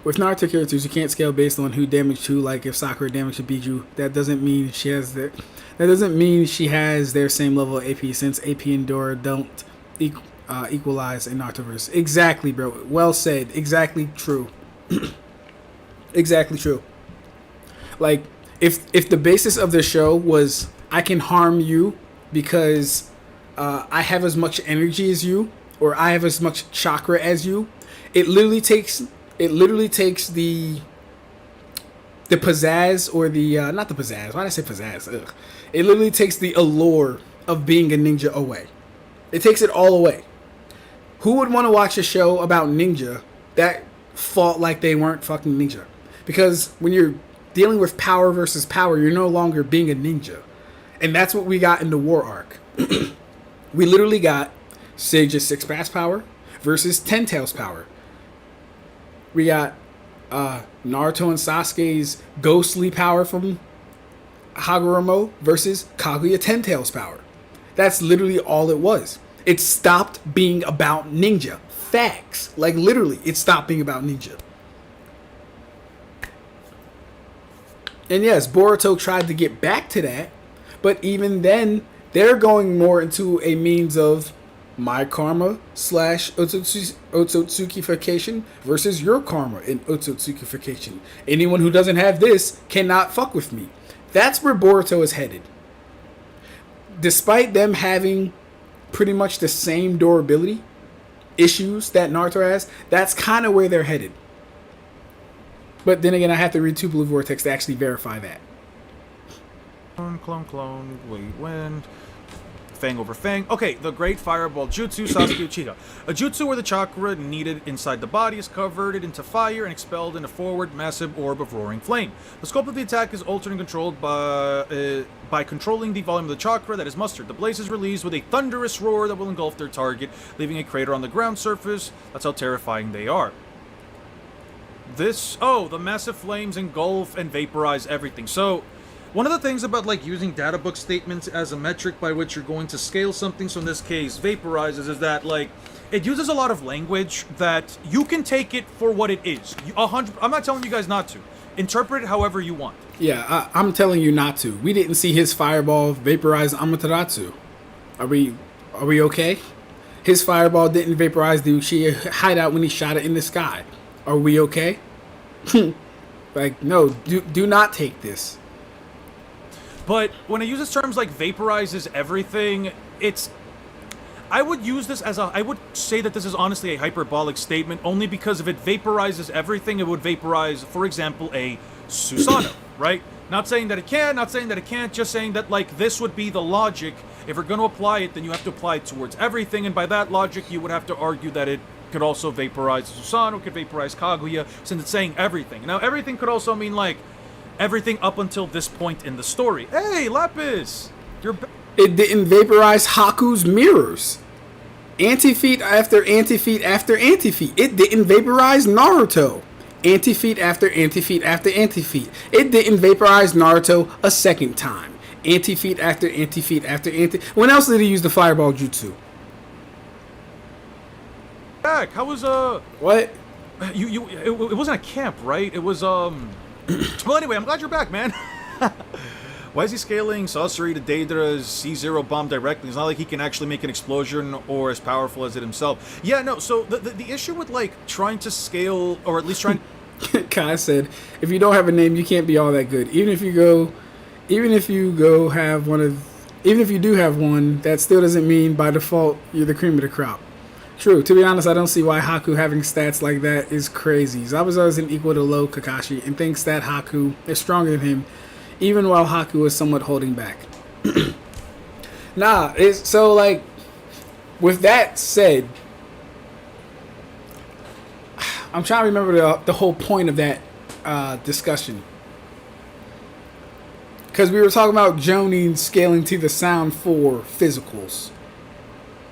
With Naruto characters, you can't scale based on who damaged who. Like if Sakura damaged a Biju, that doesn't mean she has their. That doesn't mean she has their same level of AP, since AP and Dora don't equalize in Narutoverse. Exactly, bro. Well said. Exactly true. Exactly true. Like if the basis of the show was I can harm you because I have as much energy as you, or I have as much chakra as you, it literally takes the pizzazz, or the not the pizzazz. Why did I say pizzazz? Ugh. It literally takes the allure of being a ninja away. It takes it all away. Who would want to watch a show about ninja that fought like they weren't fucking ninja? Because when you're dealing with power versus power, you're no longer being a ninja. And that's what we got in the war arc. We literally got Sage's 6-pass power versus 10 tails power. We got Naruto and Sasuke's ghostly power from Hagoromo versus Kaguya 10 tails power. That's literally all it was. It stopped being about ninja. Facts. Like literally, it stopped being about ninja. And yes, Boruto tried to get back to that, but even then, they're going more into a means of my karma / Otsutsukification versus your karma in Otsutsukification. Anyone who doesn't have this cannot fuck with me. That's where Boruto is headed. Despite them having pretty much the same durability issues that Naruto has, that's kind of where they're headed. But then again, I have to read 2 Blue Vortex to actually verify that. Clone, Blade Wind, Fang over Fang. Okay, the Great Fireball Jutsu, Sasuke Uchiha. A jutsu where the chakra needed inside the body is converted into fire and expelled in a forward massive orb of roaring flame. The scope of the attack is altered and controlled by controlling the volume of the chakra that is mustered. The blaze is released with a thunderous roar that will engulf their target, leaving a crater on the ground surface. That's how terrifying they are. The massive flames engulf and vaporize everything. So, one of the things about like using data book statements as a metric by which you're going to scale something, so in this case vaporizes, is that like it uses a lot of language that you can take it for what it is. I'm not telling you guys not to. Interpret it however you want. Yeah, I'm telling you not to. We didn't see his fireball vaporize Amaterasu. Are we okay? His fireball didn't vaporize the Uchiha hideout when he shot it in the sky. Are we okay? Like, no, do not take this. But when it uses terms like vaporizes everything, I would use this I would say that this is honestly a hyperbolic statement, only because if it vaporizes everything, it would vaporize, for example, a Susanoo, right? Not saying that it can, not saying that it can't, just saying that, like, this would be the logic. If you're going to apply it, then you have to apply it towards everything, and by that logic, you would have to argue that it could also vaporize Susanoo, could vaporize Kaguya, since it's saying everything. Now, everything could also mean, like, everything up until this point in the story. Hey, Lapis! It didn't vaporize Haku's mirrors. Anti-feat after anti-feat after anti-feat. It didn't vaporize Naruto. Anti-feat after anti-feat after anti-feat. It didn't vaporize Naruto a second time. Anti-feat after anti-feat after anti. When else did he use the fireball jutsu? Back. How was What? It wasn't a camp, right? It was Well, anyway, I'm glad you're back, man. Why is he scaling sorcery to Daidra's C0 bomb directly? It's not like he can actually make an explosion or as powerful as it himself. Yeah, no, so the issue with, like, trying to scale, or at least trying... Kai said, if you don't have a name, you can't be all that good. Even if you do have one, that still doesn't mean by default you're the cream of the crop. True. To be honest, I don't see why Haku having stats like that is crazy. Zabuza is an equal to low Kakashi and thinks that Haku is stronger than him, even while Haku is somewhat holding back. Nah, it's so like. With that said, I'm trying to remember the whole point of that discussion. Because we were talking about Jonin scaling to the sound for physicals.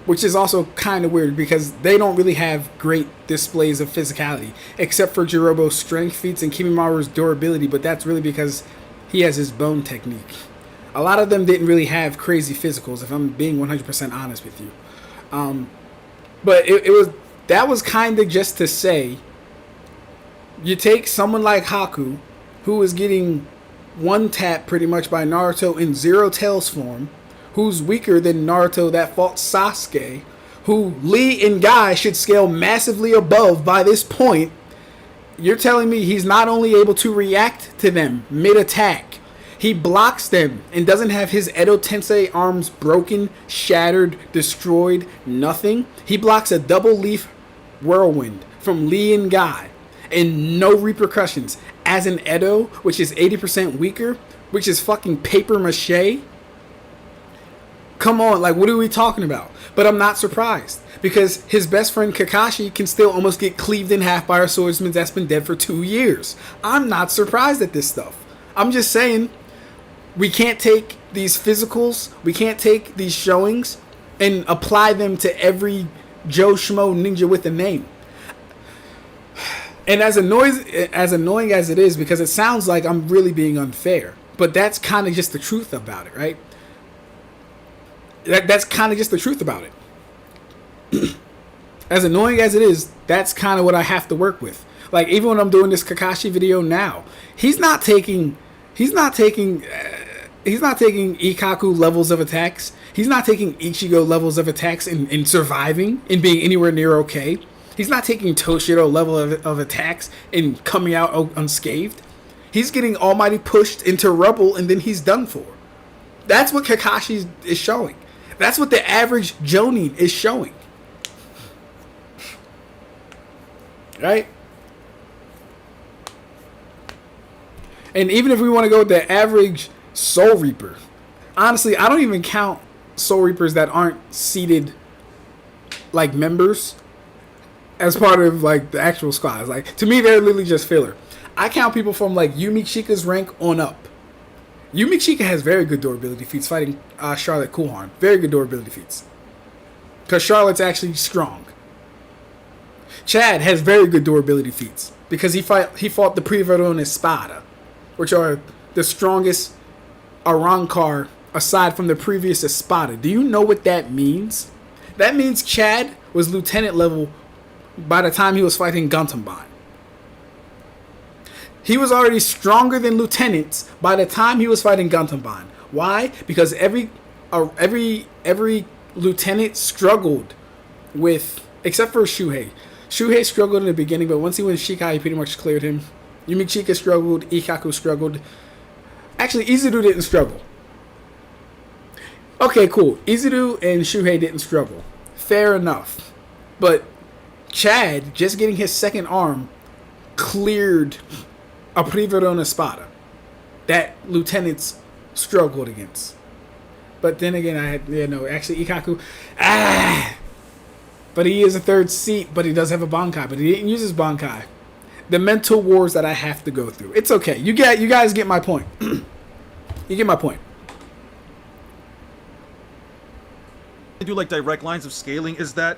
Which is also kind of weird because they don't really have great displays of physicality. Except for Jirobo's strength feats and Kimimara's durability. But that's really because he has his bone technique. A lot of them didn't really have crazy physicals, if I'm being 100% honest with you. But that was kind of just to say, you take someone like Haku, who is getting one tap pretty much by Naruto in Zero Tails form, who's weaker than Naruto that fought Sasuke, who Lee and Guy should scale massively above by this point. You're telling me he's not only able to react to them mid-attack, he blocks them and doesn't have his Edo Tensei arms broken, shattered, destroyed, nothing. He blocks a double leaf whirlwind from Lee and Guy and no repercussions. As an Edo, which is 80% weaker, which is fucking paper mache. Come on, like what are we talking about? But I'm not surprised because his best friend Kakashi can still almost get cleaved in half by a swordsman that's been dead for 2 years. I'm not surprised at this stuff. I'm just saying, we can't take these physicals, we can't take these showings and apply them to every Joe Schmo ninja with a name. And as annoying as it is, because it sounds like I'm really being unfair, but that's kind of just the truth about it, right? That's kind of just the truth about it. As annoying as it is, that's kind of what I have to work with. Like, even when I'm doing this Kakashi video now, he's not taking Ikaku levels of attacks. He's not taking Ichigo levels of attacks and surviving and being anywhere near okay. He's not taking Toshiro level of attacks and coming out unscathed. He's getting Almighty pushed into rubble and then he's done for. That's what Kakashi is showing. That's what the average Jonin is showing. Right? And even if we want to go with the average Soul Reaper, honestly, I don't even count Soul Reapers that aren't seated like members as part of like the actual squads. Like, to me, they're literally just filler. I count people from like Yumi Chika's rank on up. Yumi Chika has very good durability feats fighting Charlotte Coolhorn. Very good durability feats. Because Charlotte's actually strong. Chad has very good durability feats. Because he fought the Privarone Espada, which are the strongest Arrancar aside from the previous Espada. Do you know what that means? That means Chad was lieutenant level by the time he was fighting Gantamban. He was already stronger than lieutenants by the time he was fighting Gantamban. Why? Because every lieutenant struggled with, except for Shuhei. Shuhei struggled in the beginning, but once he went Shikai, he pretty much cleared him. Yumi Chika struggled. Ikaku struggled. Actually, Izuru didn't struggle. Okay, cool. Izuru and Shuhei didn't struggle. Fair enough. But Chad, just getting his second arm, cleared a Privarone Espada that lieutenants struggled against. But then again, actually Ikaku, but he is a third seat, but he does have a Bankai, but he didn't use his Bankai. The mental wars that I have to go through. It's okay. You guys get my point. You get my point. I do like direct lines of scaling is that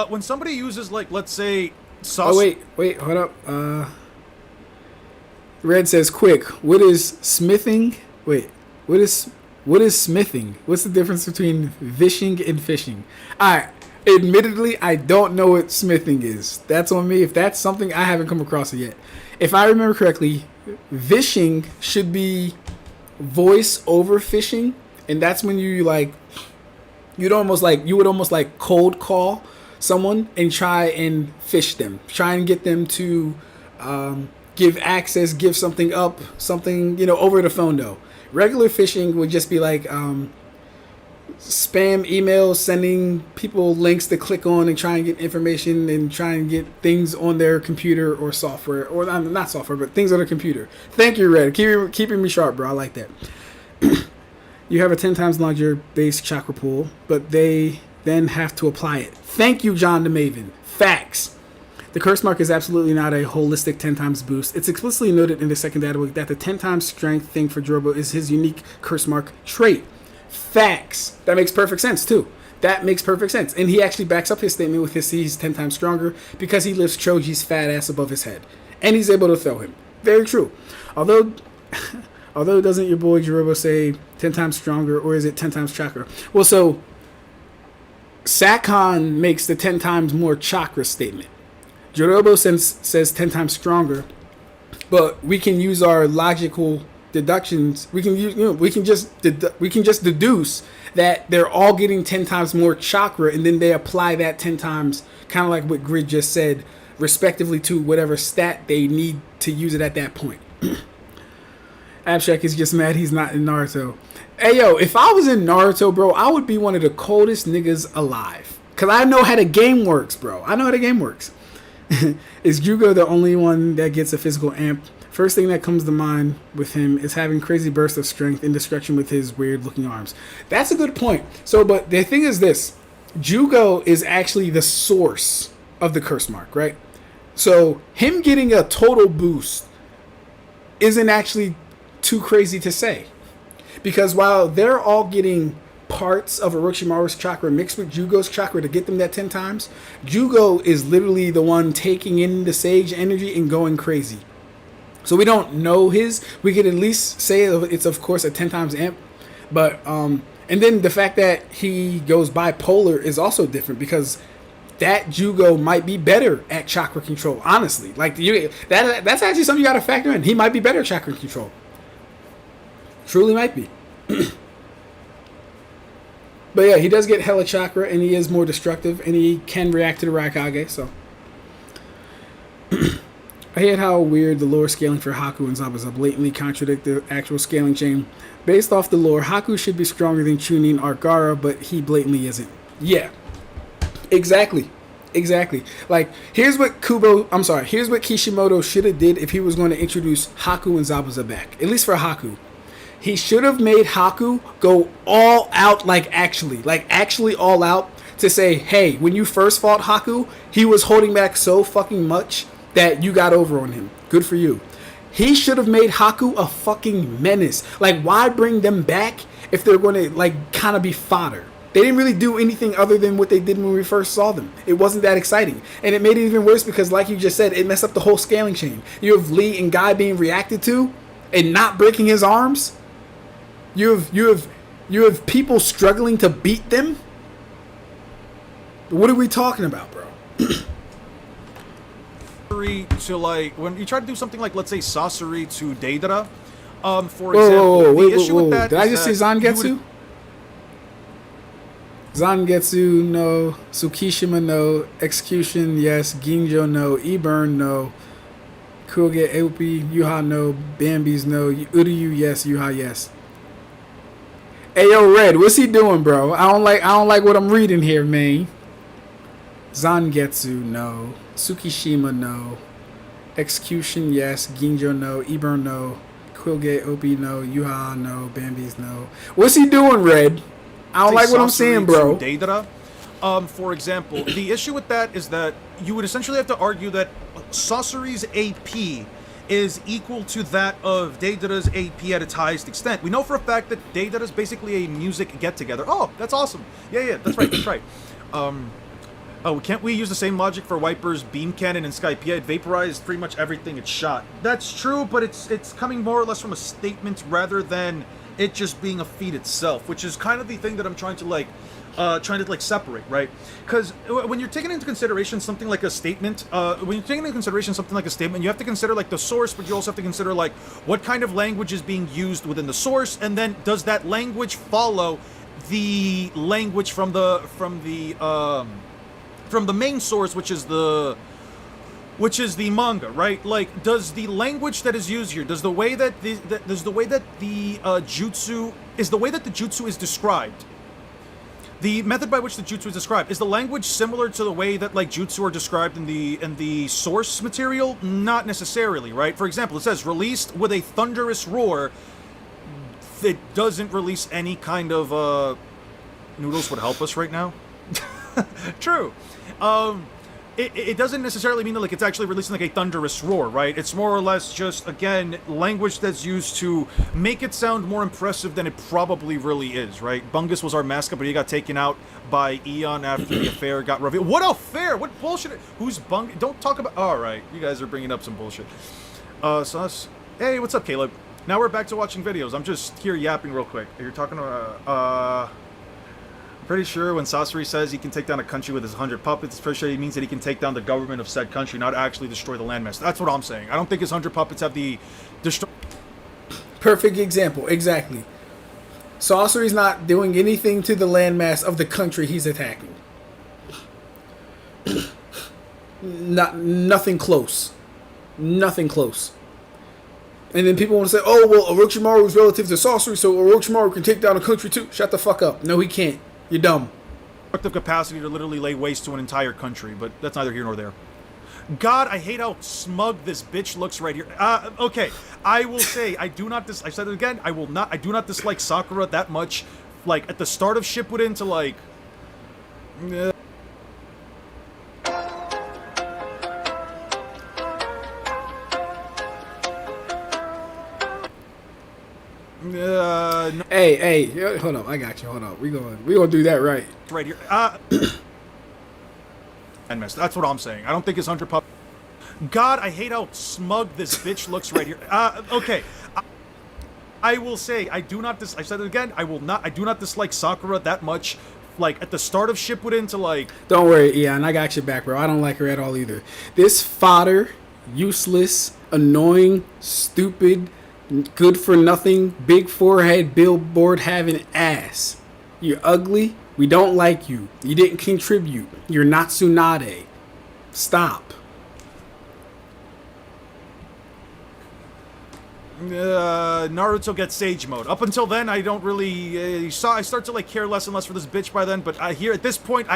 when somebody uses, like, let's say Oh wait, hold up. Red says, quick, what is smithing? Wait, what is smithing? What's the difference between vishing and fishing? Admittedly, I don't know what smithing is. That's on me. If that's something, I haven't come across it yet. If I remember correctly, vishing should be voice over fishing, and that's when you would almost cold call someone and try and fish them, try and get them to give access, give something up, something, over the phone though. Regular phishing would just be like spam emails, sending people links to click on and try and get information and try and get things on their computer or software, or not software, but things on their computer. Thank you, Red. Keeping me sharp, bro. I like that. You have a 10 times larger base chakra pool, but they then have to apply it. Thank you, John the Maven. Facts. The curse mark is absolutely not a holistic 10 times boost. It's explicitly noted in the second data book that the 10 times strength thing for Jorobo is his unique curse mark trait. Facts. That makes perfect sense, too. That makes perfect sense. And he actually backs up his statement with his he's 10 times stronger because he lifts Choji's fat ass above his head. And he's able to throw him. Very true. Although doesn't your boy Jorobo say 10 times stronger, or is it 10 times chakra? Well, so Sakon makes the 10 times more chakra statement. Jorobo says 10 times stronger, but we can use our logical deductions. We can just deduce that they're all getting 10 times more chakra, and then they apply that 10 times, kind of like what Grid just said, respectively to whatever stat they need to use it at that point. Ab-Stract is just mad he's not in Naruto. Hey yo, if I was in Naruto, bro, I would be one of the coldest niggas alive. Cause I know how the game works, bro. I know how the game works. Is Jugo the only one that gets a physical amp? First thing that comes to mind with him is having crazy bursts of strength and destruction with his weird looking arms. That's a good point. So, but the thing is this. Jugo is actually the source of the curse mark, right? So him getting a total boost isn't actually too crazy to say, because while they're all getting parts of Orochimaru's chakra mixed with Jugo's chakra to get them that 10 times, Jugo is literally the one taking in the sage energy and going crazy. So we don't know his. We could at least say it's of course a 10 times amp, but and then the fact that he goes bipolar is also different, because that Jugo might be better at chakra control. Honestly, like that's actually something you got to factor in. He might be better at chakra control. Truly might be. But yeah, he does get hella chakra, and he is more destructive, and he can react to the Raikage, so. I hate how weird the lore scaling for Haku and Zabuza blatantly contradict the actual scaling chain. Based off the lore, Haku should be stronger than Chunin or Gaara, but he blatantly isn't. Yeah. Exactly. Like, here's what Kishimoto should have did if he was going to introduce Haku and Zabuza back. At least for Haku. He should have made Haku go all out, like actually all out, to say, hey, when you first fought Haku, he was holding back so fucking much that you got over on him. Good for you. He should have made Haku a fucking menace. Like, why bring them back if they're going to, like, kind of be fodder? They didn't really do anything other than what they did when we first saw them. It wasn't that exciting. And it made it even worse because, like you just said, it messed up the whole scaling chain. You have Lee and Guy being reacted to and not breaking his arms. You have people struggling to beat them. What are we talking about, bro? To, like, when you try to do something like, let's say, Sasori to Deidara, for example, the issue with that did I just say Zangetsu? Zangetsu, no. Tsukishima, no. Execution, yes. Ginjo, no. E-Burn, no. Kuge, Eopi, Yuha, no. Bambi's, no. Uryu, yes. Yuha, yes. Hey, yo, Red, what's he doing, bro? I don't like what I'm reading here, man. Zangetsu, no. Tsukishima, no. Execution, yes. Ginjo, no. E-Burn, no. Kuge, Eopi, no. Yuha, no. Bambi's, no. What's he doing, Red? I don't like what I'm saying, bro. Deidara. For example, the issue with that is that you would essentially have to argue that Sasori's AP is equal to that of Deidara's AP at its highest extent. We know for a fact that Deidara is basically a music get-together. Oh, that's awesome. Yeah, that's right. Oh, can't we use the same logic for Wiper's beam cannon and Skypiea? It vaporized pretty much everything it shot. That's true, but it's coming more or less from a statement rather than it just being a feat itself, which is kind of the thing that I'm trying to separate, right? Because when you're taking into consideration something like a statement, you have to consider like the source, but you also have to consider like what kind of language is being used within the source, and then does that language follow the language from the main source, which is the which is the manga, right? Like, does the language that is used here, does the way that the jutsu is described, the method by which the jutsu is described, is the language similar to the way that like jutsu are described in the source material? Not necessarily, right? For example, it says released with a thunderous roar. It doesn't release any kind of noodles would help us right now. True. It doesn't necessarily mean that like it's actually releasing like a thunderous roar, right? It's more or less just, again, language that's used to make it sound more impressive than it probably really is, right? Bungus was our mascot, but he got taken out by Eon after the affair got revealed. What affair? What bullshit? Who's Bungus? Don't talk about... All right, you guys are bringing up some bullshit. Hey, what's up, Caleb? Now we're back to watching videos. I'm just here yapping real quick. You're talking to... Pretty sure when Sasori says he can take down a country with his 100 puppets, it's pretty sure he means that he can take down the government of said country, not actually destroy the landmass. That's what I'm saying. I don't think his 100 puppets have the... Perfect example, exactly. Sasori's not doing anything to the landmass of the country he's attacking. Nothing close. Nothing close. And then people want to say, oh, well, Orochimaru is relative to Sasori, so Orochimaru can take down a country too. Shut the fuck up. No, he can't. You're dumb. Capacity to literally lay waste to an entire country, but that's neither here nor there. God, I hate how smug this bitch looks right here. Okay, I will say I said it again. I do not dislike Sakura that much. Like at the start of Shippuden to like. No. Hey, hold up, I got you. Hold up, we gonna do that right here. And miss. That's what I'm saying. I don't think his 100 pup. God, I hate how smug this bitch looks right here. Okay, I will say I said it again. I do not dislike Sakura that much. Like at the start of Shippuden to like. Don't worry, Ian. I got your back, bro. I don't like her at all either. This fodder, useless, annoying, stupid. Good for nothing, big forehead, billboard having ass. You're ugly. We don't like you. You didn't contribute. You're not Tsunade. Stop. Naruto gets Sage Mode. Up until then, I don't really... I start to like care less and less for this bitch by then, but here at this point,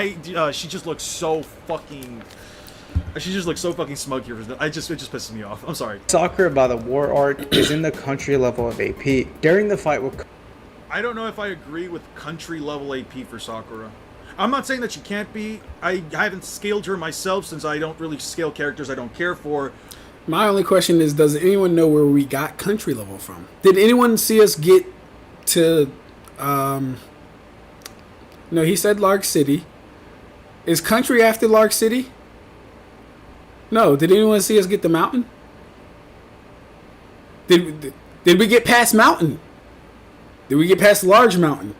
she just looks so fucking... She just looks so fucking smug here. It just pisses me off. I'm sorry. Sakura by the war arc is in the country level of AP. During the fight with... I don't know if I agree with country level AP for Sakura. I'm not saying that she can't be. I haven't scaled her myself since I don't really scale characters I don't care for. My only question is, does anyone know where we got country level from? Did anyone see us get to... No, he said Lark City. Is country after Lark City? No, did anyone see us get the mountain? Did we get past mountain? Did we get past large mountain?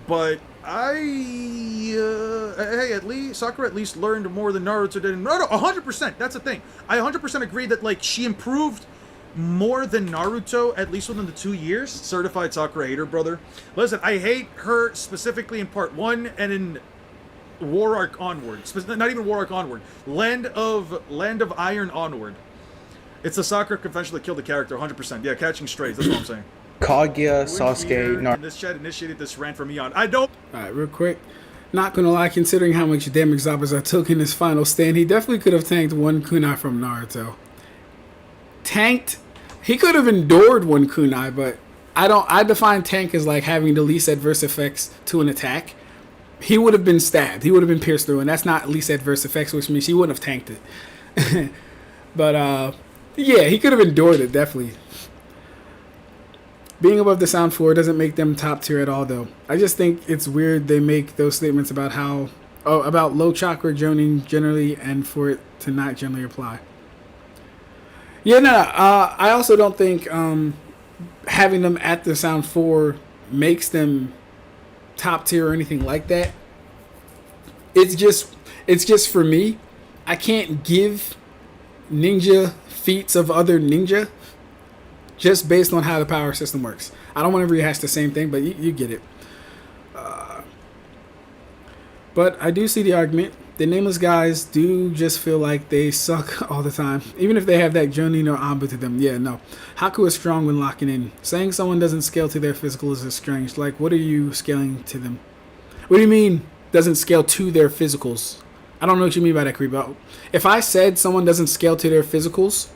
But hey, at least Sakura at least learned more than Naruto did. No, 100%. That's the thing. I 100% agree that like she improved more than Naruto at least within the 2 years. Certified Sakura hater, brother. Listen, I hate her specifically in part 1 and in War Arc onward, not even War Arc onward, Land of Iron onward. It's the Sakura convention that killed the character, 100%. Yeah, catching strays. That's what I'm saying. Kaguya, Sasuke, Naruto. This chat initiated this rant from Eon. I don't. All right, real quick. Not gonna lie, considering how much damage Zabuza took in his final stand, he definitely could have tanked one kunai from Naruto. Tanked. He could have endured one kunai, but I define tank as like having the least adverse effects to an attack. He would have been stabbed. He would have been pierced through, and that's not least adverse effects, which means he wouldn't have tanked it. But, yeah, he could have endured it, definitely. Being above the sound floor doesn't make them top tier at all, though. I just think it's weird they make those statements about about low chakra joning generally, and for it to not generally apply. Yeah, no, I also don't think having them at the sound 4 makes them top tier or anything like that. It's just for me, I can't give ninja feats of other ninja just based on how the power system works. I don't want to rehash the same thing, but you get it. But I do see the argument. The nameless guys do just feel like they suck all the time, even if they have that Jonin or Anbu to them. Yeah, no. Haku is strong when locking in. Saying someone doesn't scale to their physical is strange. Like, what are you scaling to them? What do you mean doesn't scale to their physicals? I don't know what you mean by that, Creepo. If I said someone doesn't scale to their physicals,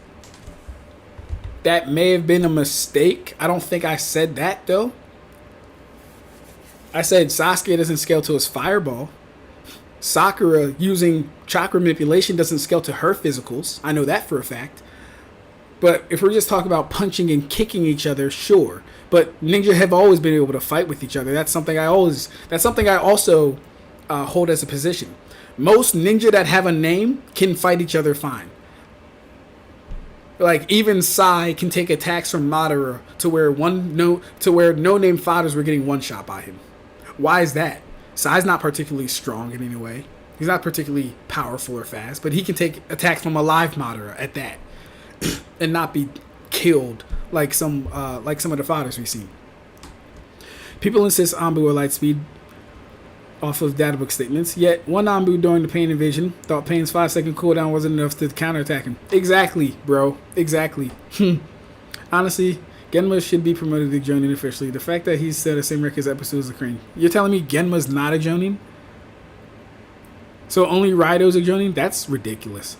that may have been a mistake. I don't think I said that, though. I said Sasuke doesn't scale to his fireball. Sakura using chakra manipulation doesn't scale to her physicals. I know that for a fact. But if we're just talking about punching and kicking each other, sure. But ninja have always been able to fight with each other. That's something I also hold as a position. Most ninja that have a name can fight each other fine. Like even Sai can take attacks from Madara to where no name fighters were getting one shot by him. Why is that? Sai's not particularly strong in any way. He's not particularly powerful or fast, but he can take attacks from a live Madara at that, and not be killed like some of the fighters we see. People insist Anbu are light speed off of databook statements, yet one Anbu during the Pain invasion thought Pain's 5-second cooldown wasn't enough to counterattack him. Exactly, bro. Exactly. Honestly, Genma should be promoted to Jonin officially. The fact that he's set the same record as episodes of Crane. You're telling me Genma's not a Jonin? So only Raido's a Jonin? That's ridiculous.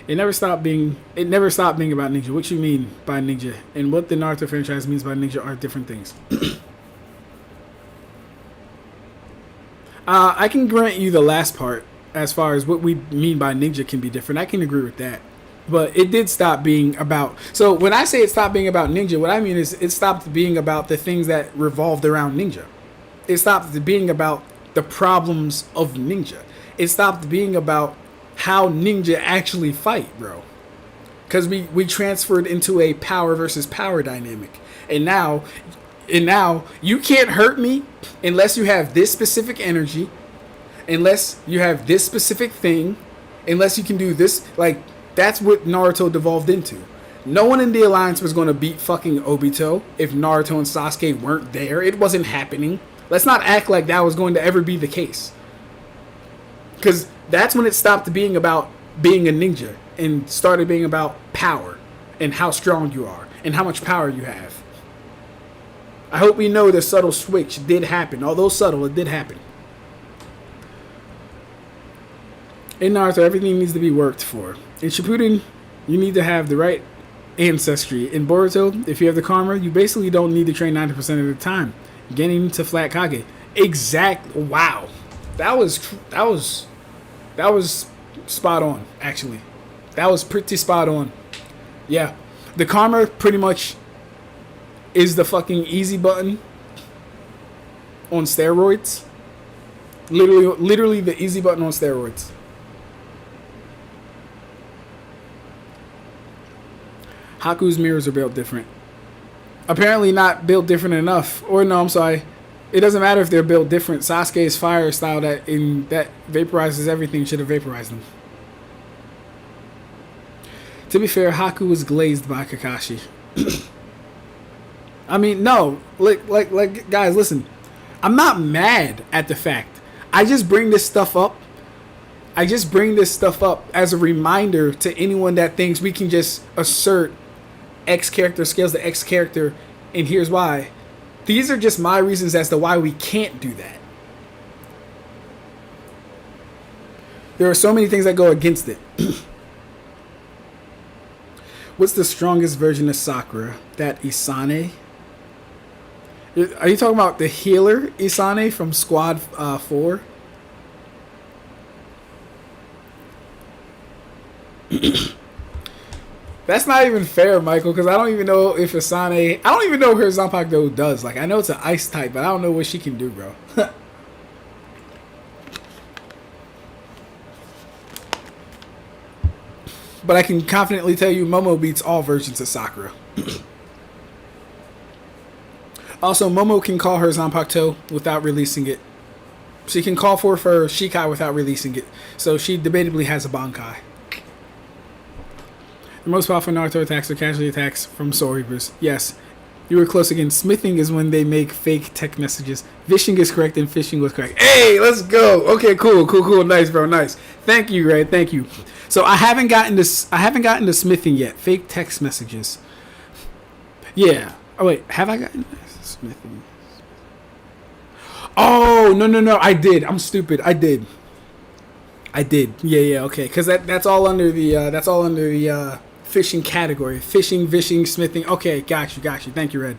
It never stopped being about ninja. What you mean by ninja? And what the Naruto franchise means by ninja are different things. I can grant you the last part as far as what we mean by ninja can be different. I can agree with that. But it did stop being about... So when I say it stopped being about ninja, what I mean is it stopped being about the things that revolved around ninja. It stopped being about the problems of ninja. It stopped being about how ninja actually fight, bro. Because we transferred into a power versus power dynamic. And now you can't hurt me unless you have this specific energy, unless you have this specific thing, unless you can do this. Like, that's what Naruto devolved into. No one in the Alliance was going to beat fucking Obito if Naruto and Sasuke weren't there. It wasn't happening. Let's not act like that was going to ever be the case. Because that's when it stopped being about being a ninja and started being about power and how strong you are and how much power you have. I hope we know the subtle switch did happen. Although subtle, it did happen. In Naruto, everything needs to be worked for. In Shippuden, you need to have the right ancestry. In Boruto, if you have the karma, you basically don't need to train 90% of the time. Getting to flat Kage. Wow. That was spot on, actually. That was pretty spot on. Yeah. The karma pretty much is the fucking easy button on steroids. Literally the easy button on steroids. Haku's mirrors are built different. Apparently not built different enough. Or no, I'm sorry. It doesn't matter if they're built different. Sasuke's fire style that vaporizes everything should have vaporized them. To be fair, Haku was glazed by Kakashi. I mean, no. Like guys, listen. I'm not mad at the fact. I just bring this stuff up as a reminder to anyone that thinks we can just assert X character scales to X character, and here's why. These are just my reasons as to why we can't do that. There are so many things that go against it. What's the strongest version of Sakura? That Isane? Are you talking about the healer Isane from Squad 4? That's not even fair, Michael, because I don't even know if Asane... I don't even know what her Zanpakuto does. Like, I know it's an ice type, but I don't know what she can do, bro. But I can confidently tell you Momo beats all versions of Sakura. Also, Momo can call her Zanpakuto without releasing it. She can call for her Shikai without releasing it. So she debatably has a Bankai. The most powerful Naruto attacks are casualty attacks from Soul Reapers. Yes. You were close again. Smithing is when they make fake text messages. Vishing is correct and fishing was correct. Hey, let's go. Okay, cool. Nice, bro. Nice. Thank you, Red. Thank you. So I haven't gotten to smithing yet. Fake text messages. Yeah. Oh wait, have I gotten smithing? Oh no. I did. I'm stupid. I did. Yeah. Okay. Because that's all under the fishing category. Fishing, vishing, smithing. Okay, got you. Thank you, Red.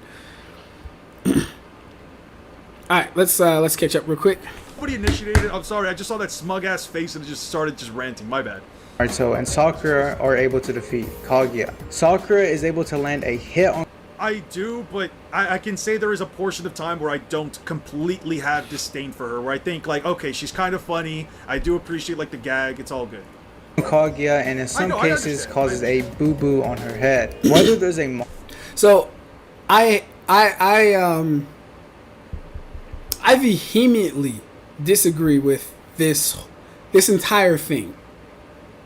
All right, let's catch up real quick. Nobody initiated. I'm sorry. I just saw that smug ass face and it just started ranting. My bad. Naruto and Sakura are able to defeat Kaguya. Sakura is able to land a hit on. I do, but I can say there is a portion of time where I don't completely have disdain for her. Where I think like, okay, she's kind of funny. I do appreciate like the gag. It's all good. Kaguya, and in some cases causes a boo-boo on her head. Whether there's a so I vehemently disagree with this entire thing.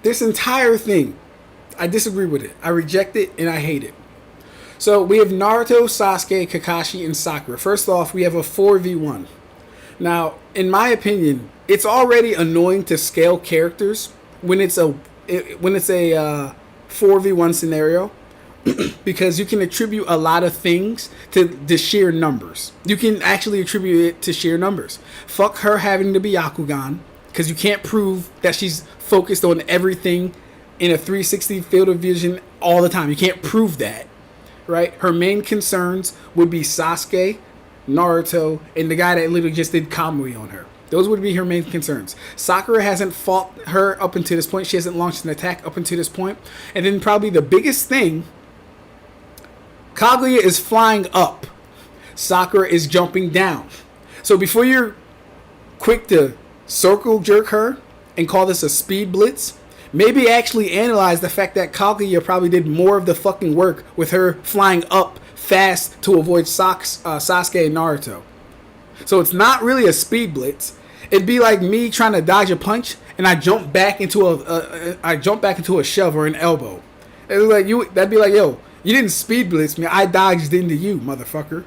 I disagree with it. I reject it and I hate it. So we have Naruto, Sasuke, Kakashi, and Sakura. First off, we have a 4v1. Now, in my opinion, it's already annoying to scale characters when it's a 4v1 scenario because you can attribute a lot of things to the sheer numbers. You can actually attribute it to sheer numbers. Fuck her having to be Yakugan because you can't prove that she's focused on everything in a 360 field of vision all the time. You can't prove that, right? Her main concerns would be Sasuke, Naruto, and the guy that literally just did Kamui on her. Those would be her main concerns. Sakura hasn't fought her up until this point. She hasn't launched an attack up until this point. And then probably the biggest thing, Kaguya is flying up. Sakura is jumping down. So before you're quick to circle jerk her and call this a speed blitz, maybe actually analyze the fact that Kaguya probably did more of the fucking work with her flying up fast to avoid Sasuke and Naruto. So it's not really a speed blitz. It'd be like me trying to dodge a punch and I jump back into a shove or an elbow. It was like that'd be like, yo, you didn't speed blitz me. I dodged into you, motherfucker.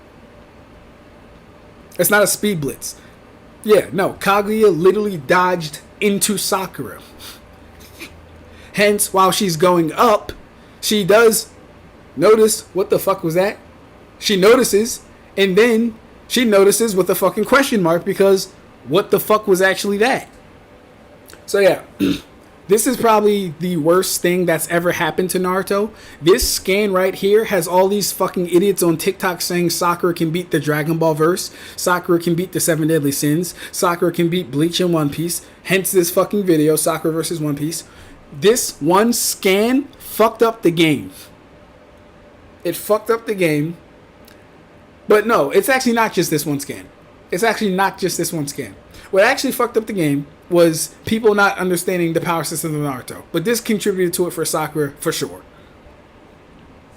It's not a speed blitz. Yeah, no, Kaguya literally dodged into Sakura. Hence, while she's going up, she does notice what the fuck was that? She notices, and then she notices with a fucking question mark because what the fuck was actually that? So yeah, this is probably the worst thing that's ever happened to Naruto. This scan right here has all these fucking idiots on TikTok saying Sakura can beat the Dragon Ball verse, Sakura can beat the 7 Deadly Sins, Sakura can beat Bleach and One Piece, hence this fucking video, Sakura versus One Piece. This one scan fucked up the game. It fucked up the game. But no, it's actually not just this one scan. What actually fucked up the game was people not understanding the power system of Naruto. But this contributed to it for Sakura for sure.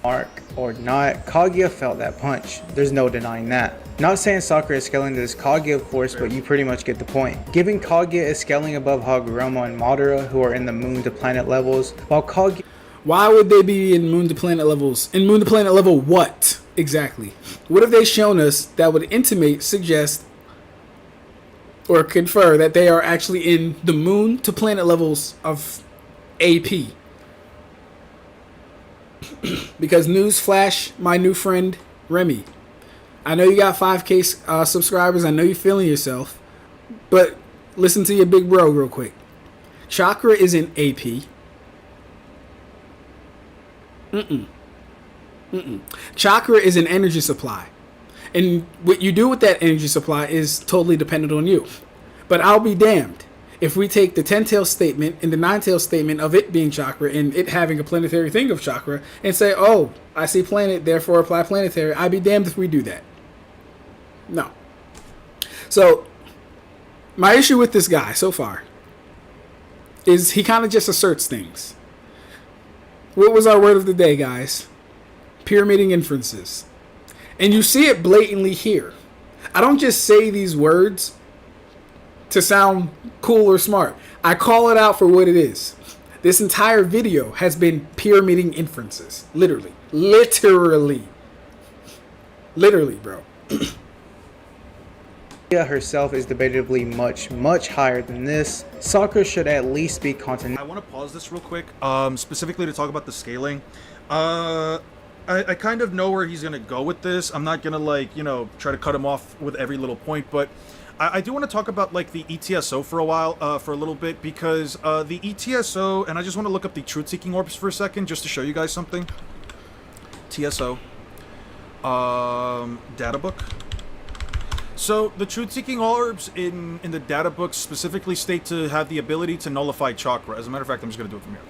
Mark or not, Kaguya felt that punch. There's no denying that. Not saying Sakura is scaling to this Kaguya of course, but you pretty much get the point. Given Kaguya is scaling above Hagoromo and Madara, who are in the moon to planet levels, while Kaguya... Why would they be in moon to planet levels? In moon to planet level what? Exactly. What have they shown us that would intimate, suggest, or confer that they are actually in the moon to planet levels of AP? Because newsflash, my new friend Remy, I know you got 5K subscribers. I know you're feeling yourself, but listen to your big bro real quick. Chakra is in AP. Chakra is an energy supply. And what you do with that energy supply is totally dependent on you. But I'll be damned if we take the 10-tail statement and the 9-tail statement of it being chakra and it having a planetary thing of chakra and say, oh, I see planet, therefore apply planetary. I'd be damned if we do that. No. So, my issue with this guy so far is he kind of just asserts things. What was our word of the day, guys? Pyramiding inferences. And you see it blatantly here. I don't just say these words to sound cool or smart. I call it out for what it is. This entire video has been pyramiding inferences. Literally. Literally, bro. herself is debatably much higher than this. Sakura should at least be content. I want to pause this real quick, specifically to talk about the scaling. I kind of know where he's going to go with this. I'm not going to, like, you know, try to cut him off with every little point, but I do want to talk about, like, the ETSO for a while, for a little bit, because the ETSO, and I just want to look up the truth-seeking orbs for a second, just to show you guys something. TSO. Data book. So, the truth-seeking orbs in the data book specifically state to have the ability to nullify chakra. As a matter of fact, I'm just going to do it from here.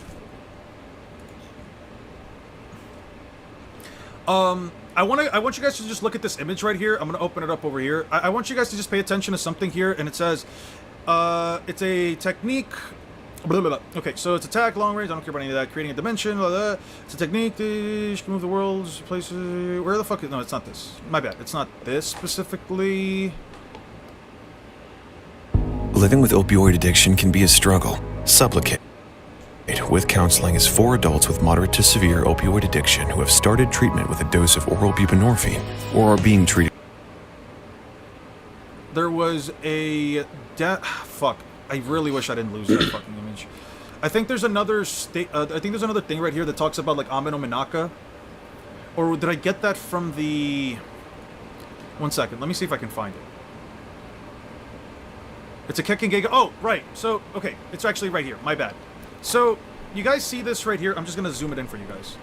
I want you guys to just look at this image right here. I'm going to open it up over here. I want you guys to just pay attention to something here, and it says, it's a technique. Blah, blah, blah. Okay, so it's attack, long range, I don't care about any of that. Creating a dimension, blah, blah. It's a technique to move the world's places. Where the fuck is... No, it's not this. My bad. It's not this specifically. Living with opioid addiction can be a struggle. Supplicate with counseling is for adults with moderate to severe opioid addiction who have started treatment with a dose of oral buprenorphine or are being treated. There was a... Fuck. I really wish I didn't lose that fucking image. I think there's another I think there's another thing right here that talks about, like, Ameno Minaka. Or did I get that from the... One second. Let me see if I can find it. It's a Kekengege... Oh, right. So, okay. It's actually right here. My bad. So, you guys see this right here? I'm just going to zoom it in for you guys.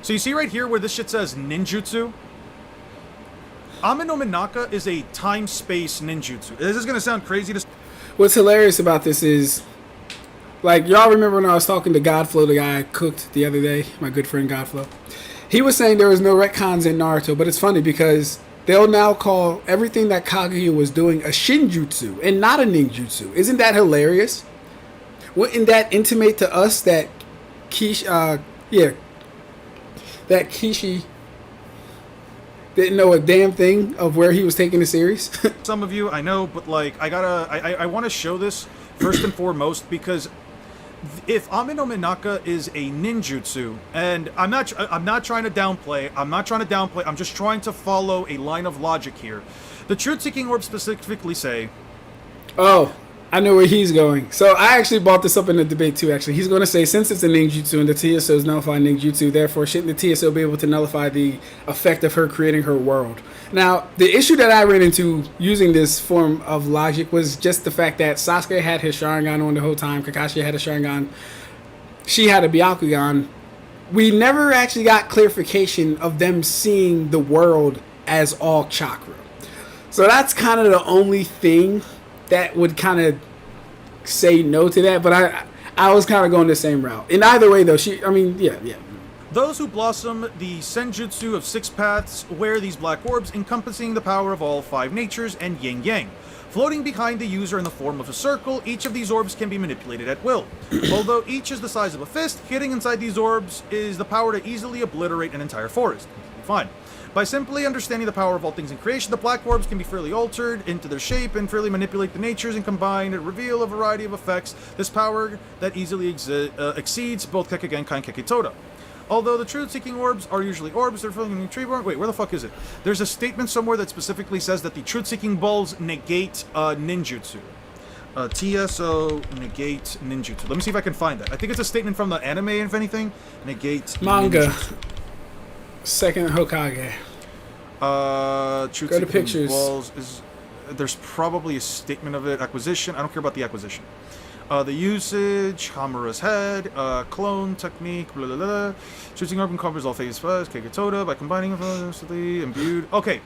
So, you see right here where this shit says ninjutsu? Ameno Minaka is a time-space ninjutsu. This is going to sound crazy to... What's hilarious about this is, like, y'all remember when I was talking to Godflow, the guy I cooked the other day, my good friend Godflow? He was saying there was no retcons in Naruto, but it's funny because they'll now call everything that Kaguya was doing a shinjutsu and not a ninjutsu. Isn't that hilarious? Wouldn't that intimate to us that Kishi didn't know a damn thing of where he was taking the series? Some of you, I know, but, like, I want to show this first and foremost because if Ameno Minaka is a ninjutsu, and I'm not trying to downplay, I'm just trying to follow a line of logic here. The truth-seeking orbs specifically say... Oh, I know where he's going. So I actually brought this up in the debate too, actually. He's going to say, since it's a ninjutsu and the TSO is nullifying ninjutsu, therefore shouldn't the TSO be able to nullify the effect of her creating her world? Now, the issue that I ran into using this form of logic was just the fact that Sasuke had his Sharingan on the whole time, Kakashi had a Sharingan, she had a Byakugan. We never actually got clarification of them seeing the world as all chakra. So that's kind of the only thing that would kind of say no to that, but I was kind of going the same route. In either way, though, yeah. Those who blossom the senjutsu of 6 paths wear these black orbs encompassing the power of all 5 natures and yin-yang. Floating behind the user in the form of a circle, each of these orbs can be manipulated at will. Although each is the size of a fist, hitting inside these orbs is the power to easily obliterate an entire forest. Fine. By simply understanding the power of all things in creation, the black orbs can be freely altered into their shape and freely manipulate the natures and combine and reveal a variety of effects. This power that easily exceeds both Kekkei Genkai and Kekkei Toda. Although the truth-seeking orbs are usually orbs, they're filling in Treeborn. Wait, where the fuck is it? There's a statement somewhere that specifically says that the truth-seeking balls negate ninjutsu. TSO negate ninjutsu. Let me see if I can find that. I think it's a statement from the anime, if anything. Negate manga. Ninjutsu. Second Hokage. Go to pictures. Balls is, there's probably a statement of it. Acquisition. I don't care about the acquisition. The usage, Hamura's head, clone technique, blah, blah, blah. Shooting orb covers all phases first, Kekkei by combining imbued. Okay.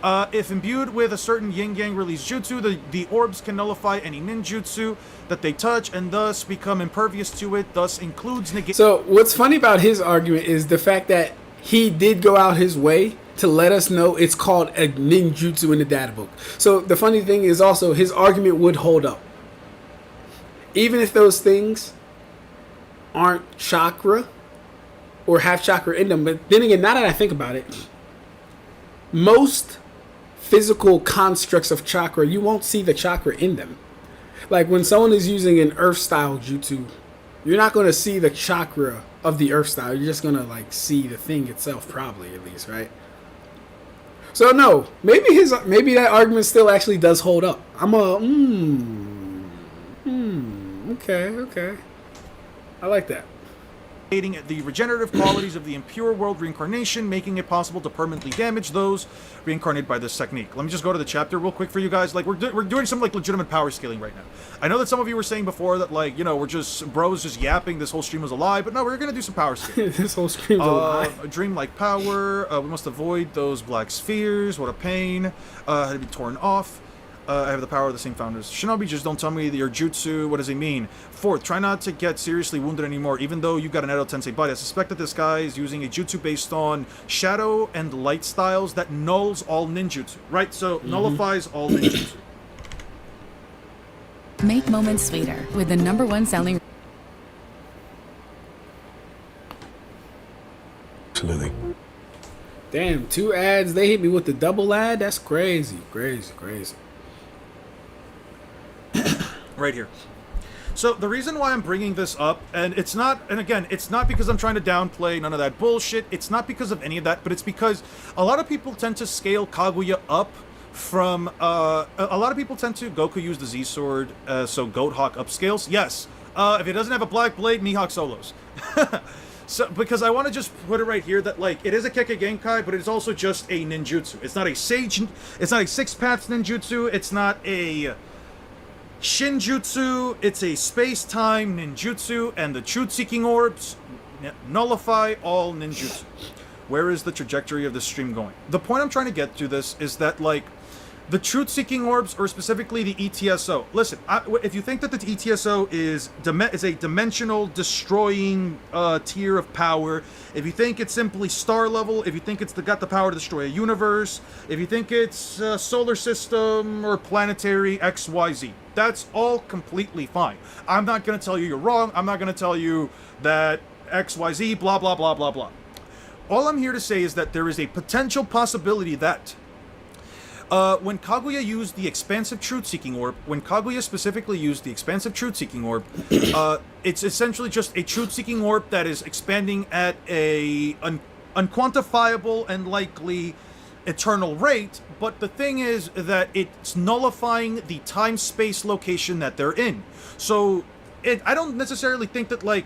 If imbued with a certain yin-yang release jutsu, the orbs can nullify any ninjutsu that they touch and thus become impervious to it, thus includes negate. So what's funny about his argument is the fact that he did go out his way to let us know it's called a ninjutsu in the data book. So the funny thing is also his argument would hold up. Even if those things aren't chakra or have chakra in them. But then again, now that I think about it, most physical constructs of chakra, you won't see the chakra in them. Like when someone is using an earth style jutsu, you're not going to see the chakra of the earth style. You're just going to like see the thing itself, probably, at least, right? So no, maybe that argument still actually does hold up. Okay. I like that. The regenerative qualities of the impure world reincarnation, making it possible to permanently damage those reincarnated by this technique. Let me just go to the chapter real quick for you guys. Like, we're doing some, like, legitimate power scaling right now. I know that some of you were saying before that, like, you know, we're just bros just yapping, this whole stream was a lie, but no, we're gonna do some power scaling. This whole stream's a lie. A dreamlike power, we must avoid those black spheres, what a pain, had to be torn off. I have the power of the same founders. Shinobi, just don't tell me your jutsu. What does it mean? Fourth, try not to get seriously wounded anymore, even though you got an Edo Tensei body. I suspect that this guy is using a jutsu based on shadow and light styles that nulls all ninjutsu, right? So, nullifies all ninjutsu. Make moments sweeter with the #1 selling. Absolutely. Damn, 2 ads. They hit me with the double ad. That's crazy. Right here. So the reason why I'm bringing this up, and it's not because I'm trying to downplay none of that bullshit, it's not because of any of that, but it's because a lot of people tend to scale Kaguya up from, a lot of people tend to, Goku used the Z-Sword, so Goat Hawk upscales. Yes, if it doesn't have a black blade, Mihawk solos. So, because I want to just put it right here that, like, it is a Kekkei Genkai, but it's also just a ninjutsu. It's not a it's not a 6 paths ninjutsu, it's not a Shinjutsu, it's a space-time ninjutsu, and the truth-seeking orbs nullify all ninjutsu. Where is the trajectory of this stream going? The point I'm trying to get to this is that, like, the truth-seeking orbs, or specifically the ETSO. Listen, if you think that the ETSO is a dimensional destroying tier of power, if you think it's simply star level, if you think it's got the power to destroy a universe, if you think it's solar system or planetary XYZ, that's all completely fine. I'm not going to tell you you're wrong. I'm not going to tell you that XYZ, blah, blah, blah, blah, blah. All I'm here to say is that there is a potential possibility that when Kaguya used the expansive truth-seeking orb, when Kaguya specifically used the expansive truth-seeking orb, it's essentially just a truth-seeking orb that is expanding at a unquantifiable and likely eternal rate, but the thing is that it's nullifying the time-space location that they're in. So, I don't necessarily think that, like,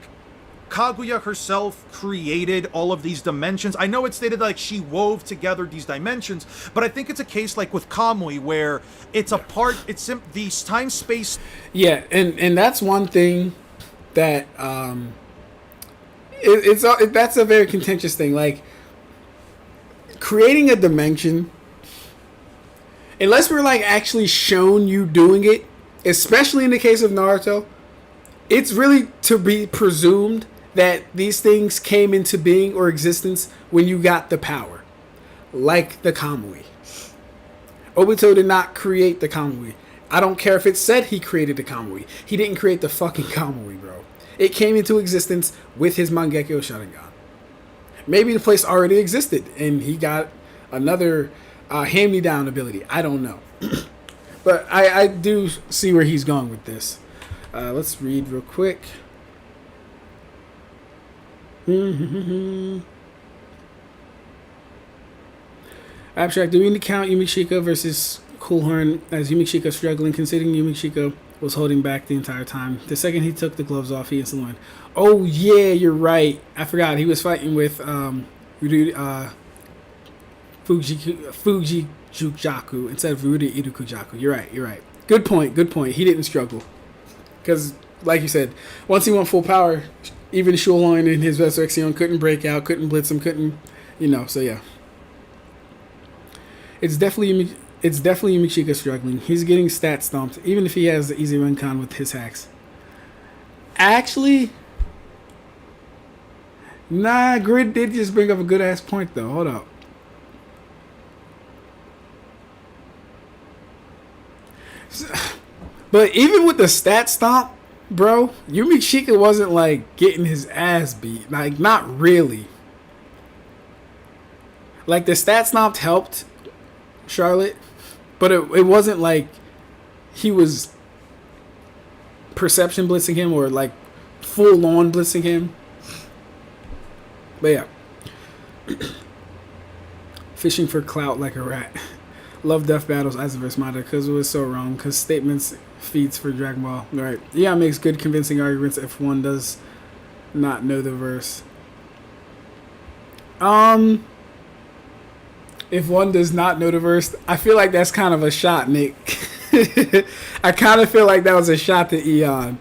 Kaguya herself created all of these dimensions. I know it's stated like she wove together these dimensions, but I think it's a case like with Kamui where it's a part, these time space. Yeah, and that's one thing that that's a very contentious thing. Like, creating a dimension, unless we're like actually shown you doing it, especially in the case of Naruto, it's really to be presumed that these things came into being or existence when you got the power. Like the Kamui. Obito did not create the Kamui. I don't care if it said he created the Kamui. He didn't create the fucking Kamui, bro. It came into existence with his Mangekyo Sharingan. Maybe the place already existed and he got another hand-me-down ability. I don't know. But I do see where he's going with this. Let's read real quick. Ab-Stract, do we need to count Yumishika versus Coolhorn as Yumishika struggling, considering Yumishika was holding back the entire time? The second he took the gloves off, he instantly went, oh yeah, you're right. I forgot. He was fighting with Fuji Jujaku instead of Rudy Irukujaku. You're right. Good point. He didn't struggle. Because, like you said, once he went full power, even Shulon and his Resurrection couldn't break out, couldn't blitz him, so yeah. It's definitely Yumishika struggling. He's getting stat stomped, even if he has the easy run con with his hacks. Actually, nah, Grid did just bring up a good ass point though. Hold up. But even with the stat stomp, bro, Yumishika wasn't like getting his ass beat. Like, not really. Like, the stat stomp helped Charlotte, but it wasn't like he was perception blitzing him or like full on blitzing him. But yeah. Fishing for clout like a rat. Love death battles as a verse matter because it was so wrong. Because statements feeds for Dragon Ball. Right. Yeah, makes good convincing arguments if one does not know the verse. If one does not know the verse, I feel like that's kind of a shot, Nick. I kind of feel like that was a shot to Eon.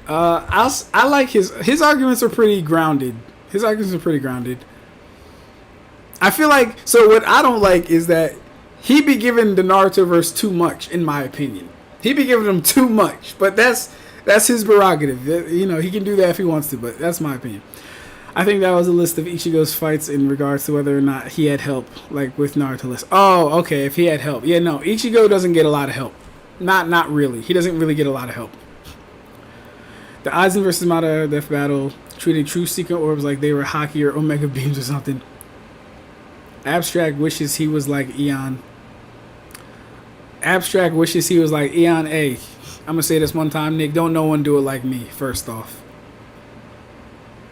I like his arguments are pretty grounded. His arguments are pretty grounded. I feel like, so what I don't like is that he be giving the Naruto verse too much, in my opinion. He be giving them too much, but that's his prerogative. You know, he can do that if he wants to, but that's my opinion. I think that was a list of Ichigo's fights in regards to whether or not he had help, like with Naruto list. Oh, okay, if he had help. Yeah, no, Ichigo doesn't get a lot of help. Not really. He doesn't really get a lot of help. The Aizen versus Madara death battle treated true secret orbs like they were Haki or Omega beams or something. Ab-Stract wishes he was like Eon. Ab-Stract wishes he was like Eon A. I'm gonna say this one time, Nick. Don't no one do it like me. First off.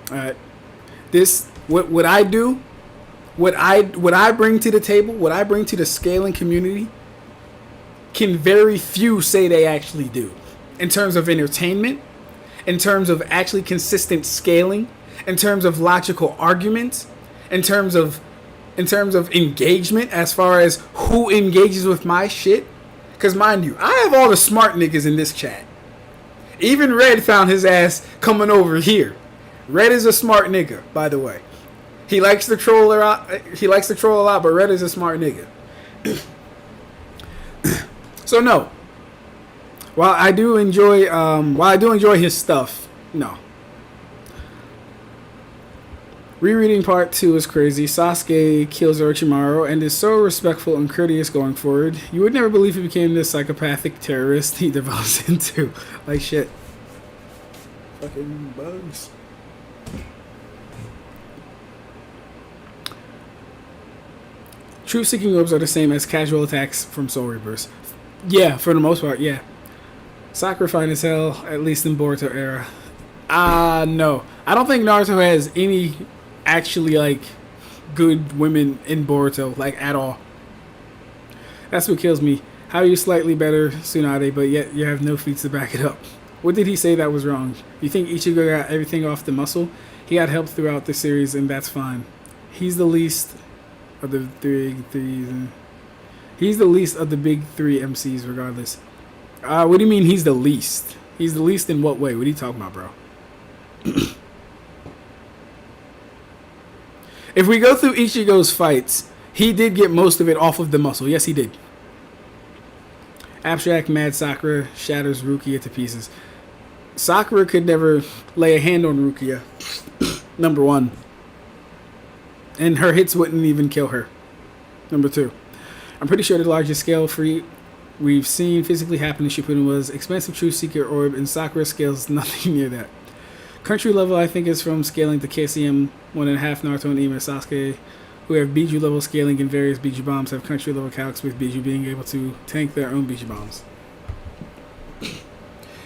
Alright. This what I do, what I bring to the table, what I bring to the scaling community, can very few say they actually do. In terms of entertainment, in terms of actually consistent scaling, in terms of logical arguments, in terms of engagement as far as who engages with my shit. Because mind you, I have all the smart niggas in this chat. Even Red found his ass coming over here. Red is a smart nigga, by the way. He likes to troll a lot. But Red is a smart nigga. So no. While I do enjoy his stuff, no. Rereading part 2 is crazy. Sasuke kills Orochimaru and is so respectful and courteous going forward. You would never believe he became this psychopathic terrorist he develops into. Like shit. Fucking bugs. Truth-seeking orbs are the same as casual attacks from Soul Reapers. Yeah, for the most part, yeah. Sakura fine as hell, at least in Boruto era. No. I don't think Naruto has any actually, like, good women in Boruto, like, at all. That's what kills me. How are you slightly better, Tsunade, but yet you have no feats to back it up? What did he say that was wrong? You think Ichigo got everything off the muscle? He got help throughout the series, and that's fine. He's the least of the big three. He's the least of the big three MCs, regardless. What do you mean he's the least? He's the least in what way? What are you talking about, bro? If we go through Ichigo's fights, he did get most of it off of the muscle. Yes, he did. Ab-Stract Mad Sakura shatters Rukia to pieces. Sakura could never lay a hand on Rukia. Number 1. And her hits wouldn't even kill her. Number 2. I'm pretty sure the largest scale free we've seen physically happen in Shippuden was expensive True Seeker Orb, and Sakura scales nothing near that. Country level, I think, is from scaling to KCM 1.5. Naruto and Ima Sasuke, who have Biju level scaling and various Biju bombs, have country level calcs with Biju being able to tank their own Biju bombs.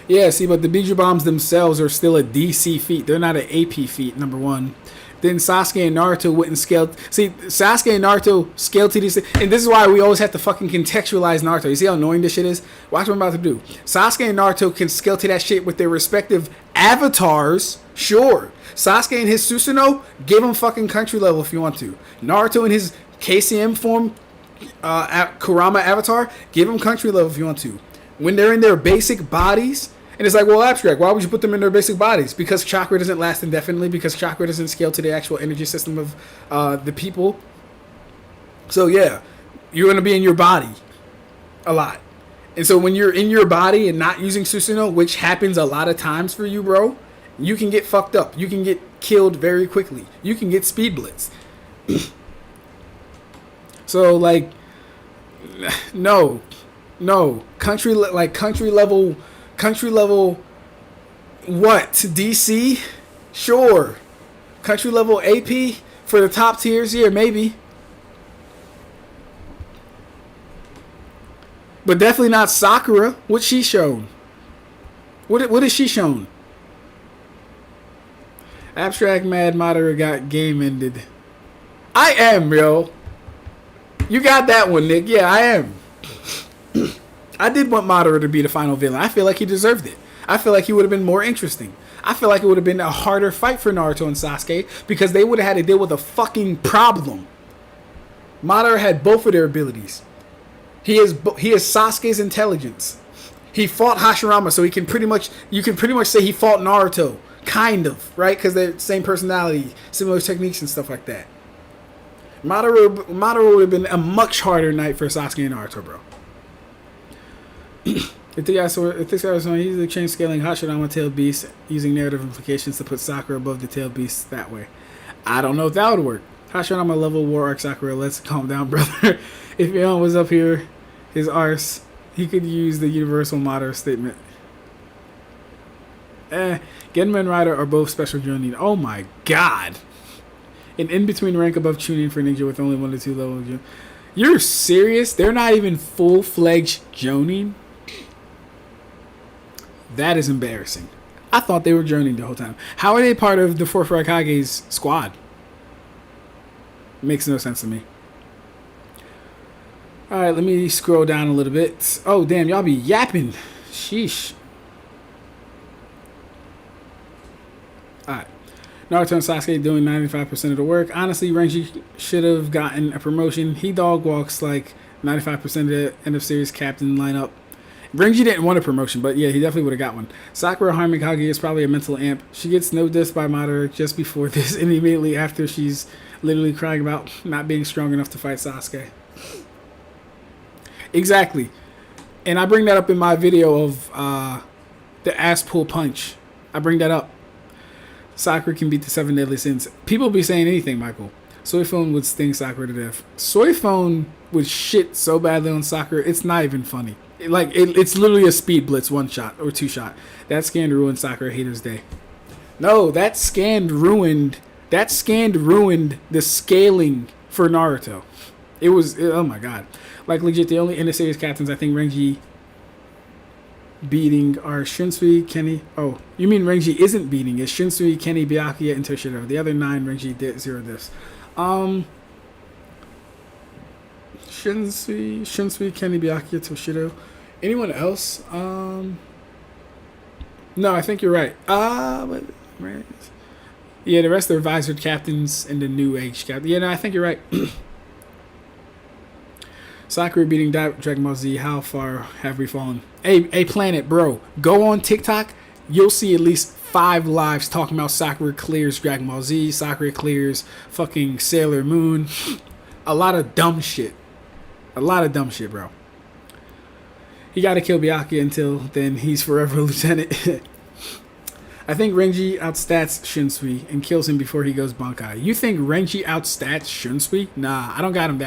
Yeah, see, but the Biju bombs themselves are still a DC feat. They're not an AP feat, number 1. Then Sasuke and Naruto wouldn't scale. See, Sasuke and Naruto scale to these, and this is why we always have to fucking contextualize Naruto. You see how annoying this shit is? Watch what I'm about to do. Sasuke and Naruto can scale to that shit with their respective avatars. Sure. Sasuke and his Susanoo, give him fucking country level if you want to. Naruto in his KCM form, Kurama avatar, give him country level if you want to. When they're in their basic bodies, and it's like, well, Ab-Stract, why would you put them in their basic bodies? Because chakra doesn't last indefinitely, because chakra doesn't scale to the actual energy system of the people. So, yeah, you're going to be in your body a lot. And so when you're in your body and not using Susanoo, which happens a lot of times for you, bro, you can get fucked up. You can get killed very quickly. You can get speed blitz. So, like, no. Country level what? DC? Sure. Country level AP for the top tiers? Yeah, maybe. But definitely not Sakura. What's she shown? What is she shown? Ab-Stract Mad Madara got game ended. I am, yo. You got that one, Nick. Yeah, I am. I did want Madara to be the final villain. I feel like he deserved it. I feel like he would have been more interesting. I feel like it would have been a harder fight for Naruto and Sasuke because they would have had to deal with a fucking problem. Madara had both of their abilities. He is Sasuke's intelligence. He fought Hashirama, so you can pretty much say he fought Naruto, kind of, right? Because they're the same personality, similar techniques and stuff like that. Madara would have been a much harder night for Sasuke and Naruto, bro. If this guy was easily change scaling Hashirama Tail Beast using narrative implications to put Sakura above the Tail Beast that way. I don't know if that would work. Hashirama level War Arc Sakura, let's calm down, brother. If Yon was up here, his arse, he could use the universal Madara statement. Genma and Rider are both special Jonin. Oh my god. An in-between rank above Chunin for Ninja with only 1 to 2 levels. You're serious? They're not even full-fledged Jonin? That is embarrassing. I thought they were Jonin the whole time. How are they part of the 4th Raikage's squad? Makes no sense to me. Alright, let me scroll down a little bit. Oh, damn, y'all be yapping. Sheesh. Alright. Naruto and Sasuke doing 95% of the work. Honestly, Renji should have gotten a promotion. He dog walks like 95% of the end of series captain lineup. Renji didn't want a promotion, but yeah, he definitely would have got one. Sakura harming Kaguya is probably a mental amp. She gets no diss by Madara just before this and immediately after she's literally crying about not being strong enough to fight Sasuke. Exactly. And I bring that up in my video of the ass pull punch. I bring that up. Sakura can beat the 7 deadly sins. People be saying anything, Michael. Soyphone would sting Sakura to death. Soyphone would shit so badly on Sakura, it's not even funny. It's literally a speed blitz 1-shot or 2-shot. That scan ruined Sakura haters' day. No, that scan ruined the scaling for Naruto. Oh my god. Like legit, the only end of series captains I think Renji beating are Shunsui, Kenny. Oh, you mean Renji isn't beating? It's Shunsui, Kenny, Byakuya, and Toshido. The other 9 Renji did 0 this. Shunsui, Kenny, Byakuya, Toshido. Anyone else? No, I think you're right. But right. Yeah, the rest are visored captains and the new age captain. Yeah, no, I think you're right. Sakura beating Dragon Ball Z. How far have we fallen? Hey, Planet, bro. Go on TikTok. You'll see at least 5 lives talking about Sakura clears Dragon Ball Z. Sakura clears fucking Sailor Moon. A lot of dumb shit. Bro. He got to kill Byakuya until then he's forever a lieutenant. I think Renji outstats Shunsui and kills him before he goes Bankai. You think Renji outstats Shunsui? Nah, I don't got him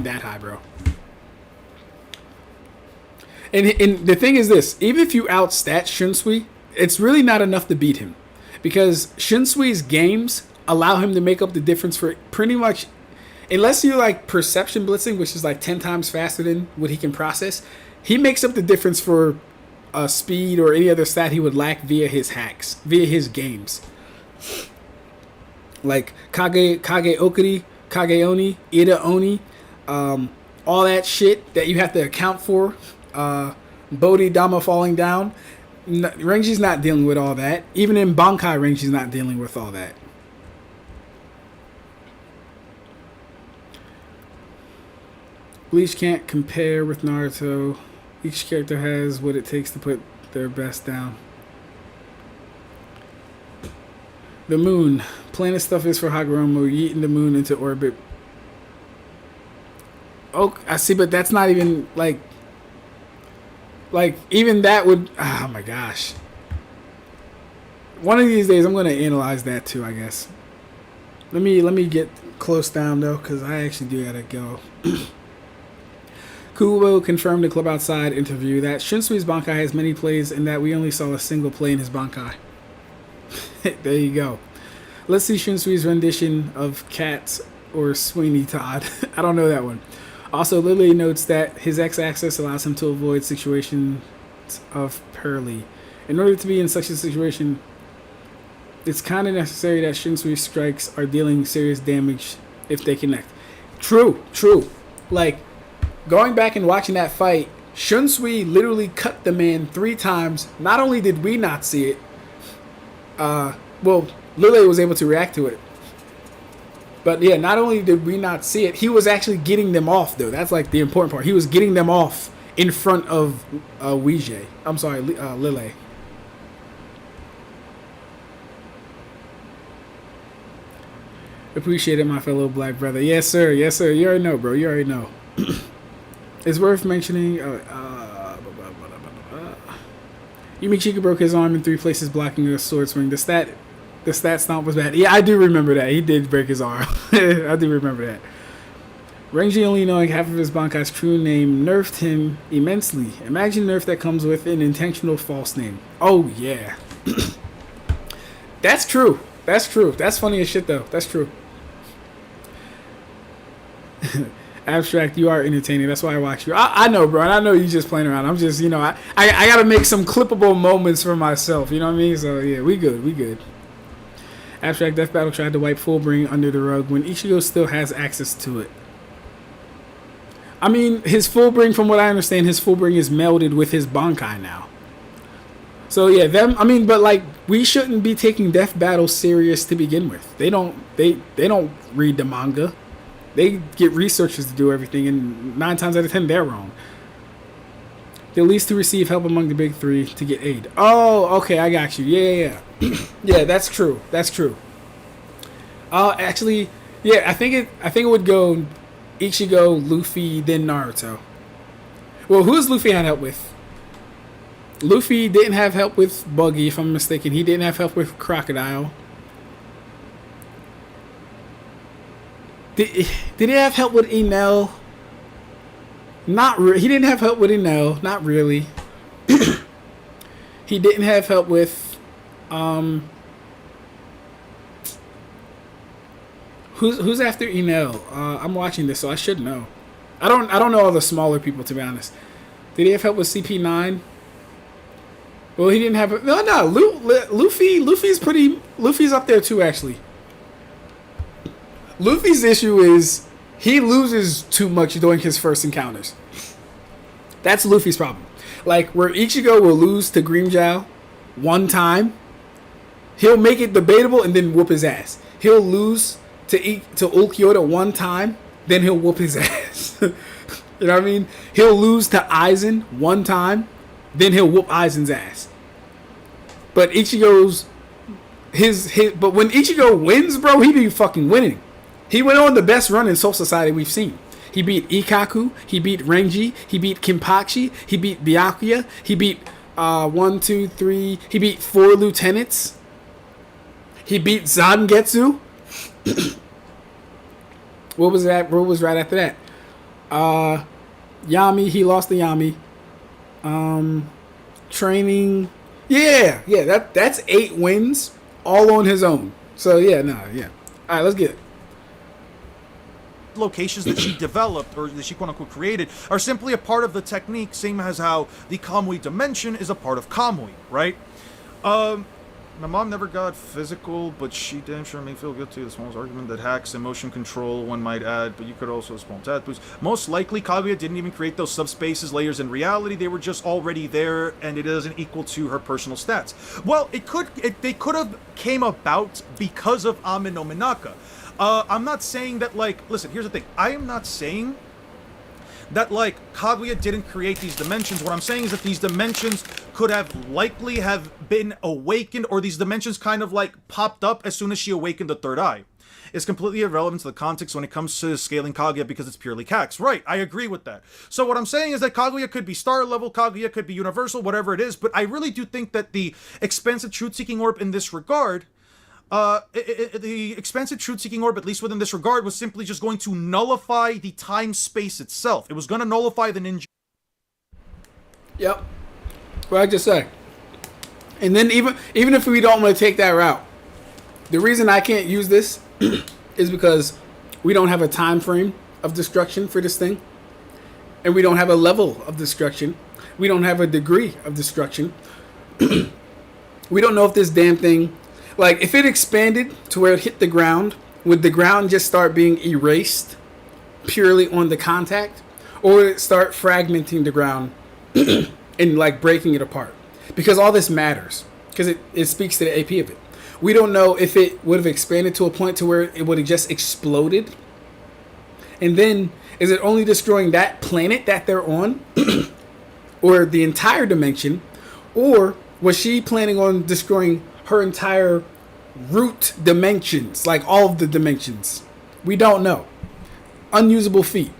that high, bro. And the thing is this, even if you outstat Shunsui, it's really not enough to beat him. Because Shunsui's games allow him to make up the difference for pretty much, unless you're like perception blitzing, which is like 10 times faster than what he can process, he makes up the difference for speed or any other stat he would lack via his hacks, via his games. Like Kage Okuri, Kage Oni, Ida Oni, all that shit that you have to account for. Bodhidharma falling down. Renji's not dealing with all that. Even in Bankai, Renji's not dealing with all that. Bleach can't compare with Naruto. Each character has what it takes to put their best down. The moon. Planet stuff is for Hagoromo. Yeeting the moon into orbit. Oh, I see, but that's not even like even that would. Oh my gosh. One of these days, I'm gonna analyze that too. I guess. Let me get close down though, because I actually do gotta go. Kubo confirmed in Club Outside interview that Shunsui's Bankai has many plays and that we only saw a single play in his Bankai. There you go. Let's see Shunsui's rendition of Cats or Sweeney Todd. I don't know that one. Also, Lily notes that his X-axis allows him to avoid situations of Pearly. In order to be in such a situation, it's kind of necessary that Shunsui's strikes are dealing serious damage if they connect. True. Like, going back and watching that fight, Shunsui literally cut the man 3 times. Not only did we not see it, well, Lille was able to react to it. But yeah, not only did we not see it, he was actually getting them off, though. That's like the important part. He was getting them off in front of Weijie. I'm sorry, Lille. Appreciate it, my fellow black brother. Yes, sir. Yes, sir. You already know, bro. You already know. It's worth mentioning. Yumichika broke his arm in 3 places blocking a sword swing. The stat stomp was bad. Yeah, I do remember that. He did break his arm. I do remember that. Renji, only knowing half of his Bankai's true name, nerfed him immensely. Imagine nerf that comes with an intentional false name. Oh, yeah. That's true. That's true. That's funny as shit, though. That's true. Ab-Stract, you are entertaining. That's why I watch you. I know, bro. And I know you just playing around. I'm just, I got to make some clippable moments for myself. You know what I mean? So, yeah, we good. We good. Ab-Stract, Death Battle tried to wipe Fullbring under the rug when Ichigo still has access to it. I mean, his Fullbring, from what I understand, his Fullbring is melded with his Bankai now. So, yeah, but, like, we shouldn't be taking Death Battle serious to begin with. They don't read the manga. They get researchers to do everything, and 9 times out of 10, they're wrong. They'll least to receive help among the big 3 to get aid. Oh, okay, I got you. Yeah. Yeah, that's true. That's true. Actually, yeah, I think it would go Ichigo, Luffy, then Naruto. Well, who does Luffy had help with? Luffy didn't have help with Buggy, if I'm mistaken. He didn't have help with Crocodile. Did he have help with Enel? He didn't have help with Enel. Not really. He didn't have help with who's after Enel? I'm watching this, so I should know. I don't know all the smaller people, to be honest. Did he have help with CP9? Well, he didn't have no. Luffy's up there too, actually. Luffy's issue is he loses too much during his first encounters. That's Luffy's problem. Like, where Ichigo will lose to Grimmjow 1 time, he'll make it debatable and then whoop his ass. He'll lose to Ulquiorra 1 time, then he'll whoop his ass. You know what I mean? He'll lose to Aizen 1 time, then he'll whoop Aizen's ass. But Ichigo's but when Ichigo wins, bro, he be fucking winning. He went on the best run in Soul Society we've seen. He beat Ikkaku, he beat Renji, he beat Kinpachi, he beat Byakuya, he beat 1, 2, 3, he beat 4 lieutenants. He beat Zangetsu. What was right after that? Yami, he lost to Yami. Training. Yeah, that's 8 wins all on his own. So yeah. Alright, let's get it. Locations that she developed or that she quote-unquote created are simply a part of the technique, same as how the Kamui dimension is a part of Kamui, right? My mom never got physical, but she damn sure made me feel guilty. The smallest argument that hacks and motion control, one might add, but you could also spawn tattoos. Most likely, Kaguya didn't even create those subspaces layers in reality. They were just already there, and it doesn't equal to her personal stats. Well, they could have came about because of Ame no Minaka. I'm not saying that, like, listen, here's the thing. I am not saying that, like, Kaguya didn't create these dimensions. What I'm saying is that these dimensions could have likely have been awakened, or these dimensions kind of, like, popped up as soon as she awakened the third eye. It's completely irrelevant to the context when it comes to scaling Kaguya because it's purely cax. Right, I agree with that. So what I'm saying is that Kaguya could be star level, Kaguya could be universal, whatever it is, but I really do think that the expensive truth-seeking orb in this regard, the expensive truth-seeking orb, at least within this regard, was simply just going to nullify the time-space itself. It was going to nullify the ninja. Yep. What I just said. And then even if we don't want to take that route, the reason I can't use this is because we don't have a time frame of destruction for this thing, and we don't have a level of destruction. We don't have a degree of destruction. We don't know if this damn thing, like, if it expanded to where it hit the ground, would the ground just start being erased purely on the contact, or would it start fragmenting the ground and like breaking it apart? Because all this matters, because it speaks to the AP of it. We don't know if it would have expanded to a point to where it would have just exploded. And then, is it only destroying that planet that they're on? Or the entire dimension? Or was she planning on destroying her entire root dimensions? Like all of the dimensions? We don't know. Unusable feat.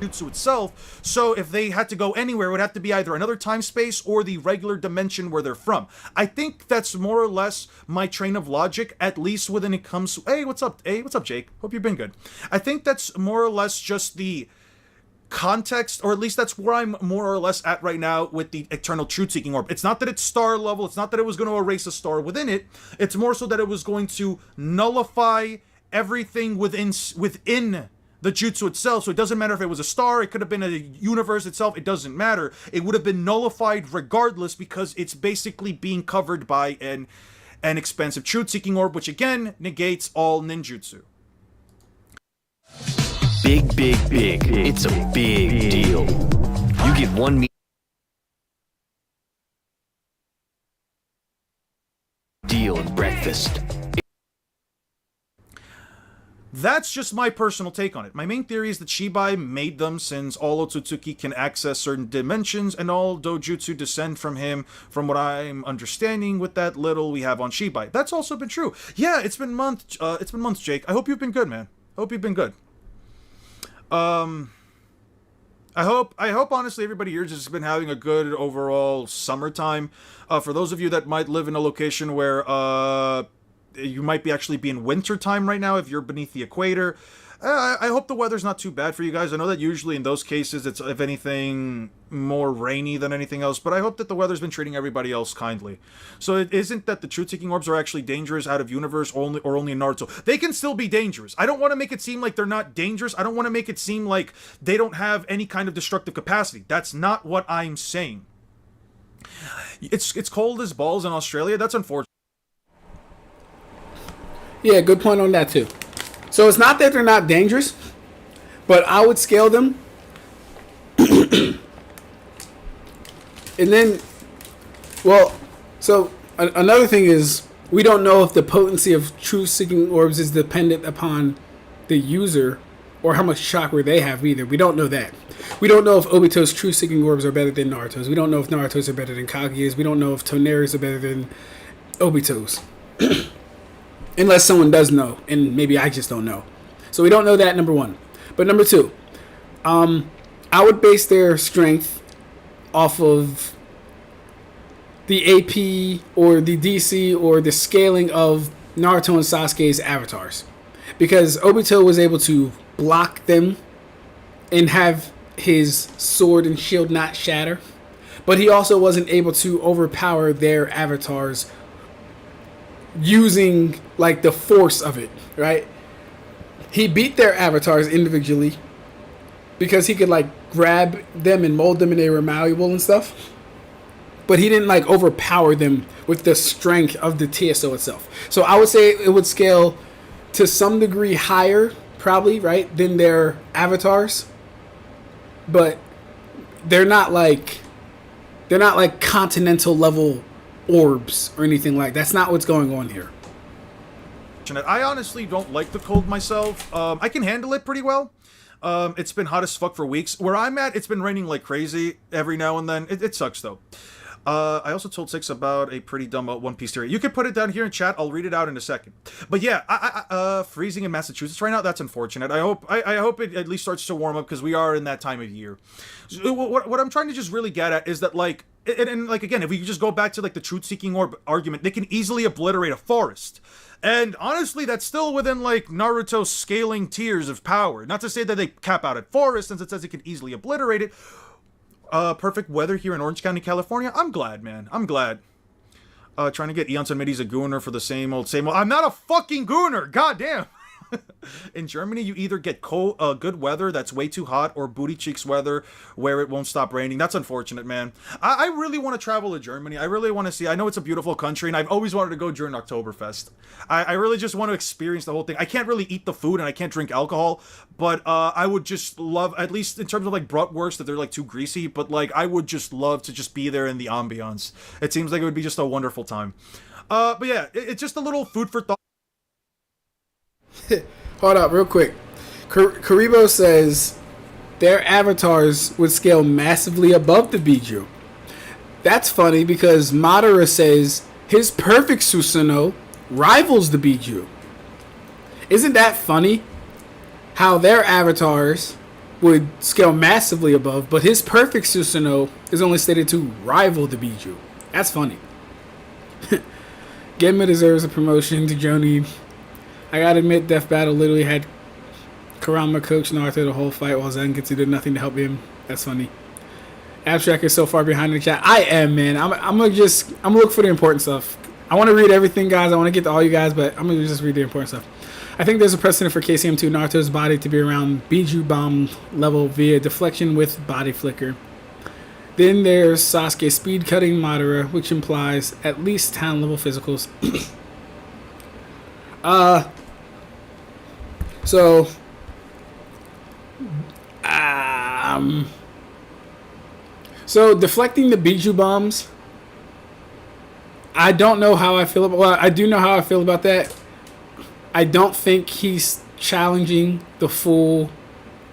Jutsu itself, so if they had to go anywhere, it would have to be either another time space or the regular dimension where they're from. I think that's more or less my train of logic, at least when it comes to, hey, what's up, Jake? Hope you've been good. I think that's more or less just the context, or at least that's where I'm more or less at right now with the eternal truth-seeking orb. It's not that it's star level, it's not that it was going to erase a star within it, it's more so that it was going to nullify everything within the jutsu itself. So it doesn't matter if it was a star, it could have been a universe itself, it doesn't matter. It would have been nullified regardless, because it's basically being covered by an expensive truth-seeking orb, which again negates all ninjutsu. Big. It's a big deal. You get one deal and breakfast. That's just my personal take on it. My main theory is that Shibai made them, since all Otsutsuki can access certain dimensions, and all dojutsu descend from him, from what I'm understanding with that little we have on Shibai. That's also been true. Yeah, it's been months, Jake. I hope you've been good, man. I hope you've been good. I hope honestly everybody here has just been having a good overall summertime. For those of you that might live in a location where you might be actually be in winter time right now if you're beneath the equator, I hope the weather's not too bad for you guys. I know that usually in those cases it's, if anything, more rainy than anything else, but I hope that the weather's been treating everybody else kindly. So it isn't that the truth-seeking orbs are actually dangerous out of universe or only in Naruto. They can still be dangerous. I don't want to make it seem like they're not dangerous. I don't want to make it seem like they don't have any kind of destructive capacity. That's not what I'm saying. It's cold as balls in Australia. That's unfortunate. Yeah, good point on that too. So it's not that they're not dangerous, but I would scale them. And then, well, so another thing is, we don't know if the potency of truth-seeking orbs is dependent upon the user or how much chakra they have either. We don't know that. We don't know if Obito's truth-seeking orbs are better than Naruto's. We don't know if Naruto's are better than Kaguya's. We don't know if Toneri's are better than Obito's. Unless someone does know, and maybe I just don't know. So we don't know that, number one. But number two, I would base their strength off of the AP or the DC or the scaling of Naruto and Sasuke's avatars. Because Obito was able to block them and have his sword and shield not shatter. But he also wasn't able to overpower their avatars using like the force of it, right? He beat their avatars individually because he could like grab them and mold them and they were malleable and stuff, but he didn't like overpower them with the strength of the TSO itself. So I would say it would scale to some degree higher, probably, right, than their avatars, but they're not like continental level orbs or anything like that. That's not what's going on here. I honestly don't like the cold myself. I can handle it pretty well. It's been hot as fuck for weeks. Where I'm at, it's been raining like crazy every now and then. It sucks though. I also told Six about a pretty dumb One Piece theory. You can put it down here in chat. I'll read it out in a second. But yeah, freezing in Massachusetts right now, that's unfortunate. I hope it at least starts to warm up because we are in that time of year. So what I'm trying to just really get at is that like, and like again, if we just go back to like the truth-seeking orb argument, they can easily obliterate a forest. And honestly, that's still within like Naruto's scaling tiers of power. Not to say that they cap out at forest, since it says it can easily obliterate it. Perfect weather here in Orange County, California. I'm glad, man. I'm glad. Trying to get Eon Sun Middy's a gooner for the same old. I'm not a fucking gooner. God damn. In Germany, you either get good weather that's way too hot, or booty cheeks weather where it won't stop raining. That's unfortunate, man. I really want to travel to Germany. I really want to see. I know it's a beautiful country, and I've always wanted to go during Oktoberfest. I really just want to experience the whole thing. I can't really eat the food, and I can't drink alcohol, but I would just love, at least in terms of like bratwurst, that they're like too greasy, but like I would just love to just be there in the ambiance. It seems like it would be just a wonderful time. But yeah, it's just a little food for thought. Hold up, real quick. Karibo says their avatars would scale massively above the Biju. That's funny because Madara says his perfect Susanoo rivals the Biju. Isn't that funny? How their avatars would scale massively above, but his perfect Susanoo is only stated to rival the Biju. That's funny. Genma deserves a promotion to Joni. I gotta admit, Death Battle literally had Kurama coach Naruto the whole fight while Zangetsu did nothing to help him. That's funny. Ab-Stract is so far behind in the chat. I am, man. I'm gonna look for the important stuff. I want to read everything, guys. I want to get to all you guys, but I'm gonna just read the important stuff. I think there's a precedent for KCM2 Naruto's body to be around Bijuu bomb level via deflection with body flicker. Then there's Sasuke speed cutting Madara, which implies at least town level physicals. So deflecting the Bijuu bombs, I don't know how I feel about. Well, I do know how I feel about that. I don't think he's challenging the full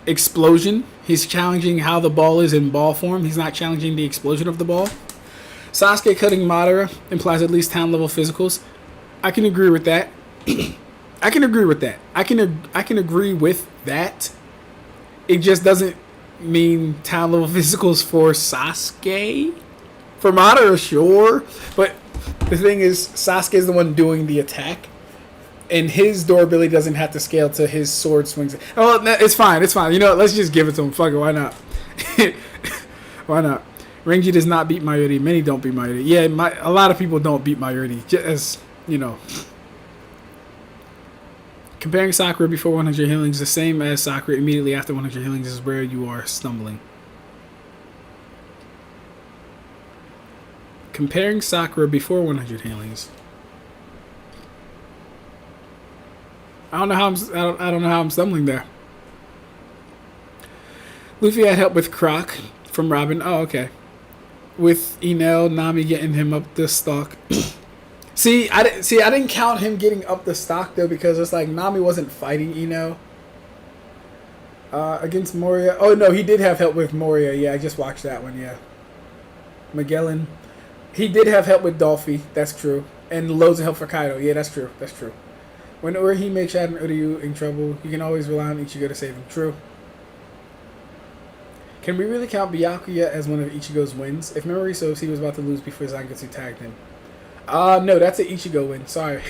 explosion. He's challenging how the ball is in ball form. He's not challenging the explosion of the ball. Sasuke cutting Madara implies at least town level physicals. I can agree with that. I can agree with that. I can agree with that. It just doesn't mean town level physicals for Sasuke. For Madara, sure, but the thing is, Sasuke is the one doing the attack, and his durability doesn't have to scale to his sword swings. Oh, it's fine. It's fine. You know what? Let's just give it to him. Fuck it. Why not? Why not? Renji does not beat Mayuri. Many don't beat Mayuri. Yeah, a lot of people don't beat Mayuri. Just as, you know. Comparing Sakura before 100 healings the same as Sakura immediately after 100 healings is where you are stumbling. Comparing Sakura before 100 healings. I don't know how I'm stumbling there. Luffy had help with Croc from Robin. Oh, okay. With Enel, Nami getting him up the stalk. See, I didn't count him getting up the stock though, because it's like Nami wasn't fighting Enel against Moria. Oh no, he did have help with Moria. Yeah, I just watched that one. Yeah, Magellan. He did have help with Dolphy. That's true, and loads of help for Kaido. Yeah, that's true. That's true. When Urahi makes Shad and Uryu in trouble, you can always rely on Ichigo to save him. True. Can we really count Byakuya as one of Ichigo's wins? If memory serves, he was about to lose before Zangetsu tagged him. No, that's an Ichigo win. Sorry.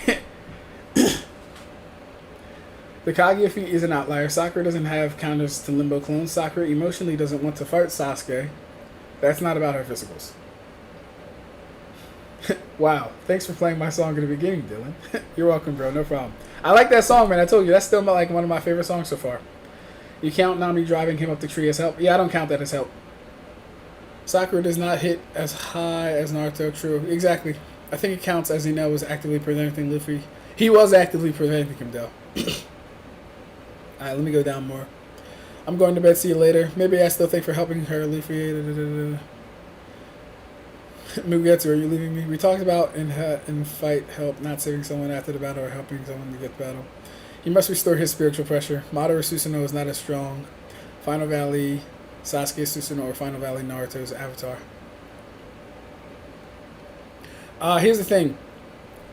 The Kaguya feat is an outlier. Sakura doesn't have counters to Limbo clones. Sakura emotionally doesn't want to fight Sasuke. That's not about her physicals. Wow. Thanks for playing my song in the beginning, Dylan. You're welcome, bro. No problem. I like that song, man. I told you. That's still like one of my favorite songs so far. You count Nami driving him up the tree as help? Yeah, I don't count that as help. Sakura does not hit as high as Naruto. True. Exactly. I think it counts as Enel was actively preventing Luffy. He was actively preventing him, though. Alright, let me go down more. I'm going to bed. See you later. Maybe I still think for helping her, Luffy. Mugetsu, are you leaving me? We talked about in fight help, not saving someone after the battle or helping someone to get the battle. He must restore his spiritual pressure. Madara Susanoo is not as strong. Final Valley Sasuke Susanoo or Final Valley Naruto's avatar. Here's the thing.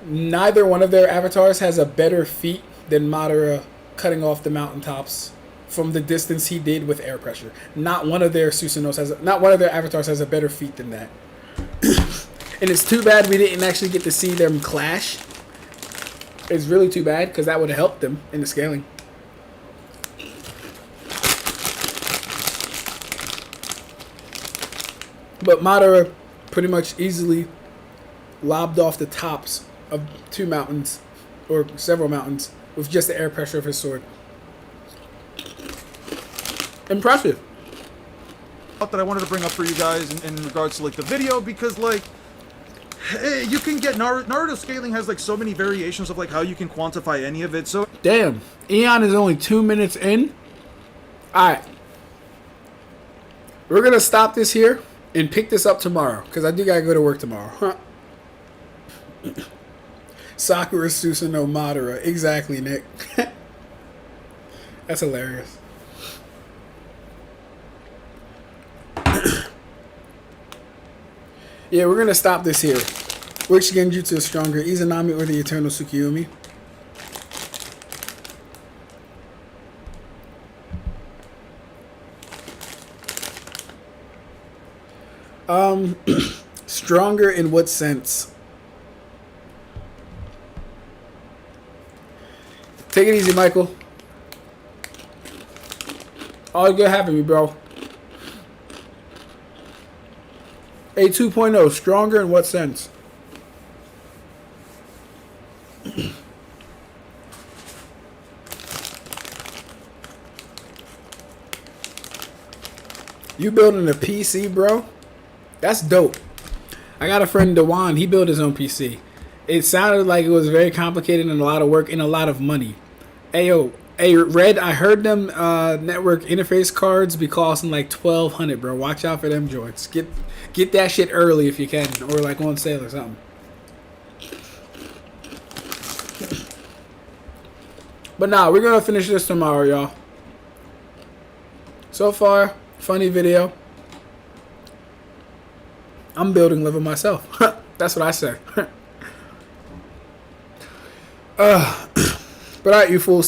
Neither one of their avatars has a better feat than Madara cutting off the mountaintops from the distance he did with air pressure. Not one of their avatars has a better feat than that. And it's too bad we didn't actually get to see them clash. It's really too bad, because that would have helped them in the scaling. But Madara pretty much easily lobbed off the tops of two mountains, or several mountains, with just the air pressure of his sword. Impressive. That I wanted to bring up for you guys in regards to like the video, because like, hey, you can get Naruto scaling has like so many variations of like how you can quantify any of it. So damn, Eon is only 2 minutes in. All right, we're gonna stop this here and pick this up tomorrow because I do gotta go to work tomorrow. Huh. Sakura Susanoo Madara, exactly, Nick. That's hilarious. Yeah, we're gonna stop this here. Which Genjutsu is stronger, Izanami or the Eternal Tsukiyomi? Stronger in what sense? Take it easy, Michael. All good having me, bro. A 2.0, stronger in what sense? You building a PC, bro? That's dope. I got a friend, Dewan. He built his own PC. It sounded like it was very complicated and a lot of work and a lot of money. Ayo, hey, Red, I heard them network interface cards be costing like $1,200, bro. Watch out for them joints. Get that shit early if you can, or like on sale or something. But nah, we're gonna finish this tomorrow, y'all. So far, funny video. I'm building level myself. That's what I say. But alright, you fools.